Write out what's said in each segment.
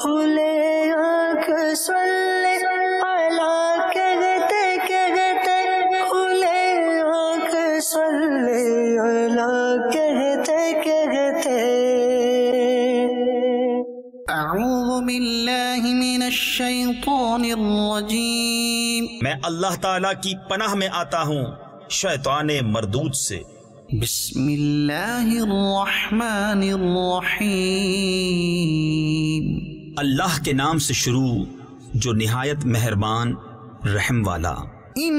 کھلے آنکھ صلی اللہ کہتے کہتے، کھلے آنکھ صلی اللہ کہتے کہتے۔ اعوذ باللہ من الشیطان الرجیم، میں اللہ تعالیٰ کی پناہ میں آتا ہوں شیطان مردود سے۔ بسم اللہ الرحمن الرحیم، اللہ کے نام سے شروع جو نہایت مہربان رحم والا۔ ان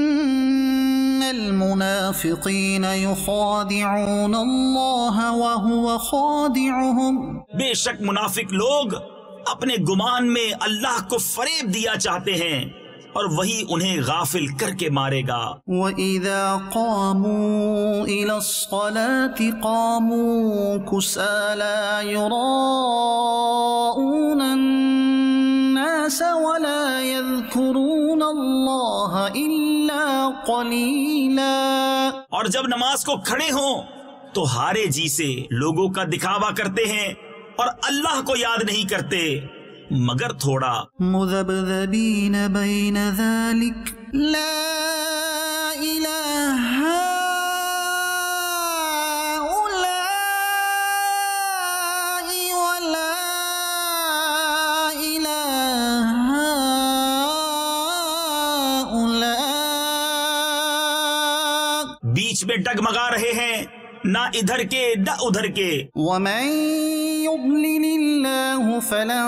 المنافقین یخادعون اللہ وهو خادعهم، بے شک منافق لوگ اپنے گمان میں اللہ کو فریب دیا چاہتے ہیں اور وہی انہیں غافل کر کے مارے گا۔ وَإِذَا قَامُوا إِلَى الصَّلَاةِ قَامُوا كُسَالَى يُرَاءُونَ النَّاسَ وَلَا يَذْكُرُونَ اللَّهَ إِلَّا قَلِيلًا، اور جب نماز کو کھڑے ہوں تو ہارے جی سے لوگوں کا دکھاوا کرتے ہیں اور اللہ کو یاد نہیں کرتے مگر تھوڑا۔ مذبذبین بین ذلک لا الہ ہؤلاء ولا الہ ہؤلاء، بیچ میں ڈگمگا رہے ہیں، نہ ادھر کے نہ ادھر کے۔ ومن يضلل الله فلن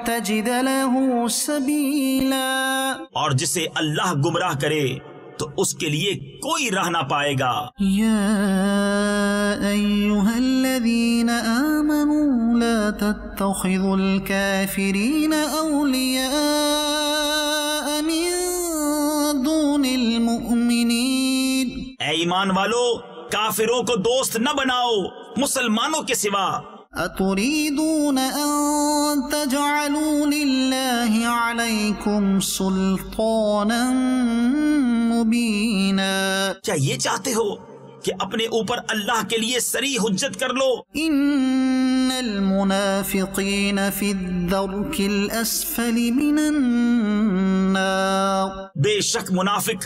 تجد له سبيلا، اور جسے اللہ گمراہ کرے تو اس کے لیے کوئی راہ نہ پائے گا۔ يا أيها الذين آمنوا لا تتخذوا الكافرين أولياء من دون المؤمنين، اے ایمان والو کافروں کو دوست نہ بناؤ مسلمانوں کے سوا۔ أتريدون أن تجعلوا لله عليكم سلطانا مبينا، کیا یہ چاہتے ہو کہ اپنے اوپر اللہ کے لیے صریح حجت کر لو؟ ان المنافقین فی الدرک الاسفل من النار، بے شک منافق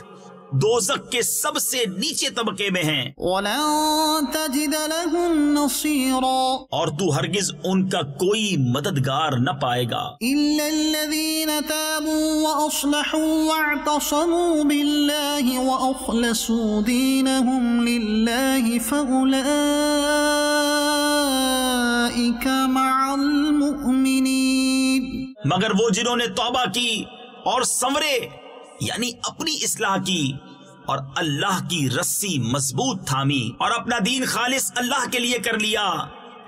دوزخ کے سب سے نیچے طبقے میں ہیں، ولن تجد لهم نصیرا، اور تو ہرگز ان کا کوئی مددگار نہ پائے گا۔ الا الذین تابوا واصلحوا واعتصموا باللہ واخلصوا دینهم للہ فاولئک مع المؤمنین، مگر وہ جنہوں نے توبہ کی اور سنورے یعنی اپنی اصلاح کی اور اللہ کی رسی مضبوط تھامی اور اپنا دین خالص اللہ کے لیے کر لیا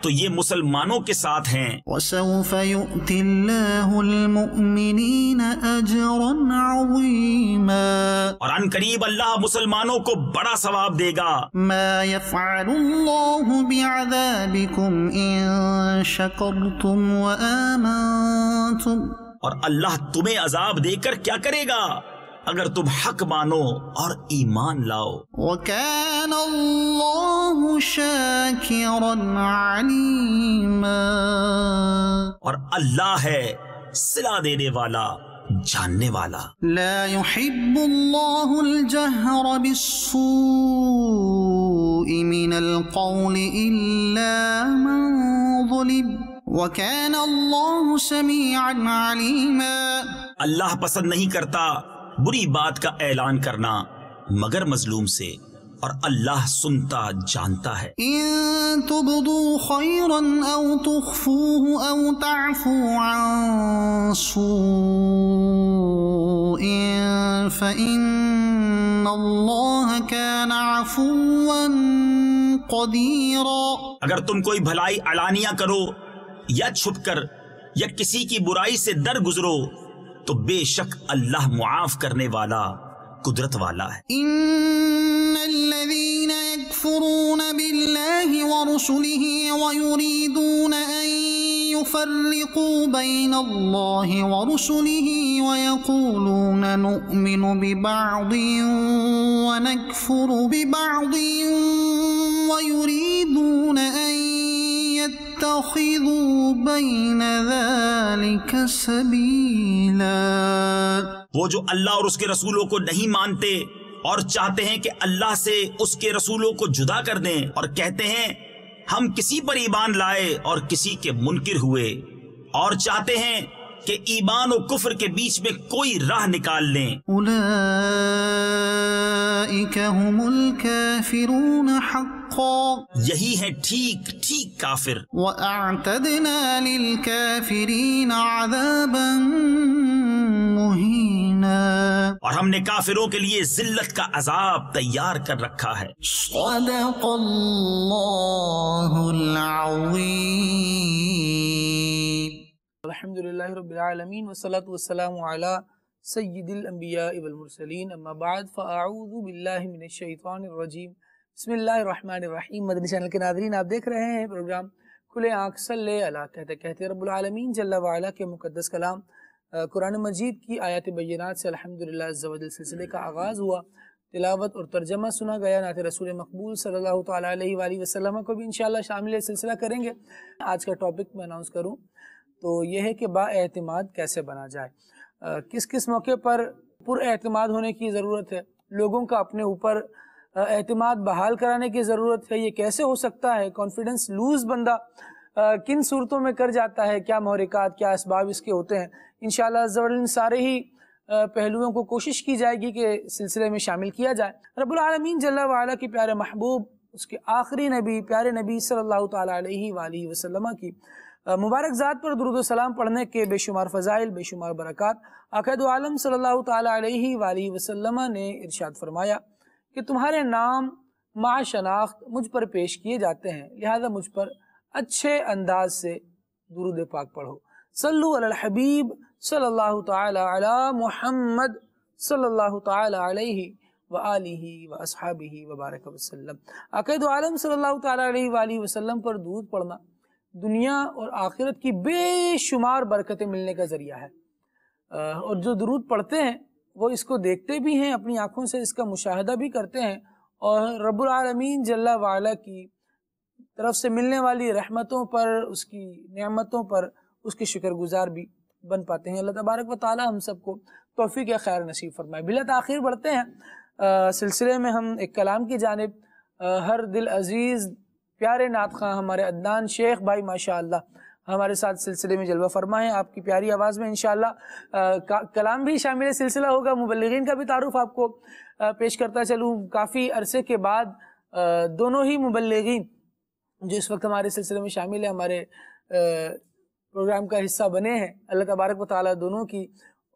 تو یہ مسلمانوں کے ساتھ ہیں۔ وسوف يؤتي الله المؤمنين اجرا عظيما، اور ان قریب اللہ مسلمانوں کو بڑا ثواب دے گا۔ ما يفعل الله بعذابكم ان شكرتم وآمنتم، اور اللہ تمہیں عذاب دے کر کیا کرے گا اگر تم حق مانو اور ایمان لاؤ۔ وكان الله شاكرا عليما، اور اللہ ہے صلہ دینے والا جاننے والا۔ لا يحب الله الجهر بالسوء من القول إلا من ظلم، وَكَانَ اللَّهُ سَمِيعًا عَلِيمًا، اللہ پسند نہیں کرتا بری بات کا اعلان کرنا مگر مظلوم سے، اور اللہ سنتا جانتا ہے۔ إِن تُبْدُوا خَيْرًا أَوْ تُخْفُوهُ أَوْ تَعْفُوا عَن سُوءٍ فَإِنَّ اللَّهَ كَانَ عَفُوًّا قَدِيرًا، اگر تم کوئی بھلائی علانیہ کرو یا چھپ کر یا کسی کی برائی سے در گزرو تو بے شک اللہ معاف کرنے والا قدرت والا ہے۔ إن الذين يكفرون بالله ورسله ويريدون أن يفرقوا بين الله ورسله ويقولون نؤمن ببعض ونكفر ببعض ويريدون أن اتخذوا بین ذلک سبیلا. وہ جو اللہ اور اس کے رسولوں کو نہیں مانتے اور چاہتے ہیں کہ اللہ سے اس کے رسولوں کو جدا کر دیں، اور کہتے ہیں ہم کسی پر ایمان لائے اور کسی کے منکر ہوئے، اور چاہتے ہیں کہ ایمان و کفر کے بیچ میں کوئی راہ نکال لیں. اولئک هم الکافرون حقا. یہی ہے ٹھیک ٹھیک کافر. وَأَعْتَدْنَا لِلْكَافِرِينَ عَذَابًا مُهِينًا. اور ہم نے کافروں کے لیے ذلت کا عذاب تیار کر رکھا ہے. صدق اللہ العظیم. الحمدللہ رب العالمین والصلاة والسلام علی سید الانبیاء والمرسلین، اما بعد فاعوذ باللہ من الشیطان الرجیم، بسم اللہ الرحمن الرحیم. مدنی چینل کے ناظرین، آپ دیکھ رہے ہیں پروگرام کھلے آنکھ صلی اللہ کہتے کہتے رب العالمین جل وعلا کے مقدس کلام قرآن مجید کی آیات بینات سے الحمدللہ عز و جل سلسلے کا آغاز ہوا. تلاوت اور ترجمہ سنا گیا. نعت رسول مقبول صلی اللہ تعالیٰ علیہ وآلہ وسلم کو بھی انشاءاللہ شامل سلسلہ کریں گے. آج کا ٹاپک میں اناؤنس کروں تو یہ ہے کہ با اعتماد کیسے بنا جائے. کس کس موقع پر پر اعتماد ہونے کی ضرورت ہے، لوگوں کا اپنے اوپر اعتماد بحال کرانے کی ضرورت ہے. یہ کیسے ہو سکتا ہے؟ کانفیڈنس لوز بندہ کن صورتوں میں کر جاتا ہے؟ کیا محرکات، کیا اسباب اس کے ہوتے ہیں؟ انشاءاللہ عز و جل سارے ہی پہلوؤں کو کوشش کی جائے گی کہ سلسلے میں شامل کیا جائے. رب العالمین جل وعلا کے پیارے محبوب، اس کے آخری نبی، پیارے نبی صلی اللہ تعالیٰ علیہ وآلہ وسلم کی مبارک ذات پر درود و سلام پڑھنے کے بے شمار فضائل، بے شمار برکات. آقا دو عالم صلی اللہ تعالیٰ علیہ وآلہ وسلم نے ارشاد فرمایا کہ تمہارے نام مع شناخت مجھ پر پیش کیے جاتے ہیں، لہذا مجھ پر اچھے انداز سے درود پاک پڑھو. صلو علی الحبیب صلی اللہ تعالیٰ علی محمد صلی اللہ تعالیٰ علیہ وآلہ واصحابہ وبارک وسلم. آقا دو عالم صلی اللہ تعالیٰ علیہ وآلہ وسلم پر درود پڑھنا دنیا اور آخرت کی بے شمار برکتیں ملنے کا ذریعہ ہے. اور جو درود پڑھتے ہیں وہ اس کو دیکھتے بھی ہیں، اپنی آنکھوں سے اس کا مشاہدہ بھی کرتے ہیں، اور رب العالمین جل وعلا کی طرف سے ملنے والی رحمتوں پر، اس کی نعمتوں پر اس کے شکر گزار بھی بن پاتے ہیں. اللہ تبارک و تعالی ہم سب کو توفیق خیر نصیب فرمائے. بلا تاخیر بڑھتے ہیں سلسلے میں ہم ایک کلام کی جانب. ہر دل عزیز پیارے نعت خواں ہمارے عدنان شیخ بھائی ماشاءاللہ ہمارے ساتھ سلسلے میں جلوہ فرما ہیں. آپ کی پیاری آواز میں انشاءاللہ کلام بھی شامل سلسلہ ہوگا. مبلغین کا بھی تعارف آپ کو پیش کرتا چلوں. کافی عرصے کے بعد دونوں ہی مبلغین جو اس وقت ہمارے سلسلے میں شامل ہیں، ہمارے پروگرام کا حصہ بنے ہیں، اللہ تبارک و تعالیٰ دونوں کی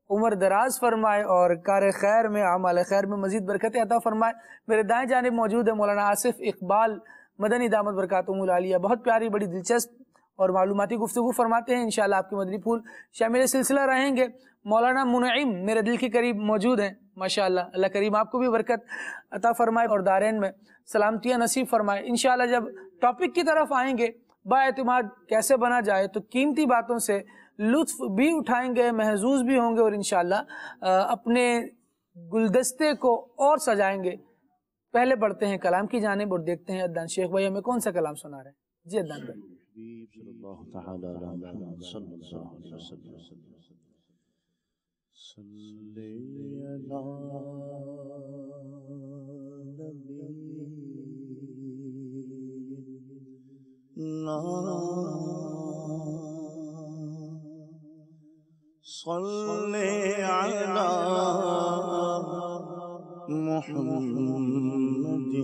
عمر دراز فرمائے اور کار خیر میں، اعمال خیر میں مزید برکت عطا فرمائے. میرے دائیں جانب موجود ہے مولانا آصف اقبال مدنی دامت برکاتہم العالیہ. بہت پیاری، بڑی دلچسپ اور معلوماتی گفتگو فرماتے ہیں. انشاءاللہ آپ کے مدنی پھول شامل سلسلہ رہیں گے. مولانا منعم میرے دل کے قریب موجود ہیں ماشاءاللہ. اللہ کریم آپ کو بھی برکت عطا فرمائے اور دارین میں سلامتیاں نصیب فرمائے. انشاءاللہ جب ٹاپک کی طرف آئیں گے با اعتماد کیسے بنا جائے تو قیمتی باتوں سے لطف بھی اٹھائیں گے، محظوظ بھی ہوں گے، اور انشاءاللہ اپنے گلدستے کو اور سجائیں گے. پہلے بڑھتے ہیں کلام کی جانب اور دیکھتے ہیں عدنان شیخ بھائی ہمیں کون سا کلام سنا رہے ہیں. جی عدنان بھائی. صلی اللہ تعالی علی محمد صلی اللہ علیہ وسلم. صلی علی محمد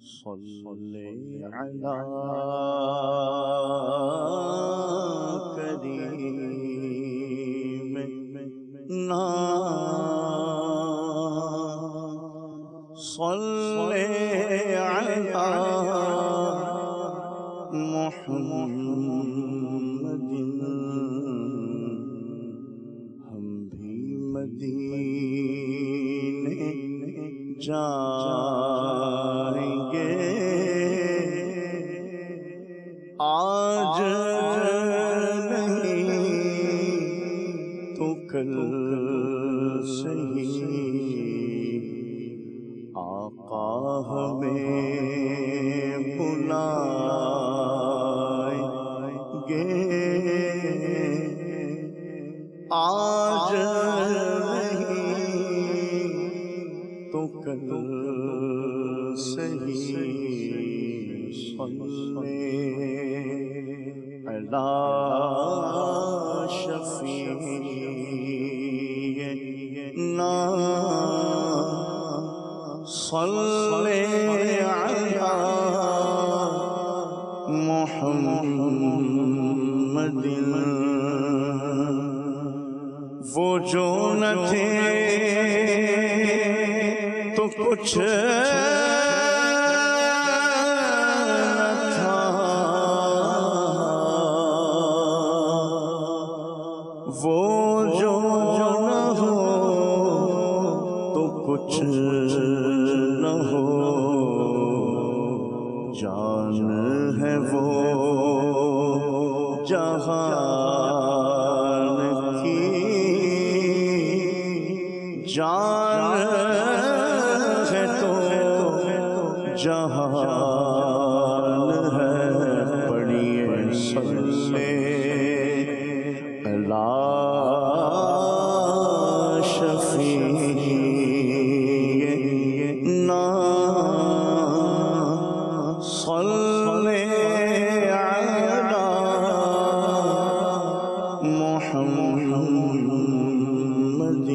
صلی علی کریمنا صلی علی محمد. ہم بھی مدینے جائیں گے آج نہیں تو کل سہی. آقا ہمیں بلا آج تو کل صحیح صلی علی شفیعنا صلی علی محمد وہ جو نہ تھے تو کچھ نہ تھا، وہ جو نہ ہو تو کچھ نہ ہو، جان ہے وہ جہان کی، جان ہے تو جہان ہے، پڑھیے صلی علی شفیعنا صلی علی محمد،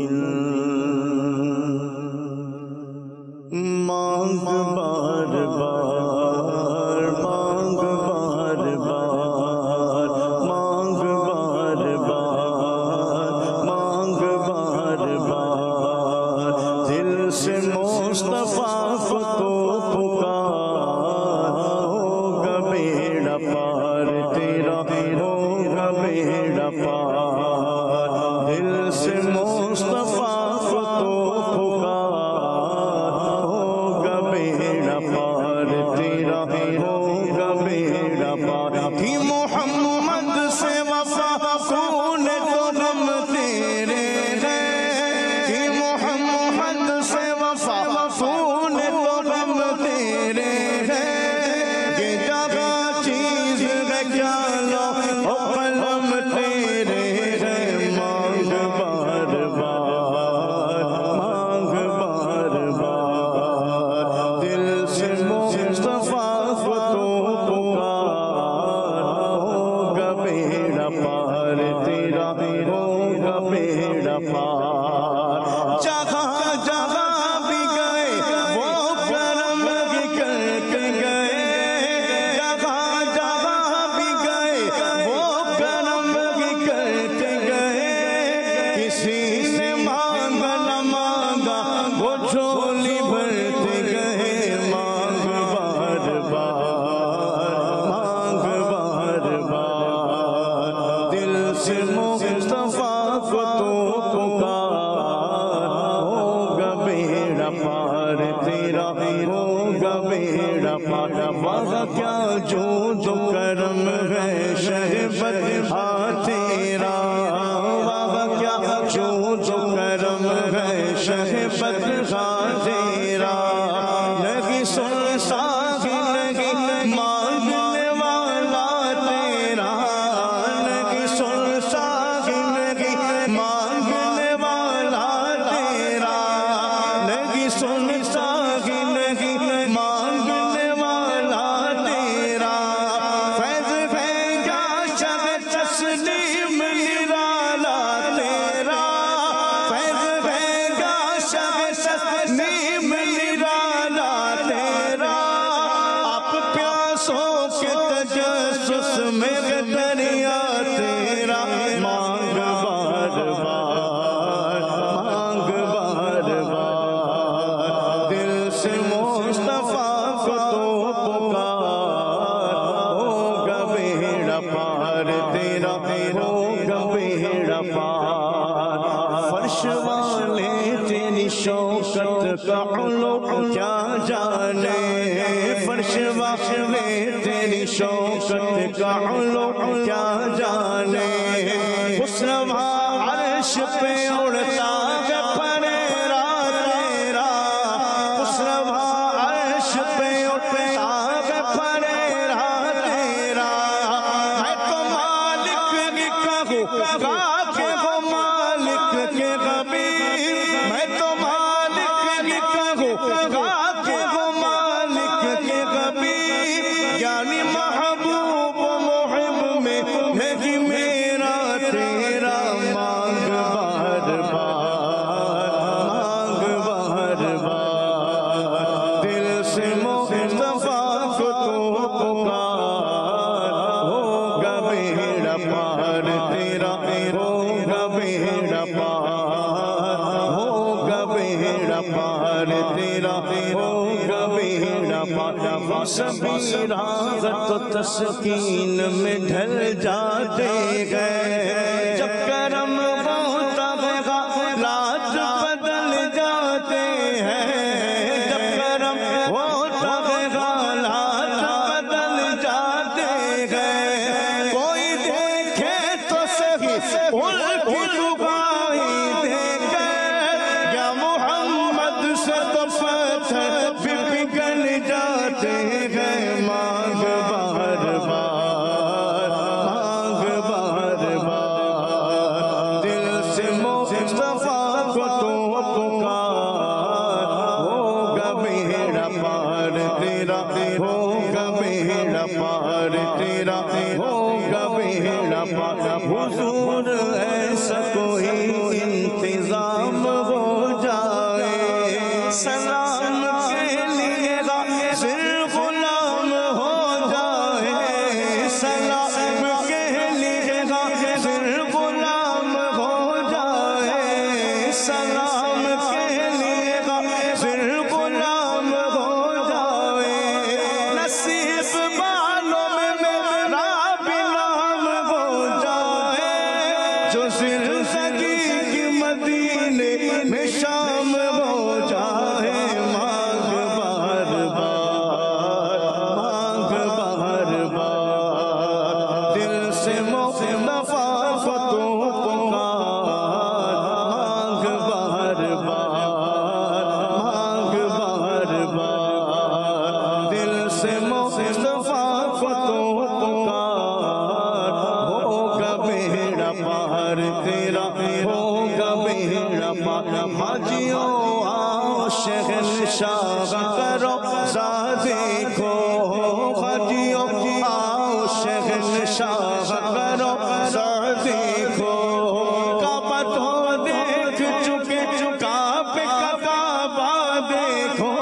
مانگ بار بار، مانگ بار بار، مانگ بار بار، مانگ بار بار، دل سے مصطفیٰ کو تو پکار، ہوگا بیڑا پار تیرا، ہوگا بیڑا پار، دل سے مصطفیٰ کو تو پکار، ہوگا بیڑا پار تیرا، ہوگا بیڑا پار، کہ محمد سے وفا کون تو غم تیرے ہیں، کہ محمد سے وفا کون تو غم تیرے ہیں، یہ جگہ چیز ہے کیا لو قلم تیرے ہیں، مانگ بار بار، مانگ بار بار، دل سے مصطفیٰ کو تو پکار، ہوگا بیڑا پار تیرا، ہوگا بیڑا پار، جہاں جہاں بھی گئے وہ کرم کر کے گئے، جہاں جہاں بھی گئے وہ کرم کر کے گئے، کسی نے مانگا نہ مانگا وہ جھولی بھرتے گئے، مانگ بار بار، مانگ بار بار، دل سے مصطفیٰ کو تو پکار، ہوگا بیڑا پار تیرا، ہوگا بیڑا پار، وہاں کیا جو کرم ہے شہبت تیرا، وہاں کیا جو کرم ہے شہبت تیرا، نہیں سن ساحل نہیں مانگنے والا تیرا، نہیں سن ساحل نہیں مانگنے والا تیرا، نہیں سن ساحل نہیں مانگنے والا تیرا، فیض ہے کیا شب تسلیم نرالا تیرا، فیض ہے کیا شب تسلیم نرالا تیرا، آپ پیاسوں کے تجسس میں دریا تیرا، مانگ بار بار، مانگ بار بار، دل سے مصطفیٰ کو تو پکار، ہوگا بیڑا پار تیرا، ہوگا بیڑا پار، فرش والے تیری شوکت کا علو کیا جانے، فرش والے تیری شوکت کا علو کیا جانے، حسن عرش پہ اڑتا ہے پریرا تیرا، حسن عرش پہ اڑتا ہے پریرا تیرا، ہے تو مالک خاک ہو مالک کے غبیر، میں تو مالک لکھا ہوں خاک ہو مالک کے غبیر، یعنی محبوب و محب میں نہیں میرا تیرا مانگ بار بار، مانگ بار بار، دل سے مصطفیٰ کو تو پکار، ہوگا بیڑا پار تیرا، ہوگا بیڑا پار، ہوگا بیڑا پار تیرا، ہوگا بیڑا پار۔ سبھی راحت و تسکین میں ڈھل جاتے گئے، جب کرم ہوتا ہے حالات بدل جاتے ہیں، جب کرم ہوتا ہے حالات بدل جاتے ہیں، کوئی دیکھے تو صحیح ان کی دعائیں دے کر، یا محمد سے تو پتھر بھی پگھل جاتے ہیں، مانگ بار بار، مانگ بار بار، دل سے مصطفیٰ کو تو پکار، ہوگا بیڑا پار تیرا، ہوگا بیڑا پار تیرا، ہوگا بیڑا پار۔ حضور ایسا کوئی انتظام ہو جائے، سلام کے لیے حاضر غلام ہو جائے، سلام کے لیے حاضر غلام ہو جائے، سلام کے لیے حاضر غلام ہو جائے، نصیب بالوں میں میرا بھی نام ہو جائے، جو زندگی کی مدینے میں شام ہو جائے، مانگ بار بار، مانگ بار بار، دل سے مصطفیٰ کو تو پکار، مانگ بار بار، مانگ بار بار، دل سے مصطفیٰ کو تو پکار، ہوگا بیڑا پار تیرا، ہوگا بیڑا پار۔ حاجیوں آؤ شہنشاہ کرو دیکھو، حاجیوں آؤ شہنشاہ کرو دیکھو، کعبہ تو دیکھ چکے کعبے کا کعبہ دیکھو،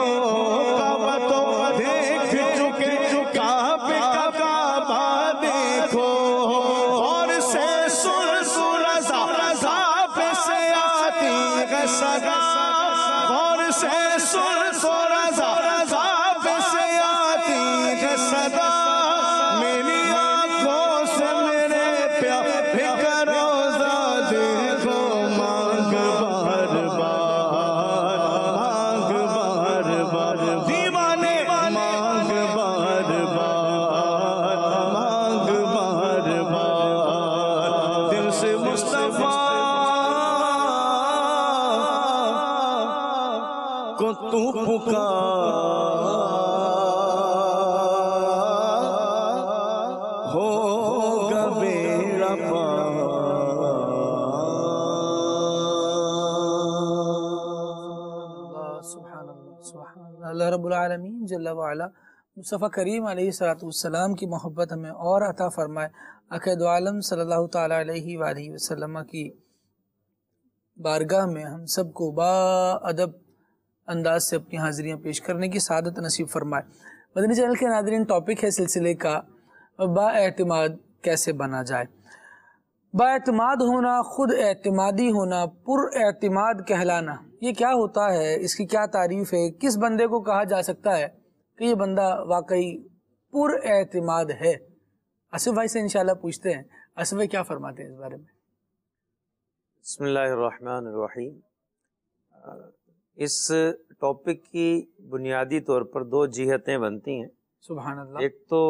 کعبہ تو دیکھ چکے کعبے کا کعبہ دیکھو، اور سے سلسلہ کعبے سے آتی ہے صدا، اور سے سلسلہ کعبے سے آتی ہے صدا، میری آنکھوں سے میرے پیارے کا روضہ دیکھو، مانگ بار بار، مانگ بار بار، دیوانے مانگ بار بار، مانگ بار بار، دل سے مصطفیٰ کو تو پکار، ہوگا بیڑا پار۔ سبحان اللہ، سبحان اللہ۔ اللہ رب العالمین جل وعلا مصطفیٰ کریم علیہ السلام کی محبت ہمیں اور عطا فرمائے، عقائد عالم صلی اللہ تعالیٰ علیہ وآلہ وسلم کی بارگاہ میں ہم سب کو با ادب انداز سے اپنی حاضریاں پیش کرنے کی سعادت نصیب فرمائے۔ مدنی چینل کے ناظرین، ٹاپک ہے سلسلے کا با اعتماد کیسے بنا جائے۔ با اعتماد ہونا، خود اعتمادی ہونا، پر اعتماد کہلانا، یہ کیا ہوتا ہے؟ اس کی کیا تعریف ہے؟ کس بندے کو کہا جا سکتا ہے کہ یہ بندہ واقعی پر اعتماد ہے؟ آصف بھائی سے انشاءاللہ پوچھتے ہیں، آصف بھائی کیا فرماتے ہیں اس بارے میں؟ بسم اللہ الرحمن الرحیم۔ اس ٹاپک کی بنیادی طور پر دو جہتیں بنتی ہیں۔ سبحان اللہ۔ ایک تو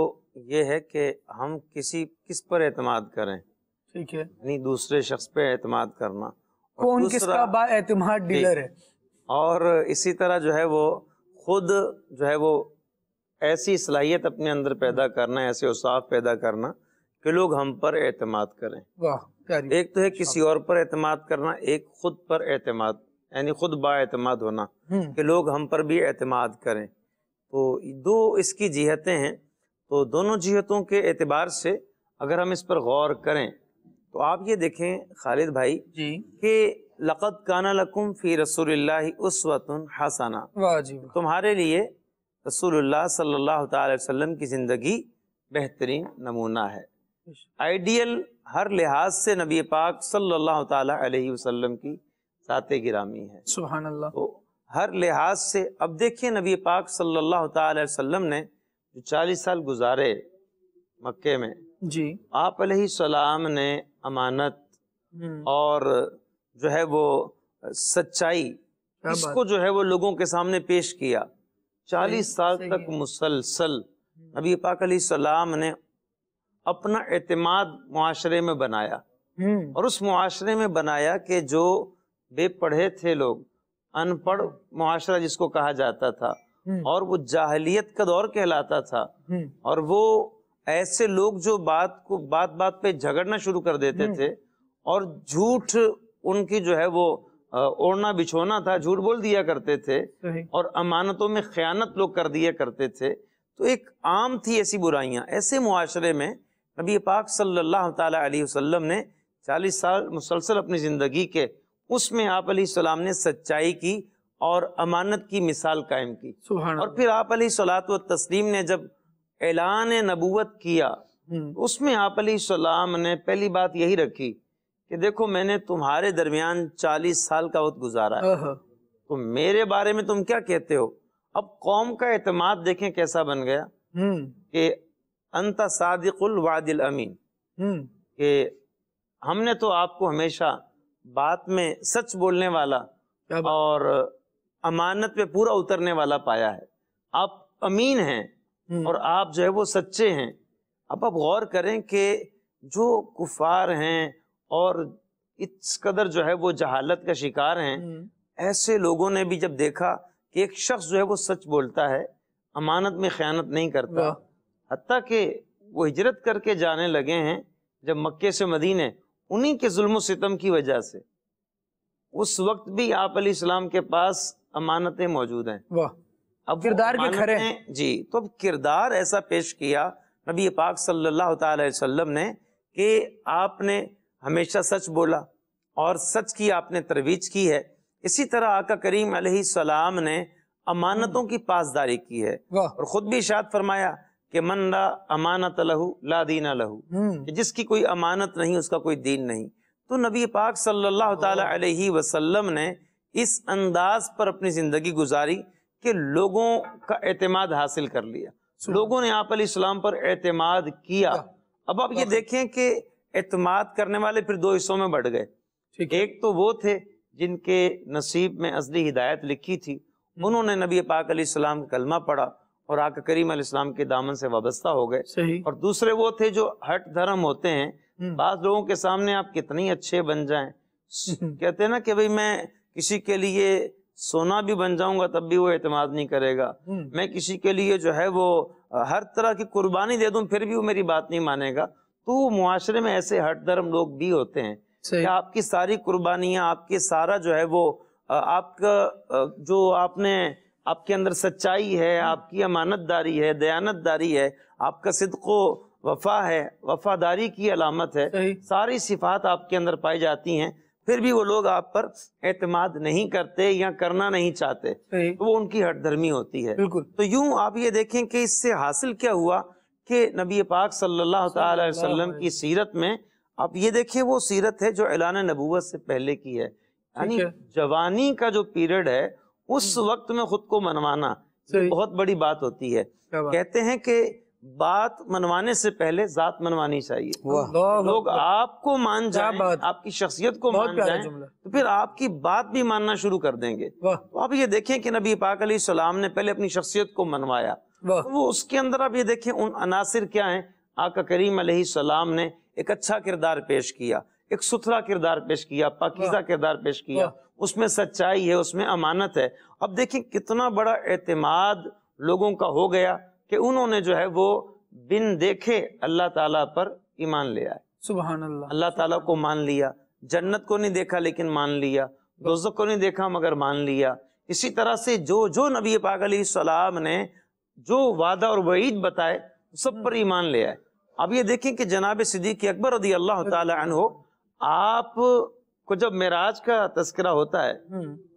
یہ ہے کہ ہم کس پر اعتماد کریں، ٹھیک ہے، یعنی دوسرے شخص پہ اعتماد کرنا، کون کس کا با اعتماد ڈیلر ہے، اور اسی طرح جو ہے وہ خود جو ہے وہ ایسی صلاحیت اپنے اندر پیدا کرنا، ایسے اوصاف پیدا کرنا کہ لوگ ہم پر اعتماد کریں. واہ پیاری. ایک تو ہے کسی اور پر اعتماد کرنا، ایک خود پر اعتماد، یعنی خود با اعتماد ہونا کہ لوگ ہم پر بھی اعتماد کریں. تو دو اس کی جہتیں ہیں. تو دونوں جہتوں کے اعتبار سے اگر ہم اس پر غور کریں تو آپ یہ دیکھیں خالد بھائی جی کہ لقد کان لکم فی رسول اللہ اسوۃ حسنہ، واہ جی واہ. تمہارے لیے رسول اللہ صلی اللہ تعالی وسلم کی زندگی بہترین نمونہ ہے. آئیڈیل ہر لحاظ سے نبی پاک صلی اللہ تعالی علیہ وسلم کی ذات گرامی ہے. سبحان اللہ. تو ہر لحاظ سے اب دیکھیں نبی پاک صلی اللہ تعالی وسلم نے جو 40 سال گزارے مکے میں، جی آپ علیہ السلام نے امانت اور جو ہے وہ سچائی اس کو جو ہے وہ لوگوں کے سامنے پیش کیا. 40 سال تک مسلسل نبی پاک علیہ السلام نے اپنا اعتماد معاشرے میں بنایا، اور اس معاشرے میں بنایا کہ جو بے پڑھے تھے لوگ، ان پڑھ معاشرہ جس کو کہا جاتا تھا، اور وہ جاہلیت کا دور کہلاتا تھا، اور وہ ایسے لوگ جو بات بات پہ جھگڑنا شروع کر دیتے تھے، اور جھوٹ ان کی جو ہے وہ اوڑھنا بچھونا تھا، جھوٹ بول دیا کرتے تھے، اور امانتوں میں خیانت لوگ کر دیا کرتے تھے. تو ایک عام تھی ایسی برائیاں. ایسے معاشرے میں نبی پاک صلی اللہ تعالی علیہ وسلم نے 40 سال مسلسل اپنی زندگی کے اس میں آپ علیہ السلام نے سچائی کی اور امانت کی مثال قائم کی. اور پھر آپ علیہ الصلوۃ والتسلیم نے جب اعلان نبوت کیا اس میں آپ علیہ السلام نے پہلی بات یہی رکھی کہ دیکھو میں نے تمہارے درمیان 40 سال کا وقت گزارا ہے، تو میرے بارے میں تم کیا کہتے ہو. اب قوم کا اعتماد دیکھیں کیسا بن گیا کہ انت صادق الوعد الامین، کہ ہم نے تو آپ کو ہمیشہ بات میں سچ بولنے والا اور امانت پہ پورا اترنے والا پایا ہے. آپ امین ہیں اور آپ جو ہے وہ سچے ہیں. اب آپ غور کریں کہ جو کفار ہیں اور اس قدر جو ہے وہ جہالت کا شکار ہیں، ایسے لوگوں نے بھی جب دیکھا کہ ایک شخص جو ہے وہ سچ بولتا ہے، امانت میں خیانت نہیں کرتا، حتیٰ کہ وہ ہجرت کر کے جانے لگے ہیں جب مکے سے مدینے، انہی کے ظلم و ستم کی وجہ سے اس وقت بھی آپ علیہ السلام کے پاس امانتیں موجود ہیں. اب کردار کے کھرے جی. تو اب کردار ایسا پیش کیا نبی پاک صلی اللہ تعالی علیہ وسلم نے کہ آپ نے ہمیشہ سچ بولا اور سچ کی آپ نے ترویج کی ہے. اسی طرح آقا کریم علیہ السلام نے امانتوں کی پاسداری کی ہے، اور خود بھی ارشاد فرمایا کہ من لا امانت لہو لا دین لہو، کہ جس کی کوئی امانت نہیں اس کا کوئی دین نہیں. تو نبی پاک صلی اللہ تعالی علیہ وسلم نے اس انداز پر اپنی زندگی گزاری کہ لوگوں کا اعتماد حاصل کر لیا، لوگوں نے آپ علیہ السلام پر اعتماد کیا. اب آپ یہ دیکھیں کہ اعتماد کرنے والے پھر دو حصوں میں بڑھ گئے. ایک تو وہ تھے جن کے نصیب میں ازلی ہدایت لکھی تھی، انہوں نے نبی پاک علیہ السلام کا کلمہ پڑھا اور آقا کریم علیہ السلم کے دامن سے وابستہ ہو گئے. اور دوسرے وہ تھے جو ہٹ دھرم ہوتے ہیں. بعض لوگوں کے سامنے آپ کتنی اچھے بن جائیں، کہتے ہیں نا کہ بھئی میں کسی کے لیے سونا بھی بن جاؤں گا تب بھی وہ اعتماد نہیں کرے گا، میں کسی کے لیے جو ہے وہ ہر طرح کی قربانی دے دوں پھر بھی وہ میری بات نہیں مانے گا. تو معاشرے میں ایسے ہٹ دھرم لوگ بھی ہوتے ہیں کہ آپ کی ساری قربانیاں، آپ کے سارا جو ہے وہ آپ کا جو آپ نے آپ کے اندر سچائی ہے، آپ کی امانت داری ہے، دیانت داری ہے، آپ کا صدق و وفا ہے، وفاداری کی علامت ہے، ساری صفات آپ کے اندر پائی جاتی ہیں، پھر بھی وہ لوگ آپ پر اعتماد نہیں کرتے یا کرنا نہیں چاہتے، تو وہ ان کی ہٹ دھرمی ہوتی ہے. تو یوں آپ یہ دیکھیں کہ اس سے حاصل کیا ہوا کہ نبی پاک صلی اللہ تعالی علیہ وسلم کی سیرت میں آپ یہ دیکھیں وہ سیرت ہے جو اعلان نبوت سے پہلے کی ہے. یعنی جوانی کا جو پیریڈ ہے اس وقت میں خود کو منوانا بہت بڑی بات ہوتی ہے. کہتے ہیں کہ بات منوانے سے پہلے ذات منوانی چاہیے. لوگ آپ کو مان جائیں، آپ کی شخصیت کو مان جائیں تو پھر آپ کی بات بھی ماننا شروع کر دیں گے. تو آپ یہ دیکھیں کہ نبی پاک علیہ السلام نے پہلے اپنی شخصیت کو منوایا. وہ اس کے اندر آپ یہ دیکھیں ان عناصر کیا ہیں. آقا کریم علیہ السلام نے ایک اچھا کردار پیش کیا، ایک ستھرا کردار پیش کیا، پاکیزہ کردار پیش کیا، اس میں سچائی ہے، اس میں امانت ہے. اب دیکھیں کتنا بڑا اعتماد لوگوں کا ہو گیا کہ انہوں نے جو ہے وہ بن دیکھے اللہ تعالیٰ پر ایمان لے آئے. سبحان اللہ. اللہ تعالیٰ کو مان لیا, جنت کو نہیں دیکھا لیکن مان لیا, دوزخ کو نہیں دیکھا مگر مان لیا. اسی طرح سے جو نبی پاک علیہ السلام نے جو وعدہ اور وعید بتائے سب پر ایمان لے آئے. اب یہ دیکھیں کہ جناب صدیق اکبر رضی اللہ تعالی عنہ, آپ کو جب معراج کا تذکرہ ہوتا ہے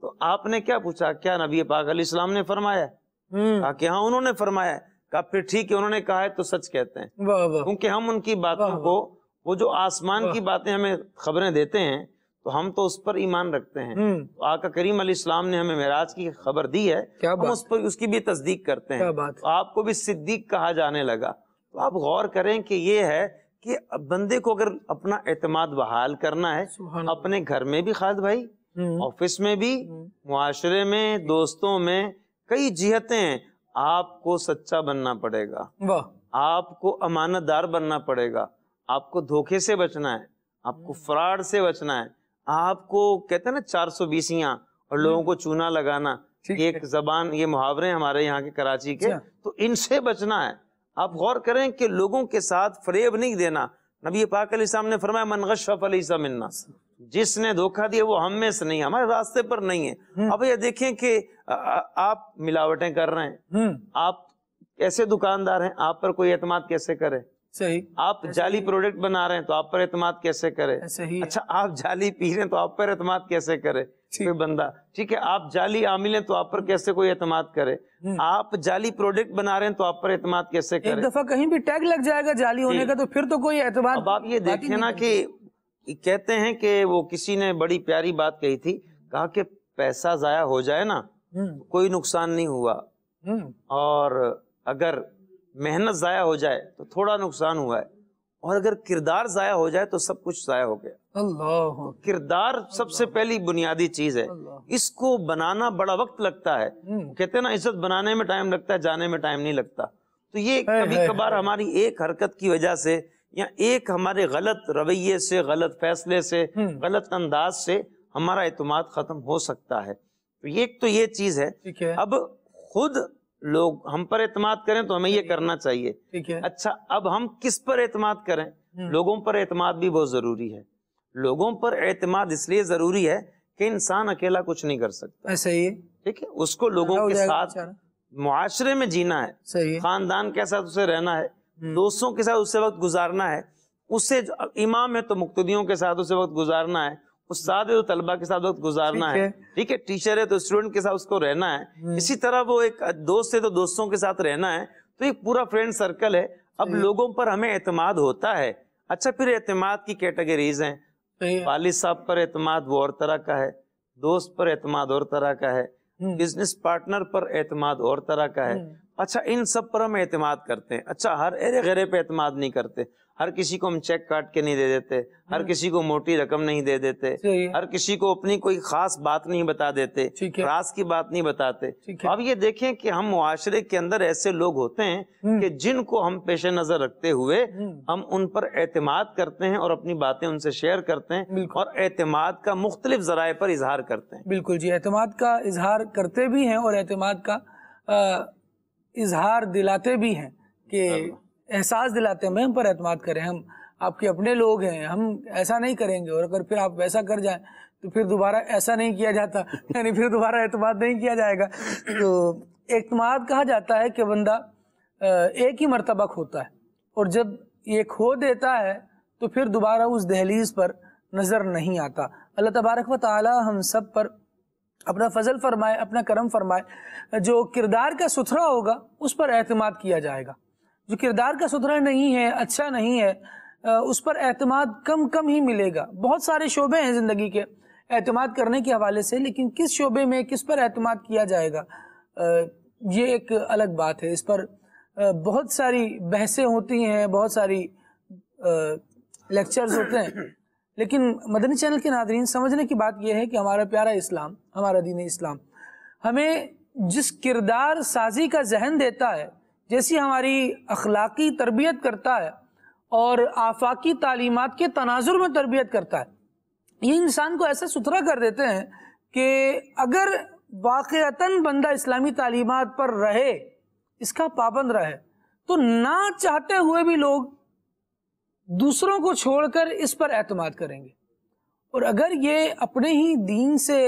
تو آپ نے کیا پوچھا, کیا نبی پاک علیہ السلام نے فرمایا؟ کہا کہ ہاں انہوں نے فرمایا. کہا پھر ٹھیک ہے, انہوں نے کہا ہے تو سچ کہتے ہیں, کیونکہ ہم ان کی باتوں کو, وہ جو آسمان کی باتیں ہمیں خبریں دیتے ہیں تو ہم تو اس پر ایمان رکھتے ہیں. تو آقا کریم علیہ السلام نے ہمیں معراج کی خبر دی ہے, ہم اس پر اس کی بھی تصدیق کرتے ہیں. تو آپ کو بھی صدیق کہا جانے لگا. تو آپ غور کریں کہ یہ ہے کہ بندے کو اگر اپنا اعتماد بحال کرنا ہے, اپنے گھر میں بھی خالد بھائی, آفس میں بھی, معاشرے میں, دوستوں میں, کئی جہتیں ہیں, آپ کو سچا بننا پڑے گا, آپ کو امانت دار بننا پڑے گا, آپ کو دھوکے سے بچنا ہے, آپ کو فراڈ سے بچنا ہے, آپ کو کہتے ہیں نا 420 اور لوگوں کو چونا لگانا, ایک زبان, یہ محاورے ہمارے یہاں کے کراچی کے, تو ان سے بچنا ہے. آپ غور کریں کہ لوگوں کے ساتھ فریب نہیں دینا. نبی پاک علیہ السلام نے فرمایا من غش فلیس منا, جس نے دھوکہ دیا وہ ہم میں سے نہیں, ہمارے راستے پر نہیں ہے. اب یہ دیکھیں کہ آپ ملاوٹیں کر رہے ہیں, آپ ایسے دکاندار ہیں, آپ پر کوئی اعتماد کیسے کرے؟ صحیح. آپ جعلی پروڈکٹ بنا رہے ہیں تو آپ پر اعتماد کیسے کرے؟ اچھا آپ جعلی پی رہے ہیں تو آپ پر اعتماد کیسے کرے کوئی بندہ؟ ٹھیک ہے, آپ جعلی عامل ہیں تو آپ پر کیسے کوئی اعتماد کرے؟ آپ جعلی پروڈکٹ بنا رہے ہیں تو آپ پر اعتماد کیسے کرے؟ ایک دفعہ کہیں بھی ٹیگ لگ جائے گا جعلی ہونے کا تو پھر تو کوئی اعتماد. اب آپ یہ دیکھیں نا کہ کہتے ہیں کہ وہ کسی نے بڑی پیاری بات کہی تھی, کہا کہ پیسہ ضائع ہو جائے نا کوئی نقصان نہیں ہوا, اور اگر محنت ضائع ہو جائے تو تھوڑا نقصان ہوا ہے, اور اگر کردار ضائع ہو جائے تو سب کچھ ضائع ہو گیا. اللہ, کردار سب سے پہلی بنیادی چیز ہے, اس کو بنانا بڑا وقت لگتا ہے. کہتے ہیں نا عزت بنانے میں ٹائم لگتا ہے, جانے میں ٹائم نہیں لگتا. تو یہ کبھی کبھار ہماری ایک حرکت کی وجہ سے یا ایک ہمارے غلط رویے سے, غلط فیصلے سے, غلط انداز سے ہمارا اعتماد ختم ہو سکتا ہے. تو یہ چیز ہے. اب خود لوگ ہم پر اعتماد کریں تو ہمیں یہ کرنا چاہیے. اچھا اب ہم کس پر اعتماد کریں؟ لوگوں پر اعتماد بھی بہت ضروری ہے. لوگوں پر اعتماد اس لیے ضروری ہے کہ انسان اکیلا کچھ نہیں کر سکتا. ایسا ہی ہے. ٹھیک ہے, اس کو لوگوں کے ساتھ معاشرے میں جینا ہے, خاندان کے ساتھ اسے رہنا ہے, دوستوں کے ساتھ اسے وقت گزارنا ہے, اسے امام ہے تو مقتدیوں کے ساتھ اسے وقت گزارنا ہے, استاد ہے تو طلبہ کے ساتھ وقت گزارنا ہے, ٹھیک ہے, ٹیچر ہے تو اسٹوڈنٹ کے ساتھ اس کو رہنا ہے, اسی طرح وہ ایک دوست ہے تو دوستوں کے ساتھ رہنا ہے. تو ایک پورا فرینڈ سرکل ہے. اب لوگوں پر ہمیں اعتماد ہوتا ہے. اچھا پھر اعتماد کی کیٹیگریز ہیں. والد صاحب پر اعتماد وہ اور طرح کا ہے, دوست پر اعتماد اور طرح کا ہے, بزنس پارٹنر پر اعتماد اور طرح کا ہے. اچھا ان سب پر ہم اعتماد کرتے ہیں. اچھا ہر ایرے غیرے پہ اعتماد نہیں کرتے. ہر کسی کو ہم چیک کاٹ کے نہیں دے دیتے, ہر کسی کو موٹی رقم نہیں دے دیتے, ہر کسی کو اپنی کوئی خاص بات نہیں بتا دیتے, راز کی بات نہیں بتاتے. اب یہ دیکھیں کہ ہم معاشرے کے اندر ایسے لوگ ہوتے ہیں کہ جن کو ہم پیش نظر رکھتے ہوئے ہم ان پر اعتماد کرتے ہیں اور اپنی باتیں ان سے شیئر کرتے ہیں اور اعتماد کا مختلف ذرائع پر اظہار کرتے ہیں. بالکل جی, اعتماد کا اظہار کرتے بھی ہیں اور اعتماد کا اظہار دلاتے بھی ہیں کہ احساس دلاتے ہیں ہم پر اعتماد کریں, ہم آپ کے اپنے لوگ ہیں, ہم ایسا نہیں کریں گے, اور اگر پھر آپ ویسا کر جائیں تو پھر دوبارہ ایسا نہیں کیا جاتا, یعنی پھر دوبارہ اعتماد نہیں کیا جائے گا. تو اعتماد کہا جاتا ہے کہ بندہ ایک ہی مرتبہ کھوتا ہے, اور جب یہ کھو دیتا ہے تو پھر دوبارہ اس دہلیز پر نظر نہیں آتا. اللہ تبارک و تعالی ہم سب پر اپنا فضل فرمائے, اپنا کرم فرمائے. جو کردار کا ستھرا ہوگا اس پر اعتماد کیا جائے گا, جو کردار کا ستھرا نہیں ہے, اچھا نہیں ہے, اس پر اعتماد کم ہی ملے گا. بہت سارے شعبے ہیں زندگی کے اعتماد کرنے کے حوالے سے, لیکن کس شعبے میں کس پر اعتماد کیا جائے گا یہ ایک الگ بات ہے. اس پر بہت ساری بحثیں ہوتی ہیں, بہت ساری لیکچرز ہوتے ہیں, لیکن مدنی چینل کے ناظرین سمجھنے کی بات یہ ہے کہ ہمارا پیارا اسلام, ہمارا دین اسلام ہمیں جس کردار سازی کا ذہن دیتا ہے, جیسی ہماری اخلاقی تربیت کرتا ہے اور آفاقی تعلیمات کے تناظر میں تربیت کرتا ہے, یہ انسان کو ایسا ستھرا کر دیتے ہیں کہ اگر واقعتاً بندہ اسلامی تعلیمات پر رہے, اس کا پابند رہے, تو نہ چاہتے ہوئے بھی لوگ دوسروں کو چھوڑ کر اس پر اعتماد کریں گے، اور اگر یہ اپنے ہی دین سے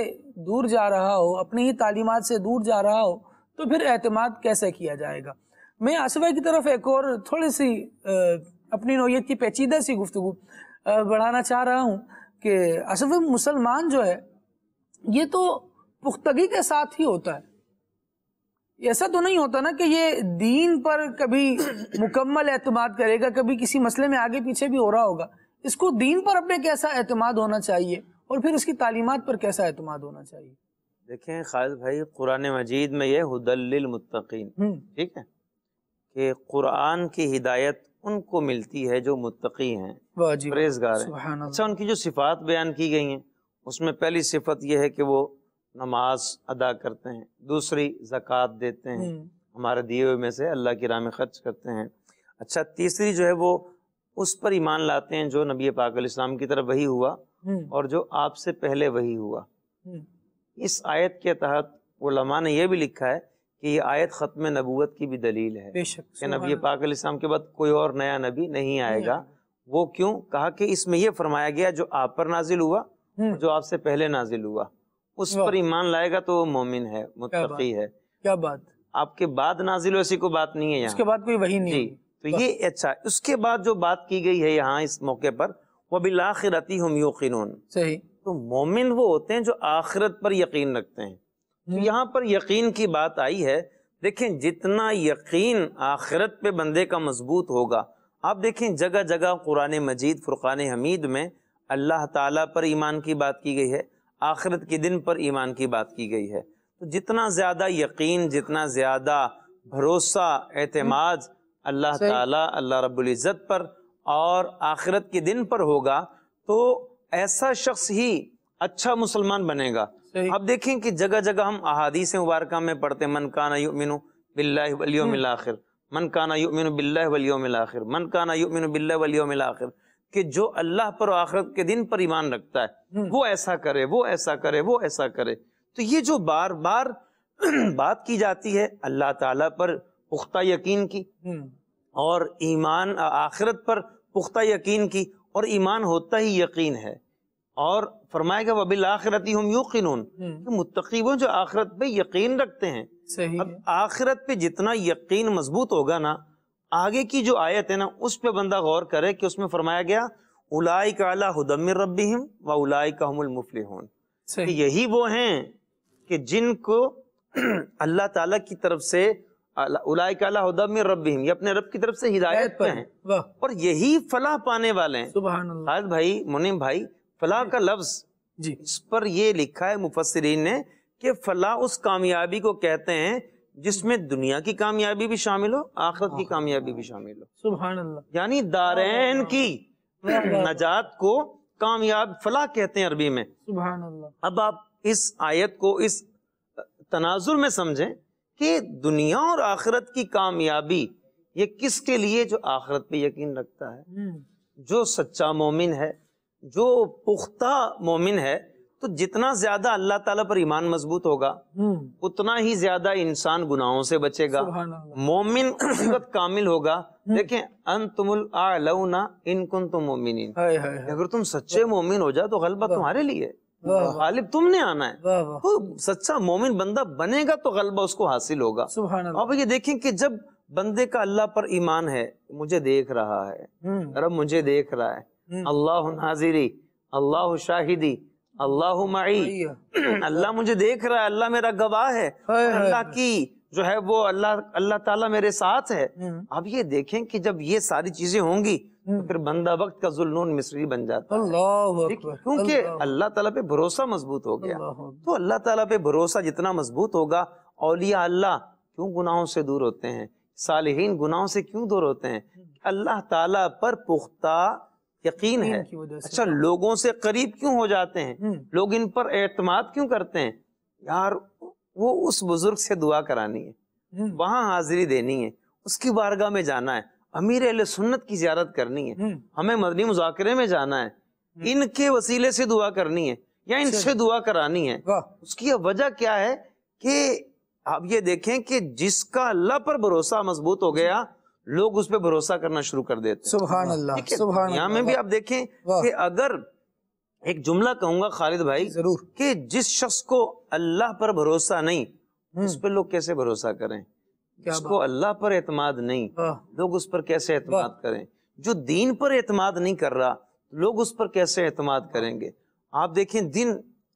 دور جا رہا ہو، اپنی ہی تعلیمات سے دور جا رہا ہو، تو پھر اعتماد کیسے کیا جائے گا؟ میں آصف بھائی کی طرف ایک اور تھوڑی سی اپنی نوعیت کی پیچیدہ سی گفتگو بڑھانا چاہ رہا ہوں کہ آصف بھائی، مسلمان جو ہے یہ تو پختگی کے ساتھ ہی ہوتا ہے، ایسا تو نہیں ہوتا نا کہ یہ دین پر کبھی مکمل اعتماد کرے گا، کبھی کسی مسئلے میں آگے پیچھے بھی ہو رہا ہوگا۔ اس کو دین پر اپنے کیسا اعتماد ہونا چاہیے اور پھر اس کی تعلیمات پر کیسا اعتماد ہونا چاہیے؟ دیکھیں خالد بھائی، قرآن مجید میں یہ ہدی للمتقین، ٹھیک ہے، کہ قرآن کی ہدایت ان کو ملتی ہے جو متقی ہیں، پرہیزگار ہیں۔ اچھا، ان کی جو صفات بیان کی گئی ہیں اس میں پہلی صفت یہ ہے کہ وہ نماز ادا کرتے ہیں، دوسری زکوٰۃ دیتے ہیں، ہمارے دیے ہوئے میں سے اللہ کی راہ میں خرچ کرتے ہیں۔ اچھا، تیسری جو ہے وہ اس پر ایمان لاتے ہیں جو نبی پاک علیہ السلام کی طرف وحی ہوا اور جو آپ سے پہلے وحی ہوا۔ اس آیت کے تحت علماء نے یہ بھی لکھا ہے کہ یہ آیت ختم نبوت کی بھی دلیل ہے کہ نبی پاک علیہ السلام کے بعد کوئی اور نیا نبی نہیں آئے گا۔ وہ کیوں؟ کہا کہ اس میں یہ فرمایا گیا جو آپ پر نازل ہوا، جو آپ سے پہلے نازل ہوا، اس پر ایمان لائے گا تو وہ مومن ہے، متقی ہے۔ کیا بات! آپ کے بعد نازل ہو ایسی کوئی بات نہیں ہے یہاں، اس کے بعد کوئی وحی نہیں۔ جی، تو یہ اچھا، اس کے بعد جو بات کی گئی ہے یہاں اس موقع پر، وَبِالْآخِرَةِ هُمْ يُوقِنُونَ، صحیح، تو مومن وہ ہوتے ہیں جو آخرت پر یقین رکھتے ہیں۔ تو یہاں پر یقین کی بات آئی ہے۔ دیکھیں جتنا یقین آخرت پہ بندے کا مضبوط ہوگا، آپ دیکھیں جگہ جگہ قرآن مجید فرقان حمید میں اللہ تعالیٰ پر ایمان کی بات کی گئی ہے، آخرت کے دن پر ایمان کی بات کی گئی ہے۔ تو جتنا زیادہ یقین، جتنا زیادہ بھروسہ، اعتماد اللہ تعالیٰ، اللہ رب العزت پر اور آخرت کے دن پر ہوگا، تو ایسا شخص ہی اچھا مسلمان بنے گا۔ اب دیکھیں کہ جگہ جگہ ہم احادیث مبارکہ میں پڑھتے ہیں، من کان یؤمن باللہ والیوم الاخر، من کان یؤمن باللہ والیوم الاخر، من کان یؤمن باللہ والیوم الاخر، کہ جو اللہ پر اور آخرت کے دن پر ایمان رکھتا ہے وہ ایسا کرے، وہ ایسا کرے، وہ ایسا کرے۔ تو یہ جو بار بار بات کی جاتی ہے اللہ تعالیٰ پر پختہ یقین کی اور ایمان آخرت پر پختہ یقین کی، اور ایمان ہوتا ہی یقین ہے، اور فرمائے گا وَبِالْآخِرَةِ هُمْ يُوقِنُونَ، کہ متقی وہ جو آخرت پہ یقین رکھتے ہیں۔ اب آخرت پہ جتنا یقین مضبوط ہوگا نا، آگے کی جو آیت ہے نا اس پہ بندہ غور کرے کہ اس میں فرمایا گیا اولئک علی ھدی من ربہم واولئک ھم المفلحون، کہ یہی وہ ہیں کہ جن کو اللہ تعالیٰ کی طرف سے اولئک علی ھدی من ربہم، یہ اپنے رب کی طرف سے ہدایت پہ ہیں اور یہی فلاح پانے والے ہیں۔ سبحان اللہ۔ خالد بھائی، منیم بھائی، فلاح کا لفظ جی اس پر یہ لکھا ہے مفسرین نے کہ فلاح اس کامیابی کو کہتے ہیں جس میں دنیا کی کامیابی بھی شامل ہو، آخرت کی کامیابی بھی شامل ہو۔ سبحان اللہ۔ یعنی دارین کی نجات کو کامیاب فلاح کہتے ہیں عربی میں۔ سبحان اللہ۔ اب آپ اس آیت کو اس تناظر میں سمجھیں کہ دنیا اور آخرت کی کامیابی یہ کس کے لیے؟ جو آخرت پہ یقین رکھتا ہے، جو سچا مومن ہے، جو پختہ مومن ہے۔ تو جتنا زیادہ اللہ تعالیٰ پر ایمان مضبوط ہوگا اتنا ہی زیادہ انسان گناہوں سے بچے گا، مومن صفت کامل ہوگا۔ دیکھیں انتم الاعلون ان کنتم مومنین، اگر تم سچے مومن ہو جاؤ تو غلبہ تمہارے لیے، غالب تم نے آنا ہے۔ تو سچا مومن بندہ بنے گا تو غلبہ اس کو حاصل ہوگا۔ اب یہ دیکھیں کہ جب بندے کا اللہ پر ایمان ہے، مجھے دیکھ رہا ہے، رب مجھے دیکھ رہا ہے، اللہ ناظری، اللہ شاہدی، اللہ معی، اللہ مجھے دیکھ رہا ہے، اللہ میرا گواہ ہے، اللہ کی جو ہے وہ اللہ تعالیٰ میرے ساتھ ہے۔ اب یہ دیکھیں کہ جب یہ ساری چیزیں ہوں گی تو پھر بندہ وقت کا ذوالنون مصری بن جاتا ہے، کیونکہ اللہ تعالیٰ پہ بھروسہ مضبوط ہو گیا۔ تو اللہ تعالیٰ پہ بھروسہ جتنا مضبوط ہوگا، اولیاء اللہ کیوں گناہوں سے دور ہوتے ہیں، صالحین گناہوں سے کیوں دور ہوتے ہیں؟ اللہ تعالیٰ پر پختہ یقین ہے۔ اچھا، لوگوں سے قریب کیوں ہو جاتے ہیں؟ لوگ ان پر اعتماد کیوں کرتے ہیں؟ یار وہ اس بزرگ سے دعا کرانی ہے، وہاں حاضری دینی ہے، اس کی بارگاہ میں جانا ہے، امیر اہل سنت کی زیارت کرنی ہے، ہمیں مدنی مذاکرے میں جانا ہے، ان کے وسیلے سے دعا کرنی ہے یا ان سے دعا کرانی ہے۔ اس کی وجہ کیا ہے کہ آپ یہ دیکھیں کہ جس کا اللہ پر بھروسہ مضبوط ہو گیا، لوگ اس پہ بھروسہ کرنا شروع کر دیتے ہیں. سبحان اللہ، سبحان اللہ. یہاں میں بھی آپ دیکھیں کہ اگر ایک جملہ کہوں گا خالد بھائی ضرور کہ جس شخص کو اللہ پر بھروسہ نہیں اس پہ لوگ کیسے بھروسہ کریں؟ جس کو اللہ پر اعتماد نہیں لوگ اس پر کیسے اعتماد کریں؟ جو دین پر اعتماد نہیں کر رہا لوگ اس پر کیسے اعتماد کریں گے؟ آپ دیکھیں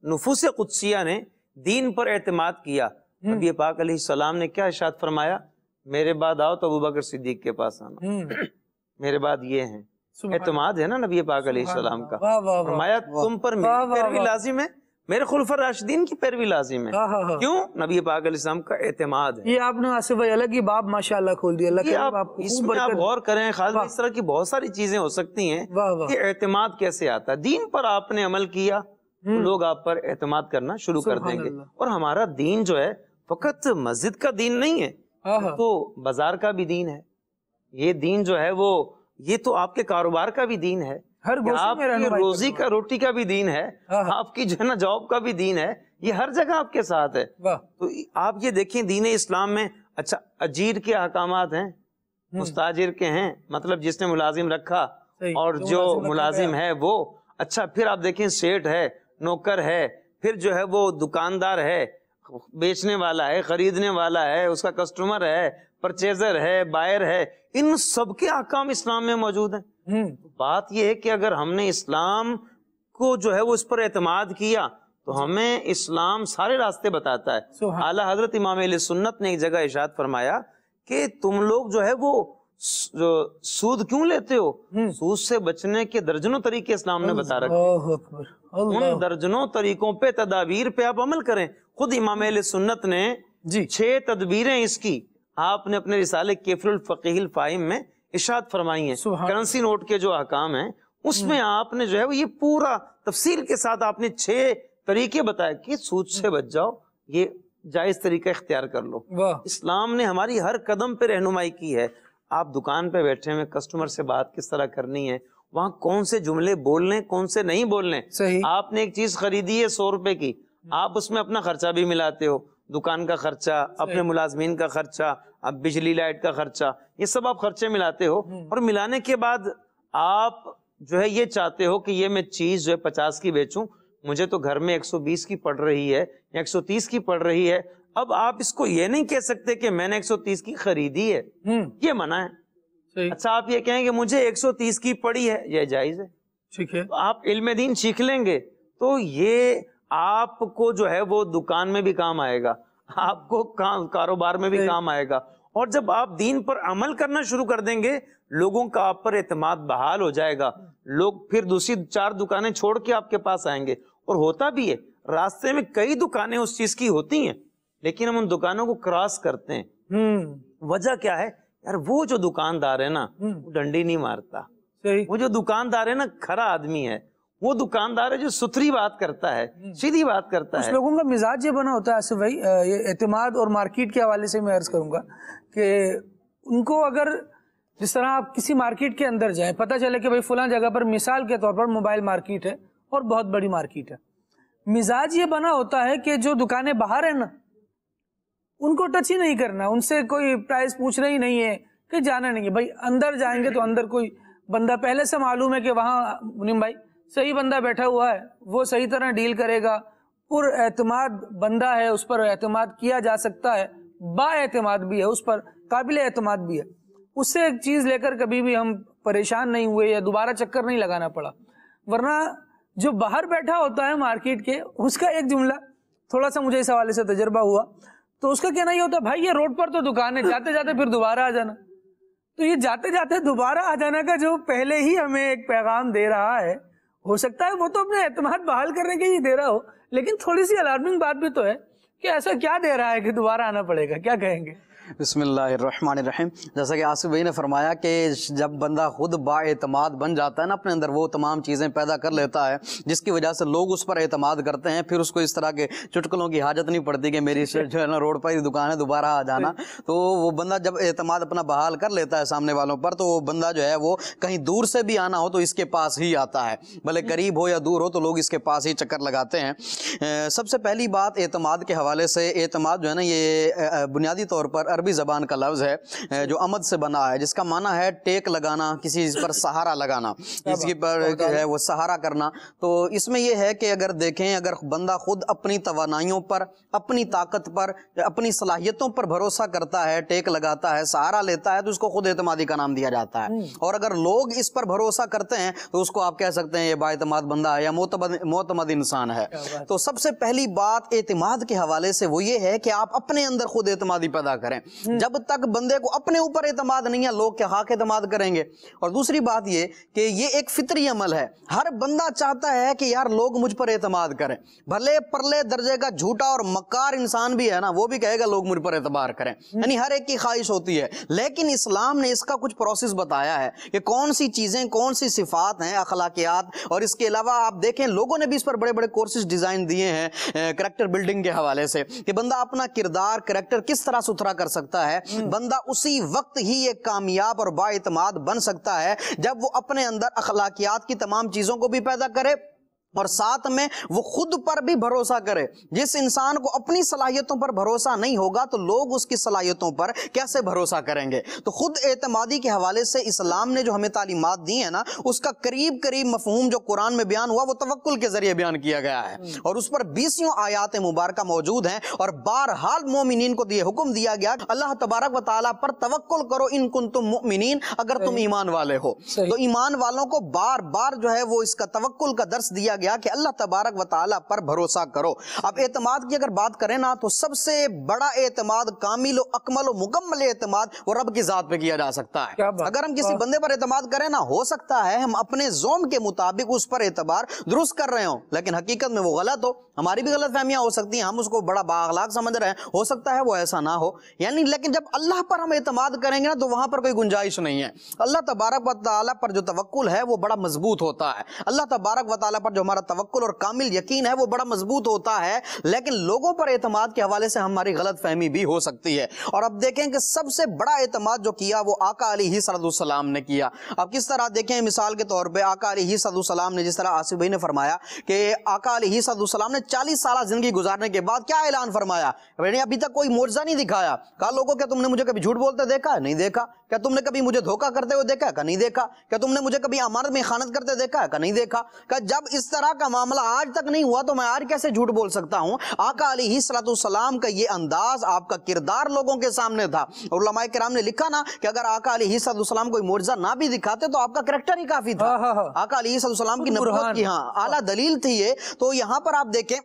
نفوس قدسیہ نے دین پر اعتماد کیا. نبی پاک علیہ السلام نے کیا ارشاد فرمایا؟ میرے بعد آؤ تو ابوبکر صدیق کے پاس آنا. میرے بعد یہ ہیں. اعتماد ہے نا نبی پاک علیہ السلام کا. فرمایا تم پر میری پیروی لازم ہے، میرے خلفاء راشدین کی پیروی لازم ہے. کیوں؟ نبی پاک علیہ السلام کا اعتماد ہے. یہ آپ نے آصف بھائی الگ ہی باب ماشاءاللہ کھول دیا. اس میں آپ غور کریں خالد، اس طرح کی بہت ساری چیزیں ہو سکتی ہیں کہ اعتماد کیسے آتا ہے. دین پر آپ نے عمل کیا تو لوگ آپ پر اعتماد کرنا شروع کر دیں گے. اور ہمارا دین جو ہے فقط مسجد کا دین نہیں ہے، تو بازار کا بھی دین ہے. یہ دین جو ہے یہ تو آپ کے کاروبار کا بھی دین ہے، آپ کی روزی کا روٹی کا بھی دین ہے، آپ کی جو ہے نا جاب کا بھی دین ہے. یہ ہر جگہ آپ کے ساتھ ہے. تو آپ یہ دیکھیں دین اسلام میں اچھا اجیر کے احکامات ہیں، مستاجر کے ہیں، مطلب جس نے ملازم رکھا اور جو ملازم ہے وہ. اچھا پھر آپ دیکھیں سیٹ ہے، نوکر ہے، پھر جو ہے وہ دکاندار ہے، بیچنے والا ہے، خریدنے والا ہے، اس کا کسٹمر ہے، پرچیزر ہے، بائر ہے. ان سب کے احکام اسلام میں موجود ہیں. بات یہ ہے کہ اگر ہم نے اسلام کو جو ہے وہ اس پر اعتماد کیا تو ہمیں اسلام سارے راستے بتاتا ہے. اعلیٰ حضرت امام اہل سنت نے ایک جگہ ارشاد فرمایا کہ تم لوگ جو ہے وہ سود کیوں لیتے ہو؟ سود سے بچنے کے درجنوں طریقے اسلام نے بتا رکھے. ان درجنوں طریقوں پہ تدابیر پہ آپ عمل کریں. خود امام اہل سنت نے 6 تدبیریں اس کی آپ نے اپنے رسالے کیفر الفقیہ الفاہم میں ارشاد فرمائی ہیں. کرنسی نوٹ کے جو احکام ہیں اس میں آپ نے جو ہے وہ یہ پورا تفصیل کے ساتھ آپ نے 6 طریقے بتائے کہ سود سے بچ جاؤ، یہ جائز طریقہ اختیار کر لو. اسلام نے ہماری ہر قدم پہ رہنمائی کی ہے. آپ دکان پہ بیٹھے ہوئے کسٹمر سے بات کس طرح کرنی ہے، وہاں کون سے جملے بولنے کون سے نہیں بولنے. آپ نے ایک چیز خریدی ہے 100 روپے کی، آپ اس میں اپنا خرچہ بھی ملاتے ہو، دکان کا خرچہ، اپنے ملازمین کا خرچہ، اب بجلی لائٹ کا خرچہ، یہ سب آپ خرچے ملاتے ہو. اور ملانے کے بعد آپ جو ہے یہ چاہتے ہو کہ یہ میں چیز جو ہے 50 کی بیچوں، مجھے تو گھر میں 120 کی پڑ رہی ہے یا 130 کی پڑ رہی ہے. اب آپ اس کو یہ نہیں کہہ سکتے کہ میں نے 130 کی خریدی ہے، یہ منع ہے. اچھا آپ یہ کہیں کہ مجھے 130 کی پڑی ہے، یہ جائز ہے. ٹھیک ہے، آپ علم دین سیکھ لیں گے تو یہ آپ کو جو ہے وہ دکان میں بھی کام آئے گا، آپ کو کاروبار میں بھی کام آئے گا. اور جب آپ دین پر عمل کرنا شروع کر دیں گے لوگوں کا آپ پر اعتماد بحال ہو جائے گا. لوگ پھر دوسری 4 دکانیں چھوڑ کے آپ کے پاس آئیں گے. اور ہوتا بھی ہے راستے میں کئی دکانیں اس چیز کی ہوتی ہیں لیکن ہم ان دکانوں کو کراس کرتے ہیں. وجہ کیا ہے یار؟ وہ جو دکاندار ہے نا وہ ڈنڈی نہیں مارتا. وہ جو دکاندار ہے نا کھرا آدمی ہے. وہ دکاندار ہے جو ستھری بات کرتا ہے، سیدھی بات کرتا ہے. کچھ لوگوں کا مزاج یہ بنا ہوتا ہے آصف بھائی، یہ اعتماد اور مارکیٹ کے حوالے سے میں عرض کروں گا کہ ان کو اگر جس طرح آپ کسی مارکیٹ کے اندر جائیں، پتہ چلے کہ بھائی فلاں جگہ پر مثال کے طور پر موبائل مارکیٹ ہے اور بہت بڑی مارکیٹ ہے، مزاج یہ بنا ہوتا ہے کہ جو دکانیں باہر ہیں نا ان کو ٹچ ہی نہیں کرنا، ان سے کوئی پرائز پوچھنا ہی نہیں ہے، کہ جانا نہیں ہے. بھائی اندر جائیں گے تو اندر کوئی بندہ پہلے سے معلوم ہے کہ وہاں منیم بھائی صحیح بندہ بیٹھا ہوا ہے، وہ صحیح طرح ڈیل کرے گا، پر اعتماد بندہ ہے، اس پر اعتماد کیا جا سکتا ہے، با اعتماد بھی ہے، اس پر قابل اعتماد بھی ہے. اس سے ایک چیز لے کر کبھی بھی ہم پریشان نہیں ہوئے یا دوبارہ چکر نہیں لگانا پڑا. ورنہ جو باہر بیٹھا ہوتا ہے مارکیٹ کے، اس کا ایک جملہ تھوڑا سا مجھے اس حوالے سے تجربہ ہوا تو اس کا کہنا یہ ہوتا ہے بھائی یہ روڈ پر تو دکان ہے، جاتے جاتے پھر دوبارہ آ جانا. تو یہ جاتے جاتے دوبارہ آ جانا کا جو پہلے ہی ہمیں ایک پیغام دے رہا ہے، ہو سکتا ہے وہ تو اپنے اعتماد بحال کرنے کے ہی دے رہا ہو، لیکن تھوڑی سی الارمنگ بات بھی تو ہے کہ ایسا کیا دے رہا ہے کہ دوبارہ آنا پڑے گا. کیا کہیں گے؟ بسم اللہ الرحمن الرحیم. جیسا کہ آصف بھائی نے فرمایا کہ جب بندہ خود با اعتماد بن جاتا ہے نا اپنے اندر، وہ تمام چیزیں پیدا کر لیتا ہے جس کی وجہ سے لوگ اس پر اعتماد کرتے ہیں، پھر اس کو اس طرح کے چٹکلوں کی حاجت نہیں پڑتی کہ میری جو ہے نا روڈ پر ہی دکان ہے دوبارہ آ جانا. تو وہ بندہ جب اعتماد اپنا بحال کر لیتا ہے سامنے والوں پر تو وہ بندہ جو ہے وہ کہیں دور سے بھی آنا ہو تو اس کے پاس ہی آتا ہے، بھلے قریب ہو یا دور ہو تو لوگ اس کے پاس ہی چکر لگاتے ہیں. سب سے پہلی بات اعتماد کے حوالے سے، اعتماد جو ہے نا یہ بنیادی طور پر عربی زبان کا لفظ ہے جو امد سے بنا ہے، جس کا معنی ہے ٹیک لگانا، کسی پر سہارا لگانا، کسی پر ہے وہ سہارا کرنا۔ تو اس میں یہ ہے کہ اگر دیکھیں، اگر بندہ خود اپنی توانائیوں پر، اپنی طاقت پر، اپنی صلاحیتوں پر بھروسہ کرتا ہے، ٹیک لگاتا ہے، سہارا لیتا ہے، تو اس کو خود اعتمادی کا نام دیا جاتا ہے۔ اور اگر لوگ اس پر بھروسہ کرتے ہیں تو اس کو آپ کہہ سکتے ہیں یہ با اعتماد بندہ ہے یا معتمد انسان ہے۔ تو سب سے پہلی بات اعتماد کے حوالے سے وہ یہ ہے کہ آپ اپنے اندر خود اعتمادی پیدا کریں۔ جب تک بندے کو اپنے اوپر اعتماد نہیں ہے، لوگ کیا حق اعتماد کریں گے؟ اور دوسری بات یہ کہ یہ ایک فطری عمل ہے، ہر بندہ چاہتا ہے کہ یار لوگ مجھ پر اعتماد کریں، بھلے پرلے درجے کا جھوٹا اور مکار انسان بھی ہے نا، وہ بھی کہے گا لوگ مجھ پر اعتبار کریں، یعنی ہر ایک کی خواہش ہوتی ہے۔ لیکن اسلام نے اس کا کچھ پروسیس بتایا ہے کہ کون سی چیزیں، کون سی صفات ہیں، اخلاقیات، اور اس کے علاوہ آپ دیکھیں لوگوں نے بھی اس پر بڑے بڑے کورسز ڈیزائن دیے ہیں کریکٹر بلڈنگ کے حوالے سے، کہ بندہ اپنا کردار، کریکٹر کس طرح ستھرا کر سکتا ہے۔ بندہ اسی وقت ہی ایک کامیاب اور با اعتماد بن سکتا ہے جب وہ اپنے اندر اخلاقیات کی تمام چیزوں کو بھی پیدا کرے اور ساتھ میں وہ خود پر بھی بھروسہ کرے۔ جس انسان کو اپنی صلاحیتوں پر بھروسہ نہیں ہوگا تو لوگ اس کی صلاحیتوں پر کیسے بھروسہ کریں گے؟ تو خود اعتمادی کے حوالے سے اسلام نے جو ہمیں تعلیمات دی ہیں نا، اس کا قریب قریب مفہوم جو قرآن میں بیان ہوا وہ توکل کے ذریعے بیان کیا گیا ہے، اور اس پر 20 آیات مبارکہ موجود ہیں، اور بہرحال مومنین کو یہ حکم دیا گیا کہ اللہ تبارک و تعالیٰ پر توکل کرو ان کنتم مؤمنین، اگر تم ایمان والے ہو۔ تو ایمان والوں کو بار بار جو ہے وہ اس کا توکل کا درس دیا گیا کہ اللہ تبارک و تعالیٰ پر بھروسہ کرو۔ اب اعتماد کی اگر بات کریں نا، تو سب سے بڑا اعتماد، کامل و اکمل و مکمل اعتماد وہ رب کی ذات پہ کیا جا سکتا ہے۔ اگر ہم کسی بندے پر اعتماد کریں نا، ہو سکتا ہے ہم اپنے زوم کے مطابق اس پر اعتبار درست کر رہے ہوں، لیکن حقیقت میں وہ غلط ہو، ہماری بھی غلط فہمیاں ہو سکتی ہیں، ہم اس کو بڑا بااخلاق سمجھ رہے ہیں، ہو سکتا ہے وہ ایسا نہ ہو، یعنی لیکن جب اللہ پر ہم اعتماد کریں گے نا تو وہاں پر کوئی گنجائش نہیں ہے۔ اللہ تبارک و تعالیٰ پر جو توکل ہے وہ بڑا مضبوط ہوتا ہے، اللہ تبارک و تعالیٰ پر جو ہمارا توکل اور کامل یقین ہے وہ بڑا مضبوط ہوتا ہے، لیکن لوگوں پر اعتماد کے حوالے سے ہماری غلط فہمی بھی ہو سکتی ہے۔ اور اب دیکھیں کہ سب سے بڑا اعتماد جو کیا وہ آقا علیہ السلام نے کیا۔ اب کس طرح دیکھیں، مثال کے طور پہ آقا علیہ السلام نے، جس طرح آصف بھائی نے فرمایا کہ آقا علیہ السلام نے 40 سالہ زندگی گزارنے کے بعد کیا اعلان فرمایا؟ ابھی تک کوئی معجزہ نہیں دکھایا۔ کہا لوگوں کیا تم نے مجھے کبھی جھوٹ بولتے دیکھا؟ نہیں دیکھا۔ کیا تم نے کبھی مجھے دھوکہ کرتے ہوئے دیکھا؟ کہ نہیں دیکھا۔ کیا تم نے مجھے کبھی امانت میں خیانت کرتے دیکھا؟ کہ نہیں دیکھا۔ کہ جب اس طرح کا معاملہ آج تک نہیں ہوا تو میں آج کیسے جھوٹ بول سکتا ہوں؟ آقا علیہ السلام کا یہ انداز، آپ کا کردار لوگوں کے سامنے تھا۔ علماء کرام نے لکھا نا کہ اگر آقا علیہ السلام کوئی معجزہ نہ بھی دکھاتے تو آپ کا کریکٹر ہی کافی تھا۔ آقا علیہ السلام کی نبوت کی اعلیٰ دلیل تھی یہ۔ تو یہاں پر آپ دیکھیں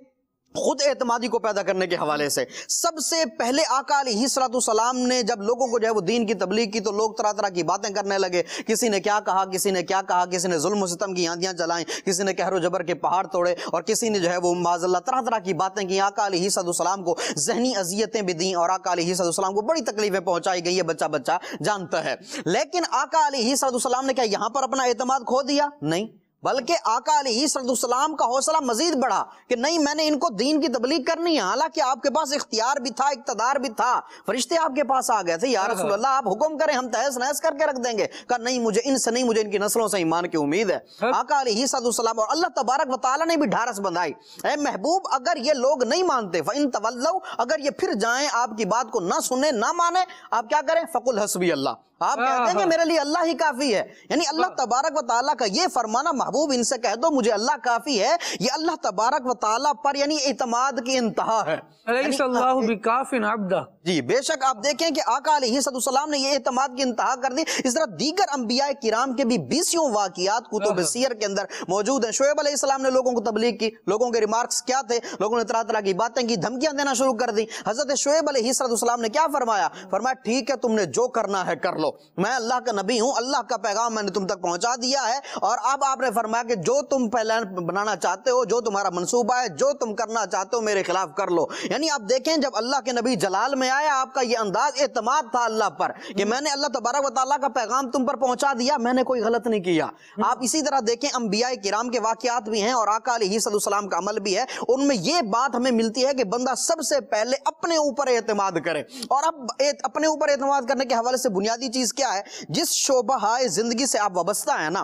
خود اعتمادی کو پیدا کرنے کے حوالے سے سب سے پہلے آقا علیہ السلام نے جب لوگوں کو جو ہے وہ دین کی تبلیغ کی تو لوگ طرح طرح کی باتیں کرنے لگے، کسی نے کیا کہا، کسی نے کیا کہا، کسی نے ظلم و ستم کی آندیاں چلائیں، کسی نے قہر و جبر کے پہاڑ توڑے، اور کسی نے جو ہے وہ معاذ اللہ طرح طرح کی باتیں کی۔ آقا علیہ السلام کو ذہنی اذیتیں بھی دیں اور آقا علیہ السلام کو بڑی تکلیفیں پہنچائی گئی، یہ بچہ جانتا ہے۔ لیکن آقا علیہ السلام نے کیا یہاں پر اپنا اعتماد کھو دیا؟ نہیں، بلکہ آقا علیہ السلام کا حوصلہ مزید بڑھا کہ نہیں، میں نے ان کو دین کی تبلیغ کرنی ہے۔ حالانکہ آپ کے پاس اختیار بھی تھا، اقتدار بھی تھا، فرشتے آپ کے پاس آ گئے تھے، یا رسول اللہ آپ حکم کریں ہم تہس نہس کر کے رکھ دیں گے۔ کہا نہیں، مجھے ان سے نہیں، مجھے ان کی نسلوں سے ایمان کی امید ہے۔ آقا علیہ السلام اور اللہ تبارک و تعالیٰ نے بھی ڈھارس بندھائی، اے محبوب اگر یہ لوگ نہیں مانتے، فَإِن تَوَلَّوْا، اگر یہ پھر جائیں آپ کی بات کو نہ سنیں نہ مانیں، آپ کیا کریں؟ فَقُلْ حَسْبِيَ اللَّهُ، آپ کہتے ہیں کہ میرے لیے اللہ ہی کافی ہے۔ یعنی اللہ تبارک و تعالیٰ کا یہ فرمانا، محبوب ان سے کہہ دو مجھے اللہ کافی ہے، یہ اللہ تبارک و تعالیٰ پر یعنی اعتماد کی انتہا ہے۔ الیس اللہ بکاف عبدہ، جی بے شک آپ دیکھیں کہ آقا علیہ السلام نے یہ اعتماد کی انتہا کر دی۔ اس طرح دیگر انبیاء کرام کے بھی 20 واقعات کتب سیر کے اندر موجود ہیں۔ شعیب علیہ السلام نے لوگوں کو تبلیغ کی، لوگوں کے ریمارکس کیا تھے؟ لوگوں نے طرح طرح کی باتیں کی، دھمکیاں دینا شروع کر دی۔ حضرت شعیب علیہ السلام نے کیا فرمایا؟ فرمایا ٹھیک ہے، تم نے جو کرنا ہے کر لو، میں اللہ کا نبی ہوں، اللہ کا پیغام میں نے تم تک پہنچا دیا ہے، اور اب آپ نے فرمایا کہ جو تم پلان بنانا چاہتے ہو، جو تمہارا منصوبہ ہے، جو تم کرنا چاہتے ہو میرے خلاف کر لو۔ یعنی آپ دیکھیں جب اللہ کے نبی جلال میں آیا، آپ کا یہ انداز اعتماد تھا اللہ پر کہ میں نے اللہ تبارک و تعالیٰ کا پیغام تم پر پہنچا دیا، میں نے کوئی غلط نہیں کیا۔ آپ اسی طرح دیکھیں انبیاء کرام کے واقعات بھی ہیں اور آقا علیہ السلام کا عمل بھی ہے، ان میں یہ بات ہمیں ملتی ہے کہ بندہ سب سے پہلے اپنے اوپر اعتماد کرے۔ اور اب اپنے اوپر اعتماد کرنے کے حوالے سے بنیادی چیز کیا ہے؟ جس شعبہ زندگی سے آپ وابستہ ہیں نا،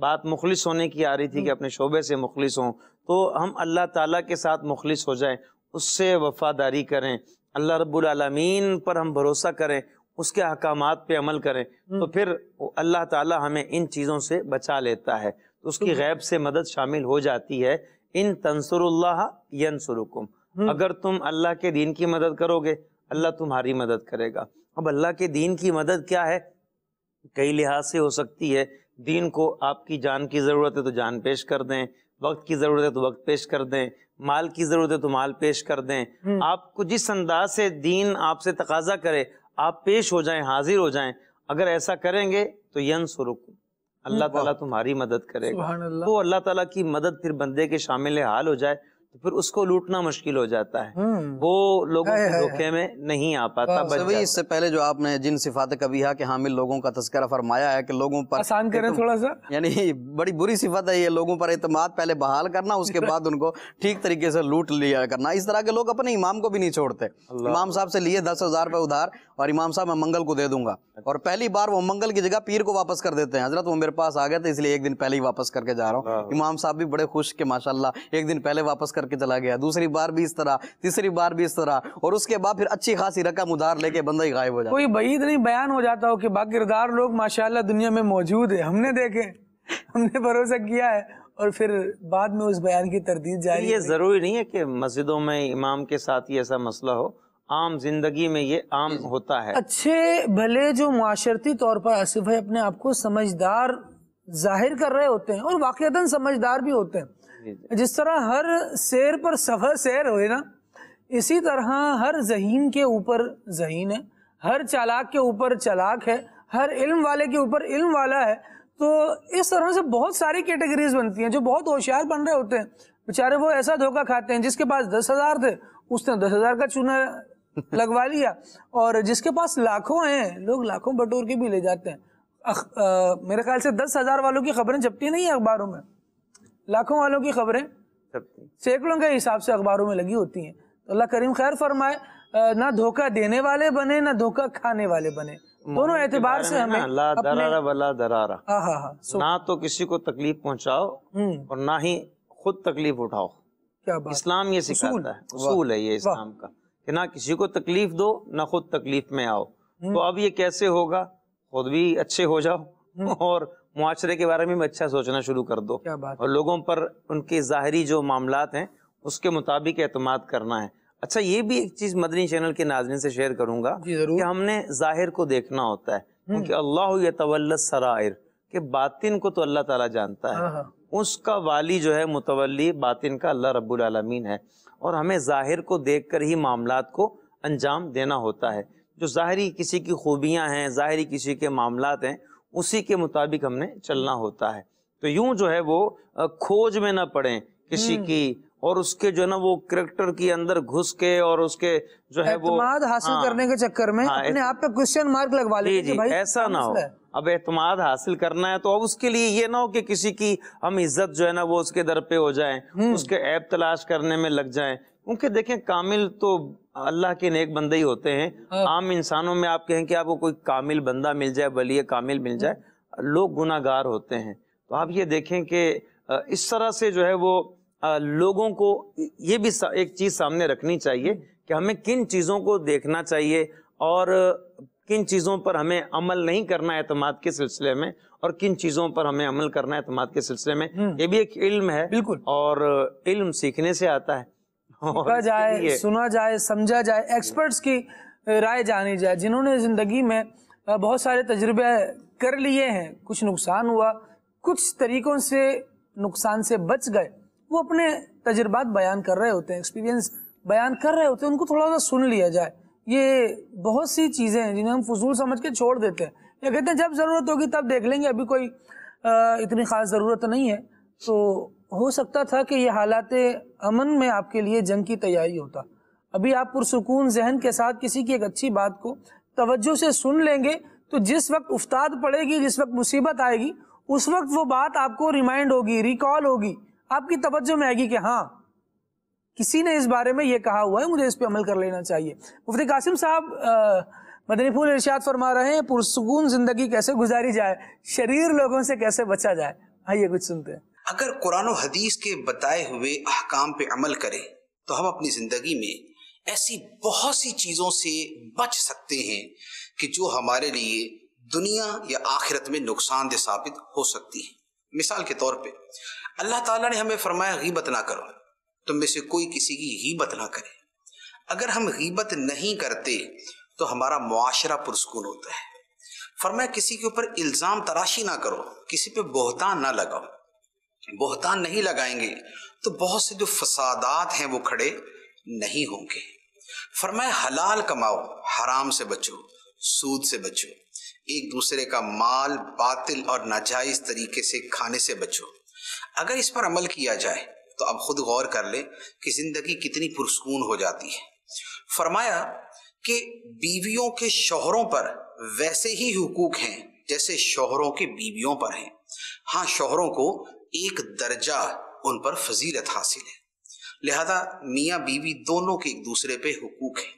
بات مخلص ہونے کی آ رہی تھی کہ اپنے شعبے سے مخلص ہوں، تو ہم اللہ تعالیٰ کے ساتھ مخلص ہو جائیں، اس سے وفاداری کریں، اللہ رب العالمین پر ہم بھروسہ کریں، اس کے احکامات پہ عمل کریں، تو پھر اللہ تعالیٰ ہمیں ان چیزوں سے بچا لیتا ہے، تو اس کی غیب سے مدد شامل ہو جاتی ہے۔ ان تنصر اللہ ینصرکم، اگر تم اللہ کے دین کی مدد کرو گے اللہ تمہاری مدد کرے گا۔ اب اللہ کے دین کی مدد کیا ہے؟ کئی لحاظ سے ہو سکتی ہے، دین کو آپ کی جان کی ضرورت ہے تو جان پیش کر دیں، وقت کی ضرورت ہے تو وقت پیش کر دیں، مال کی ضرورت ہے تو مال پیش کر دیں، آپ کو جس انداز سے دین آپ سے تقاضا کرے آپ پیش ہو جائیں، حاضر ہو جائیں، اگر ایسا کریں گے تو ینصرکم، اللہ تعالیٰ تمہاری مدد کرے گا۔ تو اللہ تعالیٰ کی مدد پھر بندے کے شامل حال ہو جائے تو پھر اس کو لوٹنا مشکل ہو جاتا ہے، وہ لوگوں کے دھوکے میں نہیں آ پاتا۔ اس سے پہلے جو آپ نے جن صفات قبیحہ کے حامل لوگوں کا تذکرہ فرمایا ہے کہ لوگوں پر آسان کریں تھوڑا سا، یعنی بڑی بری صفت ہے یہ، لوگوں پر اعتماد پہلے بحال کرنا، اس کے بعد ان کو ٹھیک طریقے سے لوٹ لیا کرنا۔ اس طرح کے لوگ اپنے امام کو بھی نہیں چھوڑتے، امام صاحب سے لیے 10,000 روپے ادھار اور امام صاحب میں منگل کو دے دوں گا، اور پہلی بار وہ منگل کی جگہ پیر کو واپس کر دیتے ہیں، حضرت وہ میرے پاس آ گئے تھے اس لیے ایک دن پہلے ہی واپس کر کے جا رہا ہوں۔ امام صاحب بھی بڑے خوش کہ ماشاءاللہ ایک دن پہلے واپس کر کے چلا گیا، دوسری بار بھی اس طرح، تیسری بار بھی اس طرح، اور اس کے بعد پھر اچھی خاصی رقم ادھار لے کے بندہ ہی غائب ہو جاتا ہے۔ کوئی بعید نہیں بیان ہو جاتا ہو کہ باکردار لوگ ماشاءاللہ دنیا میں موجود ہیں، ہم نے دیکھے، ہم نے بھروسہ کیا ہے، اور پھر بعد میں اس بیان کی تردید جاری۔ یہ ضروری نہیں ہے کہ مسجدوں میں امام کے ساتھ ہی ایسا مسئلہ ہو، عام زندگی میں یہ عام ہوتا ہے۔ اچھے بھلے جو معاشرتی طور پر آصف بھائی اپنے آپ کو سمجھدار ظاہر کر رہے ہوتے ہیں اور واقعتاً سمجھدار بھی ہوتے ہیں، جس طرح ہر سیر پر سفر سیر ہوئے نا، اسی طرح ہر ذہین کے اوپر ذہین ہے، ہر چالاک کے اوپر چالاک ہے، ہر علم والے کے اوپر علم والا ہے۔ تو اس طرح سے بہت ساری کیٹیگریز بنتی ہیں۔ جو بہت ہوشیار بن رہے ہوتے ہیں بیچارے وہ ایسا دھوکہ کھاتے ہیں، جس کے پاس 10,000 تھے اس نے 10,000 کا چونا لگوا لیا، اور جس کے پاس لاکھوں ہیں لوگ لاکھوں بٹور کے بھی لے جاتے ہیں۔ میرے خیال سے 10,000 والوں کی خبریں چھپتی نہیں ہیں اخباروں میں، لاکھوں والوں کی خبریں سینکڑوں کے حساب سے اخباروں میں لگی ہوتی ہیں۔ تو اللہ کریم خیر فرمائے، نہ دھوکہ دینے والے بنے نہ دھوکہ کھانے والے بنے، دونوں اعتبار سے ہمیں لا درارا ولا درارا، نہ تو کسی کو تکلیف پہنچاؤ اور نہ ہی خود تکلیف اٹھاؤ۔ کیا بات، اسلام یہ سکھاتا ہے، اصول ہے یہ اسلام کا کہ نہ کسی کو تکلیف دو نہ خود تکلیف میں آؤ۔ تو اب یہ کیسے ہوگا؟ خود بھی اچھے ہو جاؤ اور معاشرے کے بارے میں بھی اچھا سوچنا شروع کر دو، اور لوگوں پر ان کے ظاہری جو معاملات ہیں اس کے مطابق اعتماد کرنا ہے۔ اچھا یہ بھی ایک چیز مدنی چینل کے ناظرین سے شیئر کروں گا کہ ہم نے ظاہر کو دیکھنا ہوتا ہے، کیونکہ اللہ یتولی السرائر، کہ باطن کو تو اللہ تعالیٰ جانتا ہے، اس کا والی جو ہے متولی باطن کا اللہ رب العالمین ہے، اور ہمیں ظاہر کو دیکھ کر ہی معاملات کو انجام دینا ہوتا ہے۔ جو ظاہری کسی کی خوبیاں ہیں، ظاہری کسی کے معاملات ہیں، اسی کے مطابق ہم نے چلنا ہوتا ہے۔ تو یوں جو ہے وہ کھوج میں نہ پڑیں کسی کی، اور اس کے جو ہے نا وہ کریکٹر کی اندر گھس کے اور اس کے جو ہے وہ اعتماد حاصل کرنے کے چکر میں اپنے آپ پہ کوسچن مارک لگوا لیں کہ بھائی ایسا نہ ہو۔ اب اعتماد حاصل کرنا ہے تو اب اس کے لیے یہ نہ ہو کہ کسی کی ہم عزت جو ہے نا وہ اس کے در پہ ہو جائیں، اس کے عیب تلاش کرنے میں لگ جائیں، کیونکہ دیکھیں کامل تو اللہ کے نیک بندے ہی ہوتے ہیں۔ عام انسانوں میں آپ کہیں کہ آپ کو کوئی کامل بندہ مل جائے، ولی کامل مل جائے، لوگ گناہ گار ہوتے ہیں۔ تو آپ یہ دیکھیں کہ اس طرح سے جو ہے وہ لوگوں کو یہ بھی ایک چیز سامنے رکھنی چاہیے کہ ہمیں کن چیزوں کو دیکھنا چاہیے اور کن چیزوں پر ہمیں عمل نہیں کرنا ہے اعتماد کے سلسلے میں، اور کن چیزوں پر ہمیں عمل کرنا ہے اعتماد کے سلسلے میں۔ یہ بھی ایک علم ہے، بالکل، اور علم سیکھنے سے آتا ہے، سیکھا جائے، سنا جائے، سمجھا جائے، ایکسپرٹس کی رائے جانی جائے، جنہوں نے زندگی میں بہت سارے تجربے کر لیے ہیں، کچھ نقصان ہوا، کچھ طریقوں سے نقصان سے بچ گئے، وہ اپنے تجربات بیان کر رہے ہوتے ہیں، ایکسپیرینس بیان کر رہے ہوتے ہیں، ان کو تھوڑا سا سن لیا جائے۔ یہ بہت سی چیزیں ہیں جنہیں ہم فضول سمجھ کے چھوڑ دیتے ہیں، یا کہتے ہیں جب ضرورت ہوگی تب دیکھ لیں گے، ابھی کوئی اتنی خاص ضرورت نہیں ہے۔ تو ہو سکتا تھا کہ یہ حالات امن میں آپ کے لیے جنگ کی تیاری ہوتا، ابھی آپ پرسکون ذہن کے ساتھ کسی کی ایک اچھی بات کو توجہ سے سن لیں گے، تو جس وقت افتاد پڑے گی، جس وقت مصیبت آئے گی، اس وقت وہ بات آپ کو ریمائنڈ ہوگی، ریکال ہوگی، آپ کی توجہ میں آئے گی کہ ہاں کسی نے اس بارے میں یہ کہا ہوا ہے، مجھے اس پہ عمل کر لینا چاہیے۔ مفتی قاسم صاحب مدنی پھول ارشاد فرما رہے ہیں پرسکون زندگی کیسے گزاری جائے، شریر لوگوں سے کیسے بچا جائے، آئیے کچھ سنتے ہیں. اگر قرآن و حدیث کے بتائے ہوئے احکام پہ عمل کریں تو ہم اپنی زندگی میں ایسی بہت سی چیزوں سے بچ سکتے ہیں کہ جو ہمارے لیے دنیا یا آخرت میں نقصان دہ ثابت ہو سکتی ہے. مثال کے طور پہ اللہ تعالیٰ نے ہمیں فرمایا غیبت نہ کرو، تم میں سے کوئی کسی کی غیبت نہ کرے. اگر ہم غیبت نہیں کرتے تو ہمارا معاشرہ پرسکون ہوتا ہے. فرمایا کسی کے اوپر الزام تراشی نہ کرو، کسی پہ بہتان نہ لگاؤ. بہتان نہیں لگائیں گے تو بہت سے جو فسادات ہیں وہ کھڑے نہیں ہوں گے. فرمایا حلال کماؤ، حرام سے بچو، سود سے بچو، ایک دوسرے کا مال باطل اور ناجائز طریقے سے کھانے سے بچو. اگر اس پر عمل کیا جائے تو اب خود غور کر لیں کہ زندگی کتنی پرسکون ہو جاتی ہے. فرمایا کہ بیویوں کے شوہروں پر ویسے ہی حقوق ہیں جیسے شوہروں کے بیویوں پر ہیں. ہاں شوہروں کو ایک درجہ ان پر فضیلت حاصل ہے، لہذا میاں بیوی دونوں کے ایک دوسرے پہ حقوق ہیں.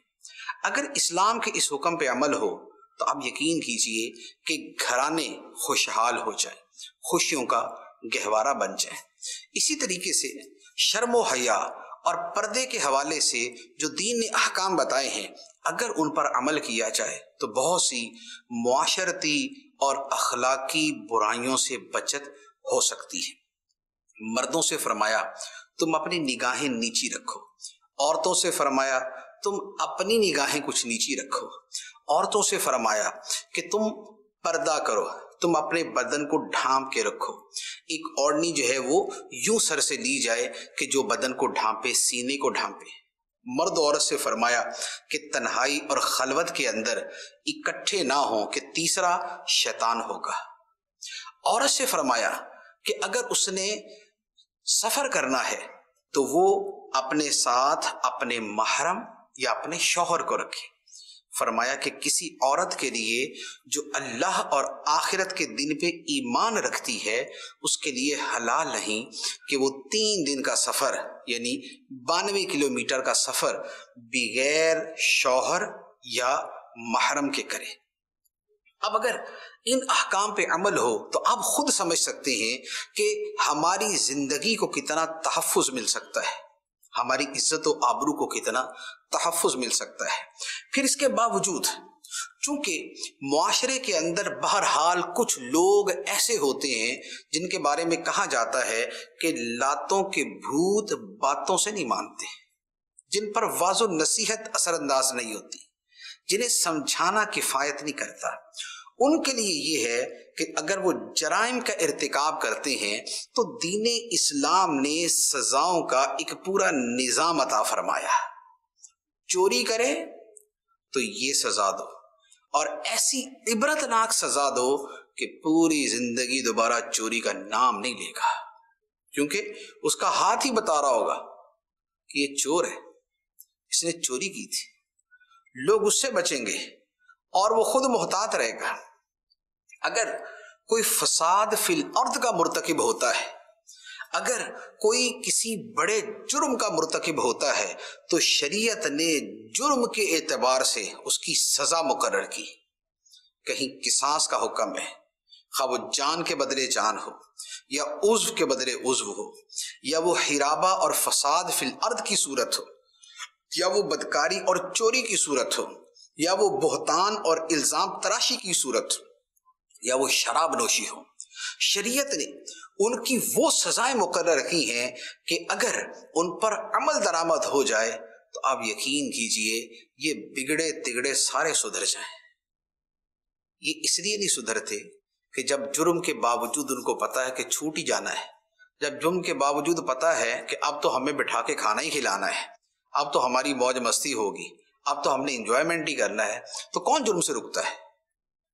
اگر اسلام کے اس حکم پہ عمل ہو تو آپ یقین کیجئے کہ گھرانے خوشحال ہو جائیں، خوشیوں کا گہوارہ بن جائیں. اسی طریقے سے شرم و حیا اور پردے کے حوالے سے جو دین نے احکام بتائے ہیں اگر ان پر عمل کیا جائے تو بہت سی معاشرتی اور اخلاقی برائیوں سے بچت ہو سکتی ہے. مردوں سے فرمایا تم اپنی نگاہیں نیچی رکھو، عورتوں سے فرمایا تم اپنی نگاہیں کچھ نیچی رکھو. عورتوں سے فرمایا کہ تم پردہ کرو، تم اپنے بدن کو ڈھانپ کے رکھو. ایک اوڑھنی جو ہے وہ یوں سر سے لی جائے کہ جو بدن کو ڈھانپے، سینے کو ڈھانپے. مرد عورت سے فرمایا کہ تنہائی اور خلوت کے اندر اکٹھے نہ ہوں کہ تیسرا شیطان ہوگا. عورت سے فرمایا کہ اگر اس نے سفر کرنا ہے تو وہ اپنے ساتھ اپنے محرم یا اپنے شوہر کو رکھے. فرمایا کہ کسی عورت کے لیے جو اللہ اور آخرت کے دن پہ ایمان رکھتی ہے اس کے لیے حلال نہیں کہ وہ 3 دن کا سفر یعنی 92 کلومیٹر کا سفر بغیر شوہر یا محرم کے کرے. اب اگر ان احکام پہ عمل ہو تو آپ خود سمجھ سکتے ہیں کہ ہماری زندگی کو کتنا تحفظ مل سکتا ہے، ہماری عزت و آبرو کو کتنا تحفظ مل سکتا ہے. پھر اس کے باوجود چونکہ معاشرے کے اندر بہرحال کچھ لوگ ایسے ہوتے ہیں جن کے بارے میں کہا جاتا ہے کہ لاتوں کے بھوت باتوں سے نہیں مانتے، جن پر واضح نصیحت اثر انداز نہیں ہوتی، جنہیں سمجھانا کفایت نہیں کرتا. ان کے لیے یہ ہے کہ اگر وہ جرائم کا ارتکاب کرتے ہیں تو دین اسلام نے سزاؤں کا ایک پورا نظام عطا فرمایا. چوری کرے تو یہ سزا دو، اور ایسی عبرتناک سزا دو کہ پوری زندگی دوبارہ چوری کا نام نہیں لے گا، کیونکہ اس کا ہاتھ ہی بتا رہا ہوگا کہ یہ چور ہے، اس نے چوری کی تھی. لوگ اس سے بچیں گے اور وہ خود محتاط رہے گا. اگر کوئی فساد فی الارض کا مرتکب ہوتا ہے، اگر کوئی کسی بڑے جرم کا مرتکب ہوتا ہے تو شریعت نے جرم کے اعتبار سے اس کی سزا مقرر کی. کہیں قصاص کا حکم ہے، خواہ وہ جان کے بدلے جان ہو یا عضو کے بدلے عضو ہو، یا وہ حرابہ اور فساد فی الارض کی صورت ہو، یا وہ بدکاری اور چوری کی صورت ہو، یا وہ بہتان اور الزام تراشی کی صورت ہو، یا وہ شراب نوشی ہو. شریعت نے ان کی وہ سزائیں مقرر کی ہیں کہ اگر ان پر عمل درآمد ہو جائے تو آپ یقین کیجئے یہ بگڑے تگڑے سارے سدھر جائیں. یہ اس لیے نہیں سدھرتے کہ جب جرم کے باوجود ان کو پتا ہے کہ چھوٹ ہی جانا ہے، جب جرم کے باوجود پتا ہے کہ اب تو ہمیں بٹھا کے کھانا ہی کھلانا ہے، اب تو ہماری موج مستی ہوگی، اب تو ہم نے انجوائمنٹ ہی کرنا ہے، تو کون جرم سے رکتا ہے؟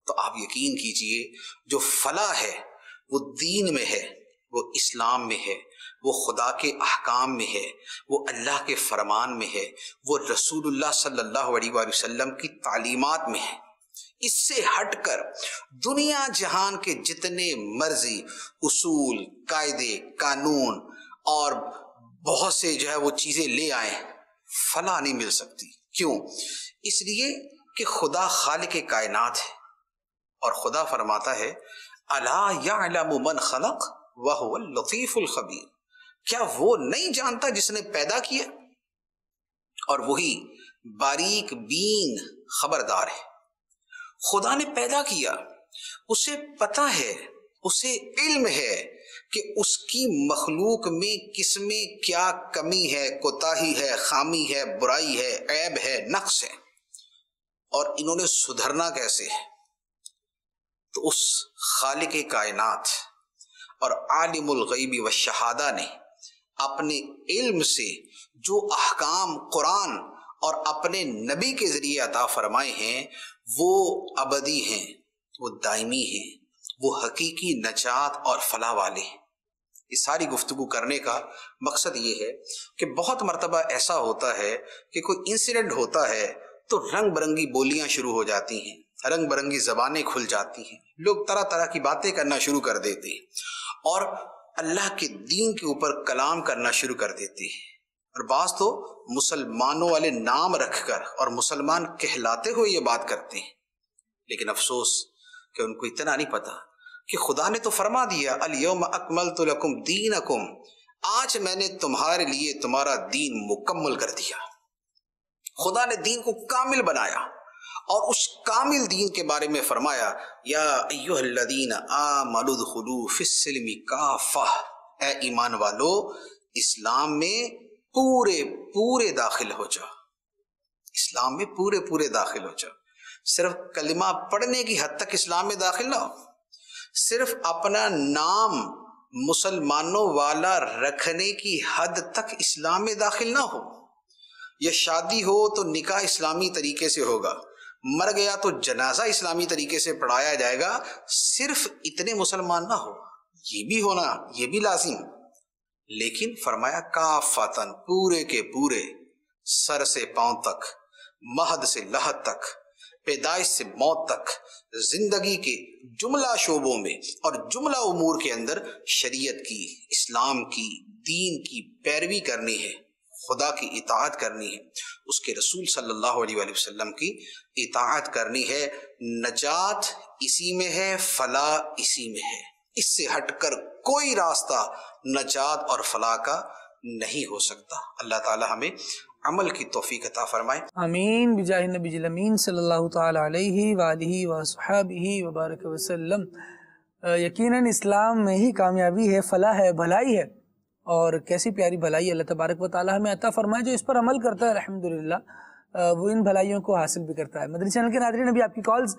تو آپ یقین کیجئے جو فلاح ہے وہ دین میں ہے، وہ اسلام میں ہے، وہ خدا کے احکام میں ہے، وہ اللہ کے فرمان میں ہے، وہ رسول اللہ صلی اللہ علیہ وآلہ وسلم کی تعلیمات میں ہے. اس سے ہٹ کر دنیا جہان کے جتنے مرضی اصول، قاعدے، قانون اور بہت سے جو ہے وہ چیزیں لے آئیں، فلاح نہیں مل سکتی. کیوں؟ اس لیے کہ خدا خالق کائنات ہے، اور خدا فرماتا ہے الا یعلم من خلق وَهُوَ اللَّطِيفُ الْخَبِيرُ، کیا وہ نہیں جانتا جس نے پیدا کیا اور وہی باریک بین خبردار ہے۔ خدا نے پیدا کیا، اسے پتہ ہے، اسے علم ہے کہ اس کی مخلوق میں کس میں کیا کمی ہے، کوتاہی ہے، خامی ہے، برائی ہے، عیب ہے، نقص ہے، اور انہوں نے سدھرنا کیسے ہے۔ تو اس خالق کائنات اور عالم الغیب والشہادہ نے اپنے علم سے جو احکام قرآن اور اپنے نبی کے ذریعے عطا فرمائے ہیں وہ ابدی ہیں، وہ دائمی ہیں، وہ حقیقی نجات اور فلاح والے ہیں۔ یہ ساری گفتگو کرنے کا مقصد یہ ہے کہ بہت مرتبہ ایسا ہوتا ہے کہ کوئی انسیڈنٹ ہوتا ہے تو رنگ برنگی بولیاں شروع ہو جاتی ہیں، رنگ برنگی زبانیں کھل جاتی ہیں، لوگ طرح طرح کی باتیں کرنا شروع کر دیتے ہیں اور اللہ کے دین کے اوپر کلام کرنا شروع کر دیتے ہیں، اور بعض تو مسلمانوں والے نام رکھ کر اور مسلمان کہلاتے ہوئے یہ بات کرتے ہیں، لیکن افسوس کہ ان کو اتنا نہیں پتا کہ خدا نے تو فرما دیا الیوم اکملت لکم دینکم، آج میں نے تمہارے لیے تمہارا دین مکمل کر دیا۔ خدا نے دین کو کامل بنایا اور اس کامل دین کے بارے میں فرمایا یا ایھا الذین آمنوا ادخلوا فی السلم کافہ، اے ایمان والو اسلام میں پورے داخل ہو جاؤ، اسلام میں پورے داخل ہو جاؤ۔ صرف کلمہ پڑھنے کی حد تک اسلام میں داخل نہ ہو، صرف اپنا نام مسلمانوں والا رکھنے کی حد تک اسلام میں داخل نہ ہو، یا شادی ہو تو نکاح اسلامی طریقے سے ہوگا، مر گیا تو جنازہ اسلامی طریقے سے پڑھایا جائے گا، صرف اتنے مسلمان نہ ہو، یہ بھی ہونا، یہ بھی لازم، لیکن فرمایا کافاتن، پورے کے پورے، سر سے پاؤں تک، مہد سے لحد تک، پیدائش سے موت تک، زندگی کے جملہ شعبوں میں اور جملہ امور کے اندر شریعت کی، اسلام کی، دین کی پیروی کرنی ہے، خدا کی اطاعت کرنی ہے، اس کے رسول صلی اللہ علیہ وآلہ وسلم کی اطاعت کرنی ہے۔ نجات اسی میں ہے، فلاح اسی میں ہے، اس سے ہٹ کر کوئی راستہ نجات اور فلاح کا نہیں ہو سکتا۔ اللہ تعالی ہمیں عمل کی توفیق عطا فرمائے، آمین بجاہ نبی الامین صلی اللہ تعالی علیہ وآلہ وصحبہ وبارک وسلم۔ یقیناً اسلام میں ہی کامیابی ہے، فلاح ہے، بھلائی ہے، اور کیسی پیاری بھلائی اللہ تبارک و تعالی ہمیں عطا فرمائے۔ جو اس پر عمل کرتا ہے الحمدللہ وہ ان بھلائیوں کو حاصل بھی کرتا ہے۔ مدنی چینل کے ناظرین ابھی آپ کی کالز